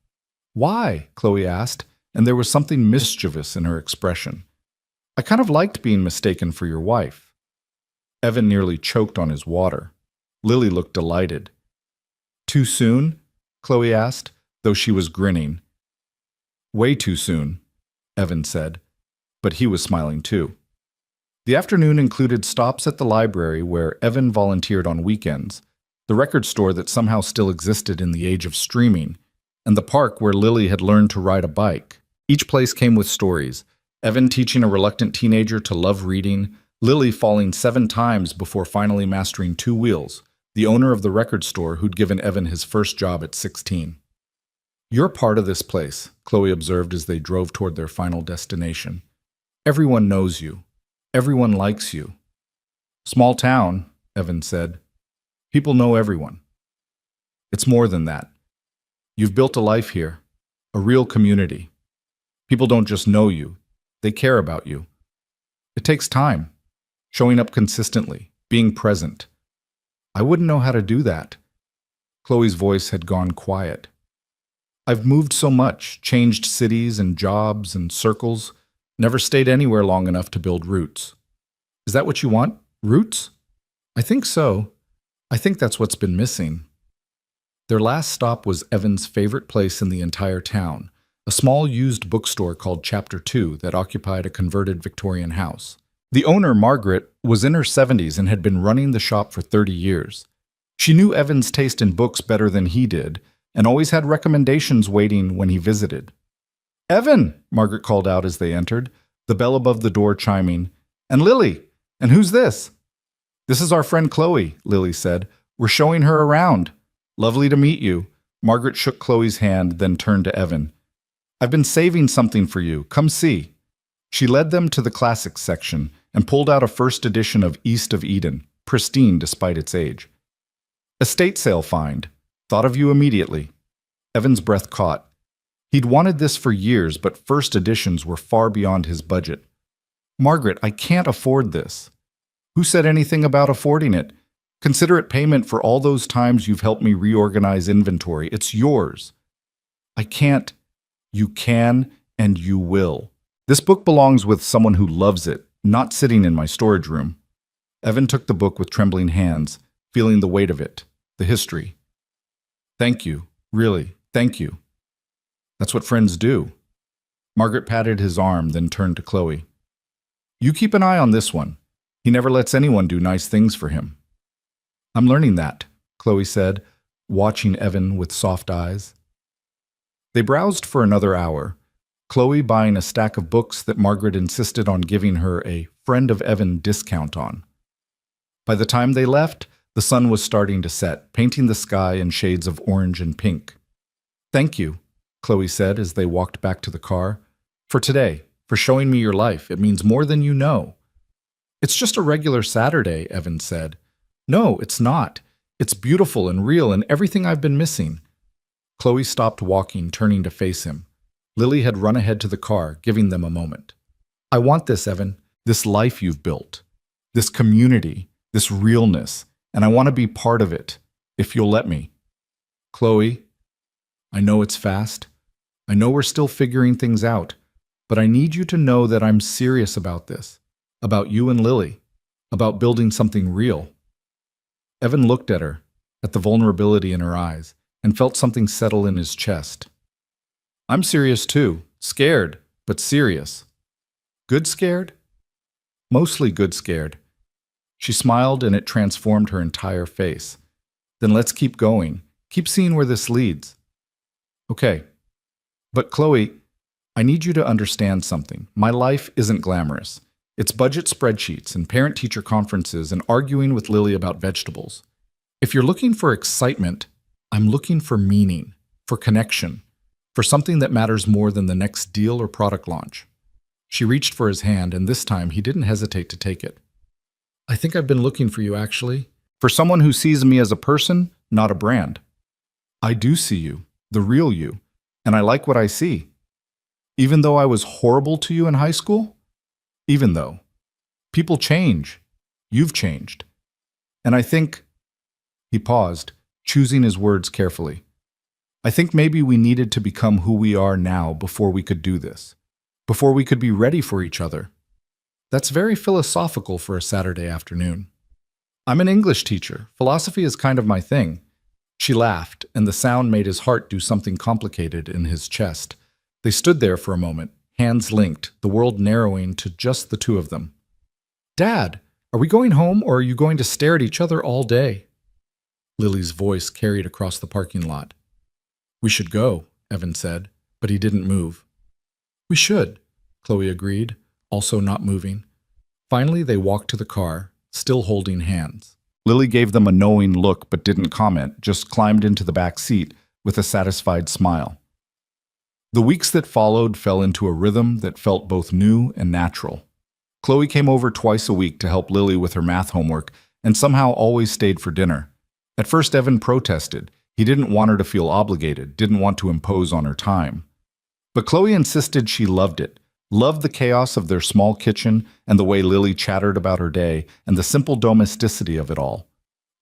"Why?" Chloe asked, and there was something mischievous in her expression. "I kind of liked being mistaken for your wife." Evan nearly choked on his water. Lily looked delighted. "Too soon?" Chloe asked, though she was grinning. "Way too soon," Evan said, but he was smiling too. The afternoon included stops at the library where Evan volunteered on weekends, the record store that somehow still existed in the age of streaming, and the park where Lily had learned to ride a bike. Each place came with stories, Evan teaching a reluctant teenager to love reading, Lily falling 7 times before finally mastering 2 wheels, the owner of the record store who'd given Evan his first job at 16. "You're part of this place," Chloe observed as they drove toward their final destination. "Everyone knows you. Everyone likes you." "Small town," Evan said. "People know everyone." "It's more than that. You've built a life here, a real community. People don't just know you, they care about you. It takes time, showing up consistently, being present. I wouldn't know how to do that." Chloe's voice had gone quiet. "I've moved so much, changed cities and jobs and circles, never stayed anywhere long enough to build roots." "Is that what you want? Roots?" "I think so. I think that's what's been missing." Their last stop was Evan's favorite place in the entire town, a small used bookstore called Chapter 2 that occupied a converted Victorian house. The owner, Margaret, was in her 70s and had been running the shop for 30 years. She knew Evan's taste in books better than he did, and always had recommendations waiting when he visited. "Evan!" Margaret called out as they entered, the bell above the door chiming. "And Lily! And who's this?" "This is our friend Chloe," Lily said. "We're showing her around." "Lovely to meet you." Margaret shook Chloe's hand, then turned to Evan. "I've been saving something for you. Come see." She led them to the classics section and pulled out a first edition of East of Eden, pristine despite its age. "Estate sale find. Thought of you immediately." Evan's breath caught. He'd wanted this for years, but first editions were far beyond his budget. "Margaret, I can't afford this." "Who said anything about affording it? Consider it payment for all those times you've helped me reorganize inventory. It's yours." "I can't." "You can, and you will. This book belongs with someone who loves it, not sitting in my storage room." Evan took the book with trembling hands, feeling the weight of it, the history. "Thank you, really, thank you. That's what friends do." Margaret patted his arm, then turned to Chloe. "You keep an eye on this one. He never lets anyone do nice things for him." "I'm learning that," Chloe said, watching Evan with soft eyes. They browsed for another hour, Chloe buying a stack of books that Margaret insisted on giving her a friend of Evan discount on. By the time they left, the sun was starting to set, painting the sky in shades of orange and pink. "Thank you," Chloe said as they walked back to the car. "For today, for showing me your life. It means more than you know." "It's just a regular Saturday," Evan said. "No, it's not. It's beautiful and real and everything I've been missing." Chloe stopped walking, turning to face him. Lily had run ahead to the car, giving them a moment. "I want this, Evan. This life you've built. This community. This realness. And I want to be part of it, if you'll let me." "Chloe, I know it's fast. I know we're still figuring things out. But I need you to know that I'm serious about this. About you and Lily. About building something real." Evan looked at her, at the vulnerability in her eyes, and felt something settle in his chest. "I'm serious too. Scared, but serious." "Good scared?" "Mostly good scared." She smiled and it transformed her entire face. "Then let's keep going. Keep seeing where this leads." "Okay. But Chloe, I need you to understand something. My life isn't glamorous. It's budget spreadsheets and parent-teacher conferences and arguing with Lily about vegetables. If you're looking for excitement, I'm looking for meaning, for connection, for something that matters more than the next deal or product launch." She reached for his hand, and this time he didn't hesitate to take it. "I think I've been looking for you, actually. For someone who sees me as a person, not a brand. I do see you, the real you, and I like what I see. Even though I was horrible to you in high school? Even though. People change. You've changed. And I think..." He paused, choosing his words carefully. "I think maybe we needed to become who we are now before we could do this. Before we could be ready for each other." That's very philosophical for a Saturday afternoon. "I'm an English teacher. Philosophy is kind of my thing." She laughed, and the sound made his heart do something complicated in his chest. They stood there for a moment, hands linked, the world narrowing to just the two of them. "Dad, are we going home or are you going to stare at each other all day?" Lily's voice carried across the parking lot. "We should go," Evan said, but he didn't move. "We should," Chloe agreed, also not moving. Finally, they walked to the car, still holding hands. Lily gave them a knowing look but didn't comment, just climbed into the back seat with a satisfied smile. The weeks that followed fell into a rhythm that felt both new and natural. Chloe came over twice a week to help Lily with her math homework and somehow always stayed for dinner. At first, Evan protested. He didn't want her to feel obligated, didn't want to impose on her time. But Chloe insisted she loved it, loved the chaos of their small kitchen and the way Lily chattered about her day and the simple domesticity of it all.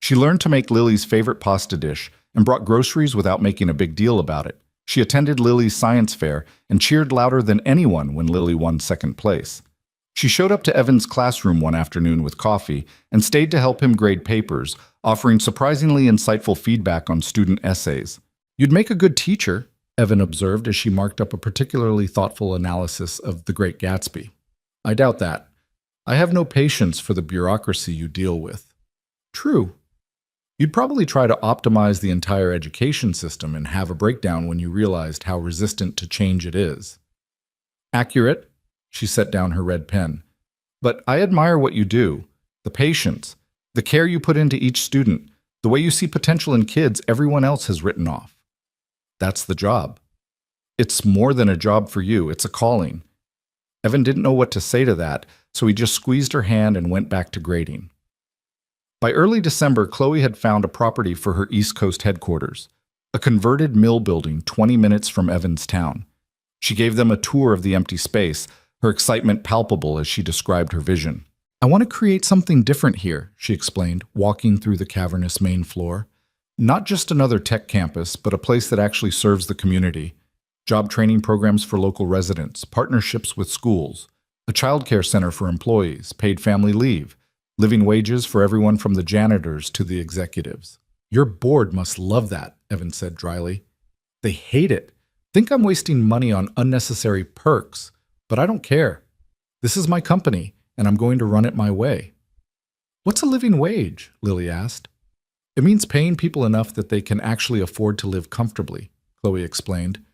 She learned to make Lily's favorite pasta dish and brought groceries without making a big deal about it. She attended Lily's science fair and cheered louder than anyone when Lily won second place. She showed up to Evan's classroom one afternoon with coffee and stayed to help him grade papers, offering surprisingly insightful feedback on student essays. "You'd make a good teacher," Evan observed as she marked up a particularly thoughtful analysis of The Great Gatsby. "I doubt that. I have no patience for the bureaucracy you deal with." "True. You'd probably try to optimize the entire education system and have a breakdown when you realized how resistant to change it is." "Accurate." She set down her red pen. "But I admire what you do. The patience, the care you put into each student, the way you see potential in kids everyone else has written off. That's the job. It's more than a job for you, it's a calling." Evan didn't know what to say to that, so he just squeezed her hand and went back to grading. By early December, Chloe had found a property for her East Coast headquarters, a converted mill building 20 minutes from Evan's town. She gave them a tour of the empty space, her excitement palpable as she described her vision. "I want to create something different here," she explained, walking through the cavernous main floor. "Not just another tech campus, but a place that actually serves the community. Job training programs for local residents, partnerships with schools, a childcare center for employees, paid family leave, living wages for everyone from the janitors to the executives." "Your board must love that," Evan said dryly. "They hate it. Think I'm wasting money on unnecessary perks. But I don't care. This is my company, and I'm going to run it my way." "What's a living wage?" Lily asked. "It means paying people enough that they can actually afford to live comfortably," Chloe explained.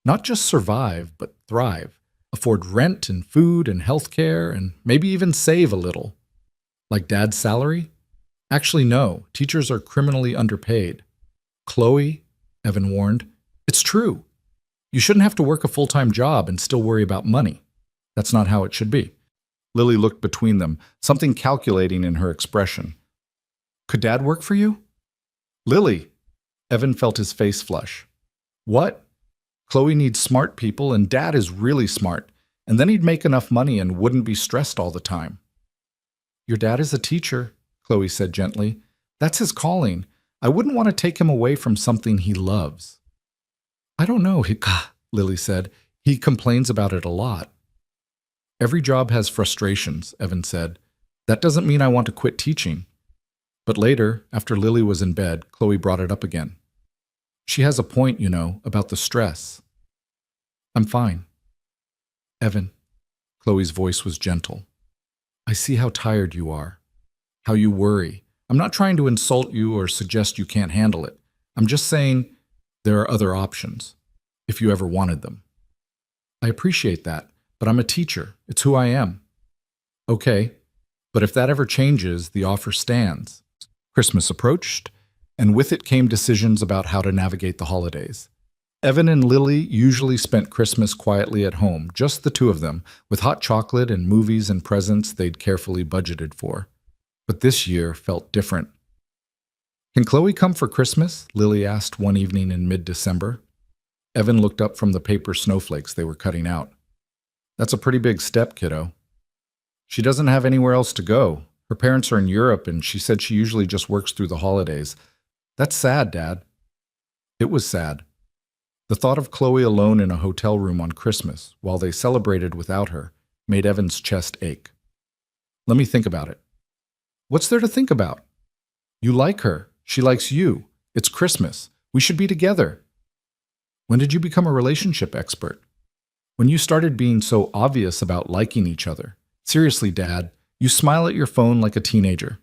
"Not just survive, but thrive. Afford rent and food and health care, and maybe even save a little." "Like Dad's salary?" "Actually, no. Teachers are criminally underpaid." "Chloe," Evan warned, "it's true. You shouldn't have to work a full-time job and still worry about money. That's not how it should be." Lily looked between them, something calculating in her expression. "Could Dad work for you?" "Lily!" Evan felt his face flush. "What?" "Chloe needs smart people, and Dad is really smart. And then he'd make enough money and wouldn't be stressed all the time." "Your dad is a teacher," Chloe said gently. "That's his calling. I wouldn't want to take him away from something he loves." "I don't know," Lily said. "He complains about it a lot." "Every job has frustrations," Evan said. "That doesn't mean I want to quit teaching." But later, after Lily was in bed, Chloe brought it up again. "She has a point, you know, about the stress." "I'm fine." "Evan," Chloe's voice was gentle. "I see how tired you are, how you worry. I'm not trying to insult you or suggest you can't handle it. I'm just saying there are other options, if you ever wanted them." "I appreciate that, but I'm a teacher. It's who I am." "Okay, but if that ever changes, the offer stands." Christmas approached, and with it came decisions about how to navigate the holidays. Evan and Lily usually spent Christmas quietly at home, just the two of them, with hot chocolate and movies and presents they'd carefully budgeted for. But this year felt different. "Can Chloe come for Christmas?" Lily asked one evening in mid-December. Evan looked up from the paper snowflakes they were cutting out. "That's a pretty big step, kiddo." "She doesn't have anywhere else to go. Her parents are in Europe, and she said she usually just works through the holidays." "That's sad, Dad." It was sad. The thought of Chloe alone in a hotel room on Christmas, while they celebrated without her, made Evan's chest ache. "Let me think about it." "What's there to think about? You like her. She likes you. It's Christmas. We should be together." "When did you become a relationship expert?" "When you started being so obvious about liking each other. Seriously, Dad, you smile at your phone like a teenager."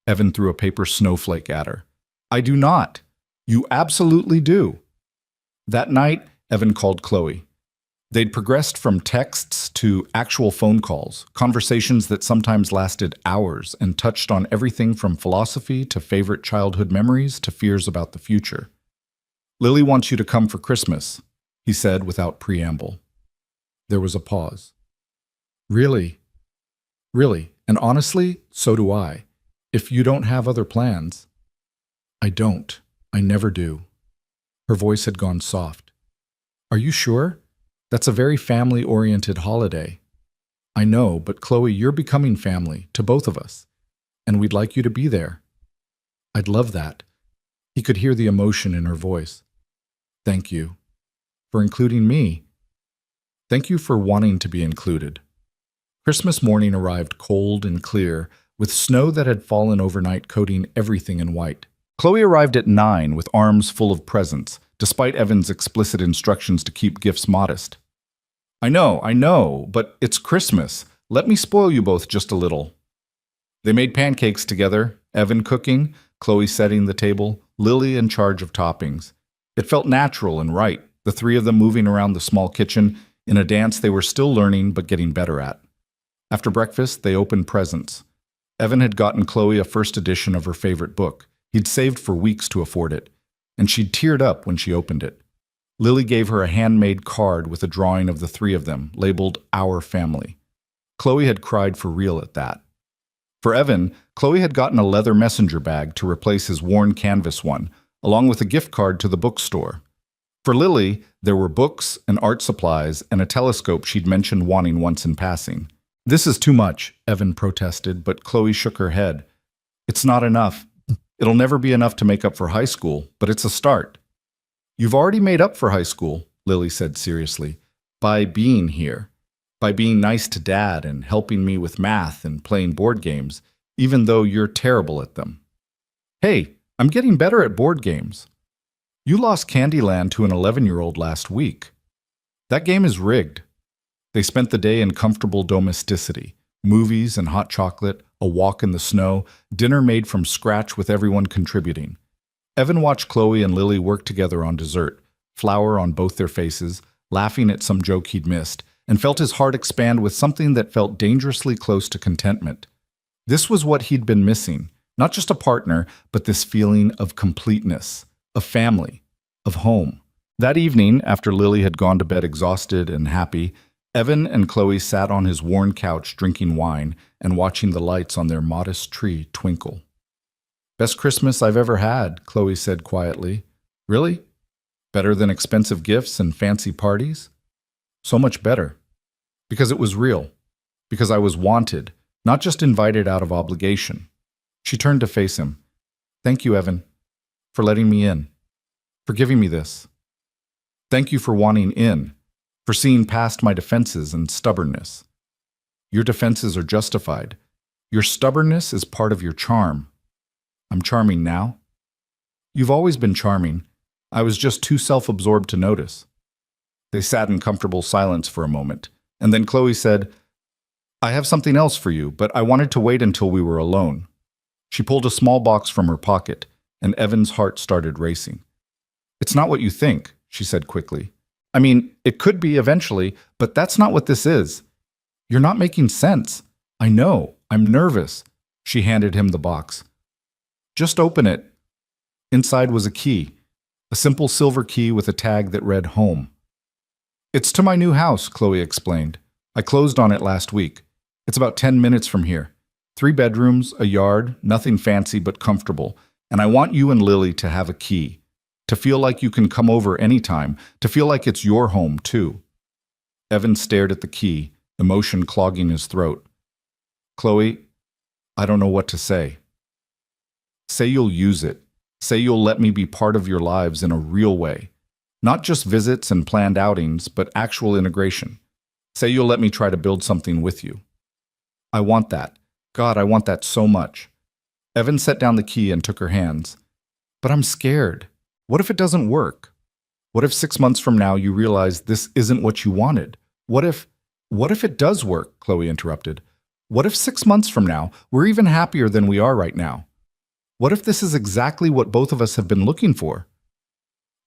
Evan threw a paper snowflake at her. "I do not. You absolutely do." That night, Evan called Chloe. They'd progressed from texts to actual phone calls, conversations that sometimes lasted hours and touched on everything from philosophy to favorite childhood memories to fears about the future. "Lily wants you to come for Christmas," he said without preamble. There was a pause. "Really? Really? And honestly, so do I. If you don't have other plans." "I don't. I never do." Her voice had gone soft. "Are you sure? That's a very family-oriented holiday." "I know, but Chloe, you're becoming family, to both of us, and we'd like you to be there." "I'd love that." He could hear the emotion in her voice. "Thank you. For including me. Thank you for wanting to be included." Christmas morning arrived cold and clear, with snow that had fallen overnight coating everything in white. Chloe arrived at 9 with arms full of presents, despite Evan's explicit instructions to keep gifts modest. I know, but it's Christmas. Let me spoil you both just a little." They made pancakes together, Evan cooking, Chloe setting the table, Lily in charge of toppings. It felt natural and right, the three of them moving around the small kitchen in a dance they were still learning but getting better at. After breakfast, they opened presents. Evan had gotten Chloe a first edition of her favorite book. He'd saved for weeks to afford it, and she'd teared up when she opened it. Lily gave her a handmade card with a drawing of the three of them, labeled Our Family. Chloe had cried for real at that. For Evan, Chloe had gotten a leather messenger bag to replace his worn canvas one, along with a gift card to the bookstore. For Lily, there were books and art supplies and a telescope she'd mentioned wanting once in passing. "This is too much," Evan protested, but Chloe shook her head. "It's not enough. It'll never be enough to make up for high school, but it's a start." "You've already made up for high school," Lily said seriously, "by being here, by being nice to Dad and helping me with math and playing board games, even though you're terrible at them." "Hey, I'm getting better at board games. You lost Candyland to an 11-year-old last week. That game is rigged." They spent the day in comfortable domesticity, movies and hot chocolate, a walk in the snow, dinner made from scratch with everyone contributing. Evan watched Chloe and Lily work together on dessert, flour on both their faces, laughing at some joke he'd missed, and felt his heart expand with something that felt dangerously close to contentment. This was what he'd been missing, not just a partner, but this feeling of completeness, of family, of home. That evening, after Lily had gone to bed exhausted and happy, Evan and Chloe sat on his worn couch drinking wine and watching the lights on their modest tree twinkle. "Best Christmas I've ever had," Chloe said quietly. "Really? Better than expensive gifts and fancy parties?" "So much better. Because it was real. Because I was wanted, not just invited out of obligation." She turned to face him. "Thank you, Evan, for letting me in, for giving me this. Thank you for wanting in, for seeing past my defenses and stubbornness. Your defenses are justified. Your stubbornness is part of your charm. I'm charming now. You've always been charming. I was just too self-absorbed to notice." They sat in comfortable silence for a moment, and then Chloe said, "I have something else for you, but I wanted to wait until we were alone." She pulled a small box from her pocket, and Evan's heart started racing. "It's not what you think," she said quickly. "I mean, it could be eventually, but that's not what this is. You're not making sense. I know. I'm nervous." She handed him the box. "Just open it." Inside was a key, a simple silver key with a tag that read home. "It's to my new house," Chloe explained. "I closed on it last week. It's about 10 minutes from here. 3 bedrooms, a yard, nothing fancy but comfortable. And I want you and Lily to have a key. To feel like you can come over anytime, to feel like it's your home, too." Evan stared at the key, emotion clogging his throat. "Chloe, I don't know what to say." "Say you'll use it. Say you'll let me be part of your lives in a real way. Not just visits and planned outings, but actual integration. Say you'll let me try to build something with you." "I want that. God, I want that so much." Evan set down the key and took her hands. "But I'm scared. What if it doesn't work? What if 6 months from now you realize this isn't what you wanted? What if it does work?" Chloe interrupted. "What if 6 months from now we're even happier than we are right now? What if this is exactly what both of us have been looking for?"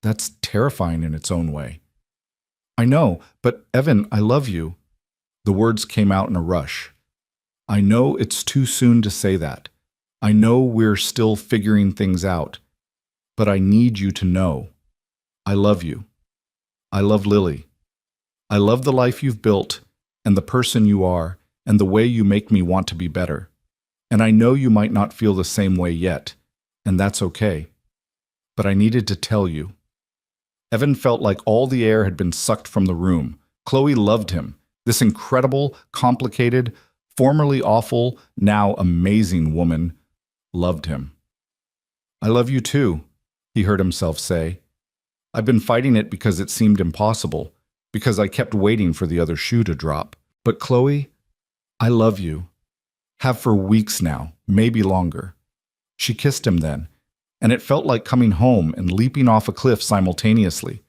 "That's terrifying in its own way." I know, but Evan, I love you. The words came out in a rush. I know it's too soon to say that. I know we're still figuring things out, but I need you to know. I love you. I love Lily. I love the life you've built and the person you are and the way you make me want to be better. And I know you might not feel the same way yet, and that's okay. But I needed to tell you. Evan felt like all the air had been sucked from the room. Chloe loved him. This incredible, complicated, formerly awful, now amazing woman loved him. I love you too, he heard himself say. I've been fighting it because it seemed impossible, because I kept waiting for the other shoe to drop. But Chloe, I love you. Have for weeks now, maybe longer. She kissed him then, and it felt like coming home and leaping off a cliff simultaneously.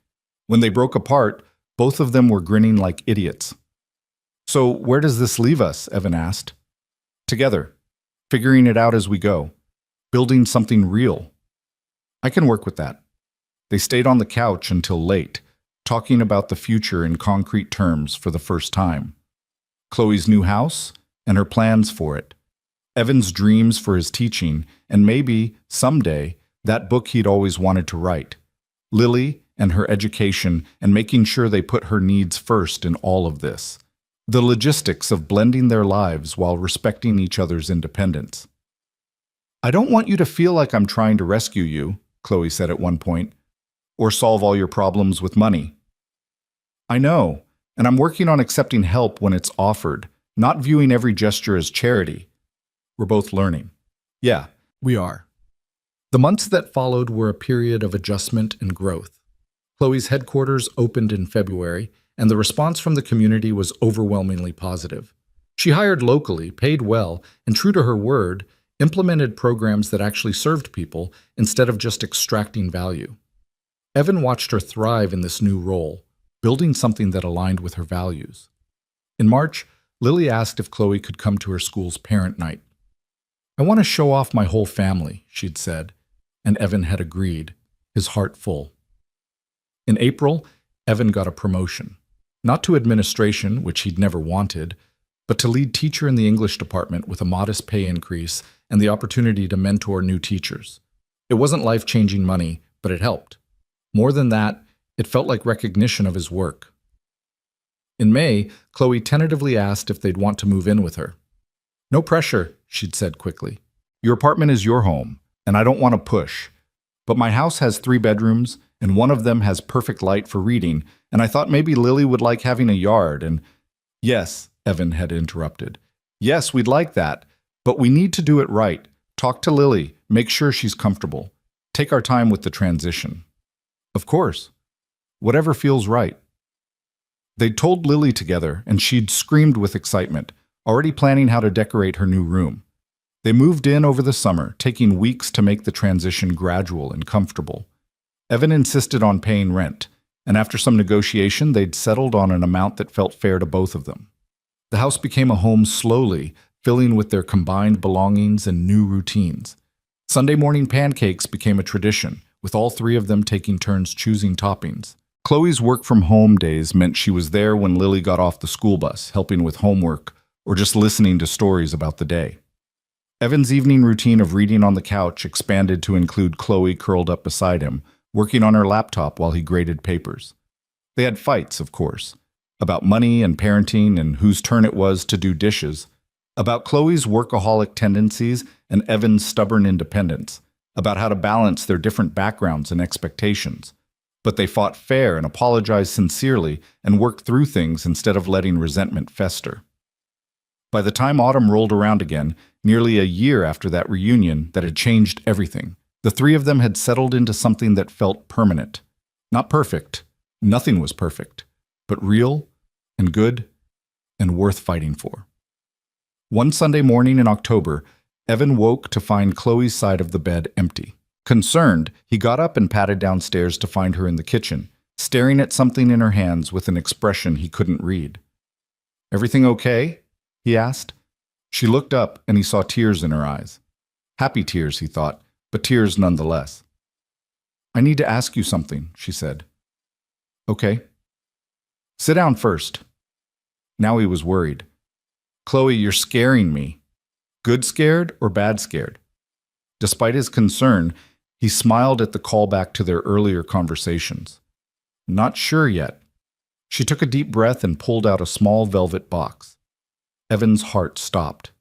When they broke apart, both of them were grinning like idiots. So where does this leave us? Evan asked. Together, figuring it out as we go, building something real. I can work with that. They stayed on the couch until late, talking about the future in concrete terms for the first time. Chloe's new house and her plans for it. Evan's dreams for his teaching, and maybe, someday, that book he'd always wanted to write. Lily and her education, and making sure they put her needs first in all of this. The logistics of blending their lives while respecting each other's independence. I don't want you to feel like I'm trying to rescue you, Chloe said at one point, or solve all your problems with money. I know, and I'm working on accepting help when it's offered, not viewing every gesture as charity. We're both learning. Yeah, we are. The months that followed were a period of adjustment and growth. Chloe's headquarters opened in February, and the response from the community was overwhelmingly positive. She hired locally, paid well, and true to her word, implemented programs that actually served people instead of just extracting value. Evan watched her thrive in this new role, building something that aligned with her values. In March, Lily asked if Chloe could come to her school's parent night. I want to show off my whole family, she'd said, and Evan had agreed, his heart full. In April, Evan got a promotion, not to administration, which he'd never wanted, but to lead teacher in the English department with a modest pay increase and the opportunity to mentor new teachers. It wasn't life-changing money, but it helped. More than that, it felt like recognition of his work. In May, Chloe tentatively asked if they'd want to move in with her. No pressure, she'd said quickly. Your apartment is your home, and I don't want to push. But my house has 3 bedrooms, and one of them has perfect light for reading, and I thought maybe Lily would like having a yard, and… Yes, Evan had interrupted. Yes, we'd like that, but we need to do it right. Talk to Lily, make sure she's comfortable. Take our time with the transition. Of course. Whatever feels right. They'd told Lily together, and she'd screamed with excitement, already planning how to decorate her new room. They moved in over the summer, taking weeks to make the transition gradual and comfortable. Evan insisted on paying rent, and after some negotiation, they'd settled on an amount that felt fair to both of them. The house became a home slowly, filling with their combined belongings and new routines. Sunday morning pancakes became a tradition, with all 3 of them taking turns choosing toppings. Chloe's work-from-home days meant she was there when Lily got off the school bus, helping with homework, or just listening to stories about the day. Evan's evening routine of reading on the couch expanded to include Chloe curled up beside him, working on her laptop while he graded papers. They had fights, of course, about money and parenting and whose turn it was to do dishes, about Chloe's workaholic tendencies and Evan's stubborn independence, about how to balance their different backgrounds and expectations. But they fought fair and apologized sincerely and worked through things instead of letting resentment fester. By the time autumn rolled around again, nearly a year after that reunion that had changed everything, the 3 of them had settled into something that felt permanent. Not perfect. Nothing was perfect. But real and good and worth fighting for. One Sunday morning in October, Evan woke to find Chloe's side of the bed empty. Concerned, he got up and padded downstairs to find her in the kitchen, staring at something in her hands with an expression he couldn't read. "Everything okay?" he asked. She looked up and he saw tears in her eyes. Happy tears, he thought, but tears nonetheless. "I need to ask you something," she said. "Okay." Sit down first. Now he was worried. Chloe, you're scaring me. Good scared or bad scared? Despite his concern, he smiled at the callback to their earlier conversations. Not sure yet. She took a deep breath and pulled out a small velvet box. Evan's heart stopped.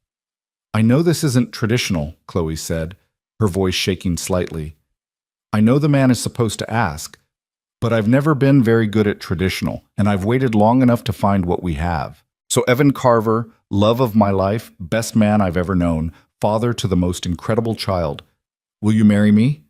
I know this isn't traditional, Chloe said, her voice shaking slightly. I know the man is supposed to ask, but I've never been very good at traditional, and I've waited long enough to find what we have. So Evan Carver, love of my life, best man I've ever known, father to the most incredible child. Will you marry me?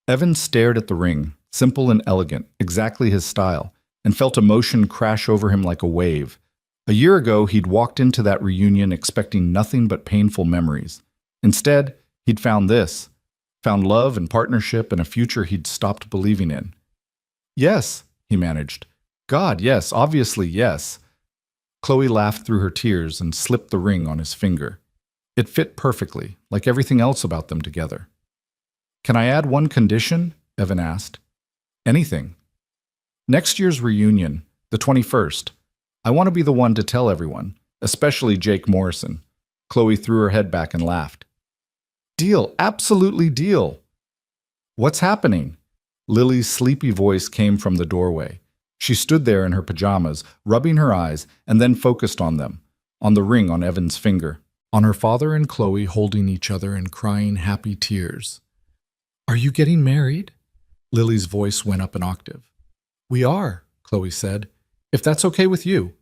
Evan stared at the ring, simple and elegant, exactly his style, and felt emotion crash over him like a wave. A year ago, he'd walked into that reunion expecting nothing but painful memories. Instead, he'd found this, found love and partnership and a future he'd stopped believing in. Yes, he managed. God, yes, obviously yes. Chloe laughed through her tears and slipped the ring on his finger. It fit perfectly, like everything else about them together. Can I add one condition? Evan asked. Anything. Next year's reunion, the 21st, I want to be the one to tell everyone, especially Jake Morrison. Chloe threw her head back and laughed. Deal, absolutely deal. What's happening? Lily's sleepy voice came from the doorway. She stood there in her pajamas, rubbing her eyes, and then focused on them, on the ring on Evan's finger, on her father and Chloe holding each other and crying happy tears. Are you getting married? Lily's voice went up an octave. We are, Chloe said. If that's okay with you.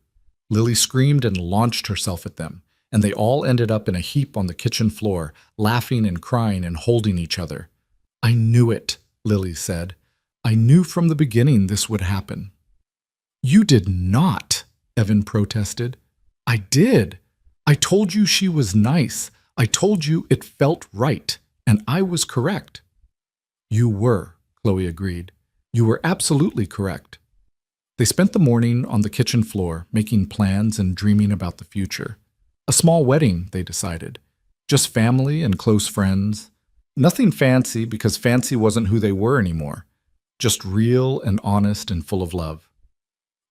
Lily screamed and launched herself at them, and they all ended up in a heap on the kitchen floor, laughing and crying and holding each other. I knew it, Lily said. I knew from the beginning this would happen. You did not, Evan protested. I did. I told you she was nice. I told you it felt right, and I was correct. You were, Chloe agreed. You were absolutely correct. They spent the morning on the kitchen floor, making plans and dreaming about the future. A small wedding, they decided. Just family and close friends. Nothing fancy, because fancy wasn't who they were anymore. Just real and honest and full of love.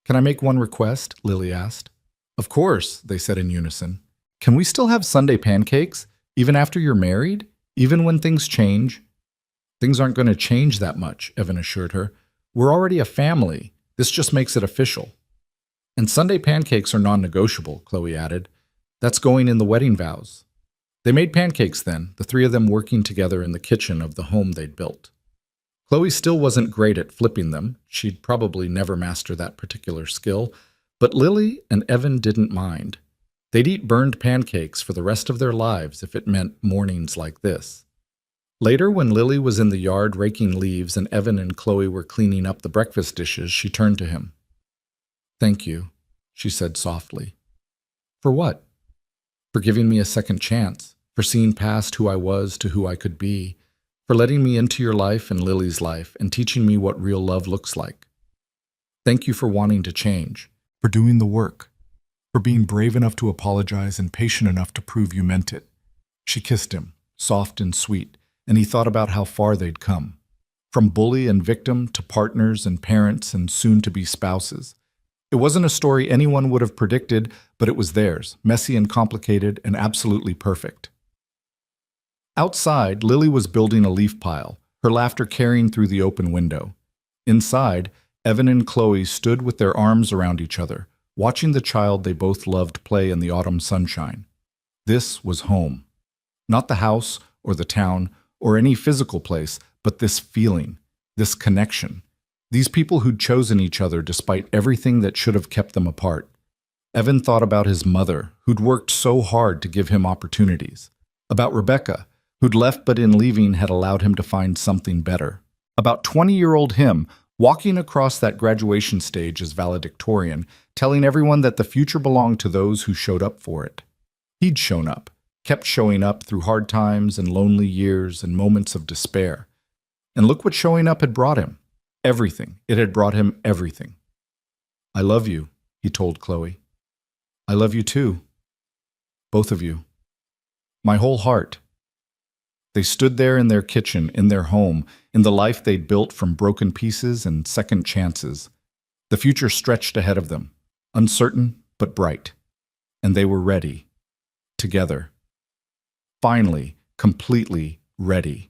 Can I make one request? Lily asked. Of course, they said in unison. Can we still have Sunday pancakes, even after you're married? Even when things change? Things aren't going to change that much, Evan assured her. We're already a family. This just makes it official. And Sunday pancakes are non-negotiable, Chloe added. That's going in the wedding vows. They made pancakes then, the three of them working together in the kitchen of the home they'd built. Chloe still wasn't great at flipping them. She'd probably never master that particular skill. But Lily and Evan didn't mind. They'd eat burned pancakes for the rest of their lives if it meant mornings like this. Later, when Lily was in the yard raking leaves and Evan and Chloe were cleaning up the breakfast dishes, she turned to him. Thank you, she said softly. For what? For giving me a second chance, for seeing past who I was to who I could be, for letting me into your life and Lily's life and teaching me what real love looks like. Thank you for wanting to change, for doing the work, for being brave enough to apologize and patient enough to prove you meant it. She kissed him, soft and sweet, and he thought about how far they'd come. From bully and victim to partners and parents and soon-to-be spouses. It wasn't a story anyone would have predicted, but it was theirs, messy and complicated and absolutely perfect. Outside, Lily was building a leaf pile, her laughter carrying through the open window. Inside, Evan and Chloe stood with their arms around each other, watching the child they both loved play in the autumn sunshine. This was home. Not the house or the town or any physical place, but this feeling, this connection. These people who'd chosen each other despite everything that should have kept them apart. Evan thought about his mother, who'd worked so hard to give him opportunities. About Rebecca, who'd left but in leaving had allowed him to find something better. About 20-year-old him, walking across that graduation stage as valedictorian, telling everyone that the future belonged to those who showed up for it. He'd shown up, kept showing up through hard times and lonely years and moments of despair. And look what showing up had brought him. Everything. It had brought him everything. I love you, he told Chloe. I love you too. Both of you. My whole heart. They stood there in their kitchen, in their home, in the life they'd built from broken pieces and second chances. The future stretched ahead of them, uncertain but bright. And they were ready. Together. Finally, completely ready.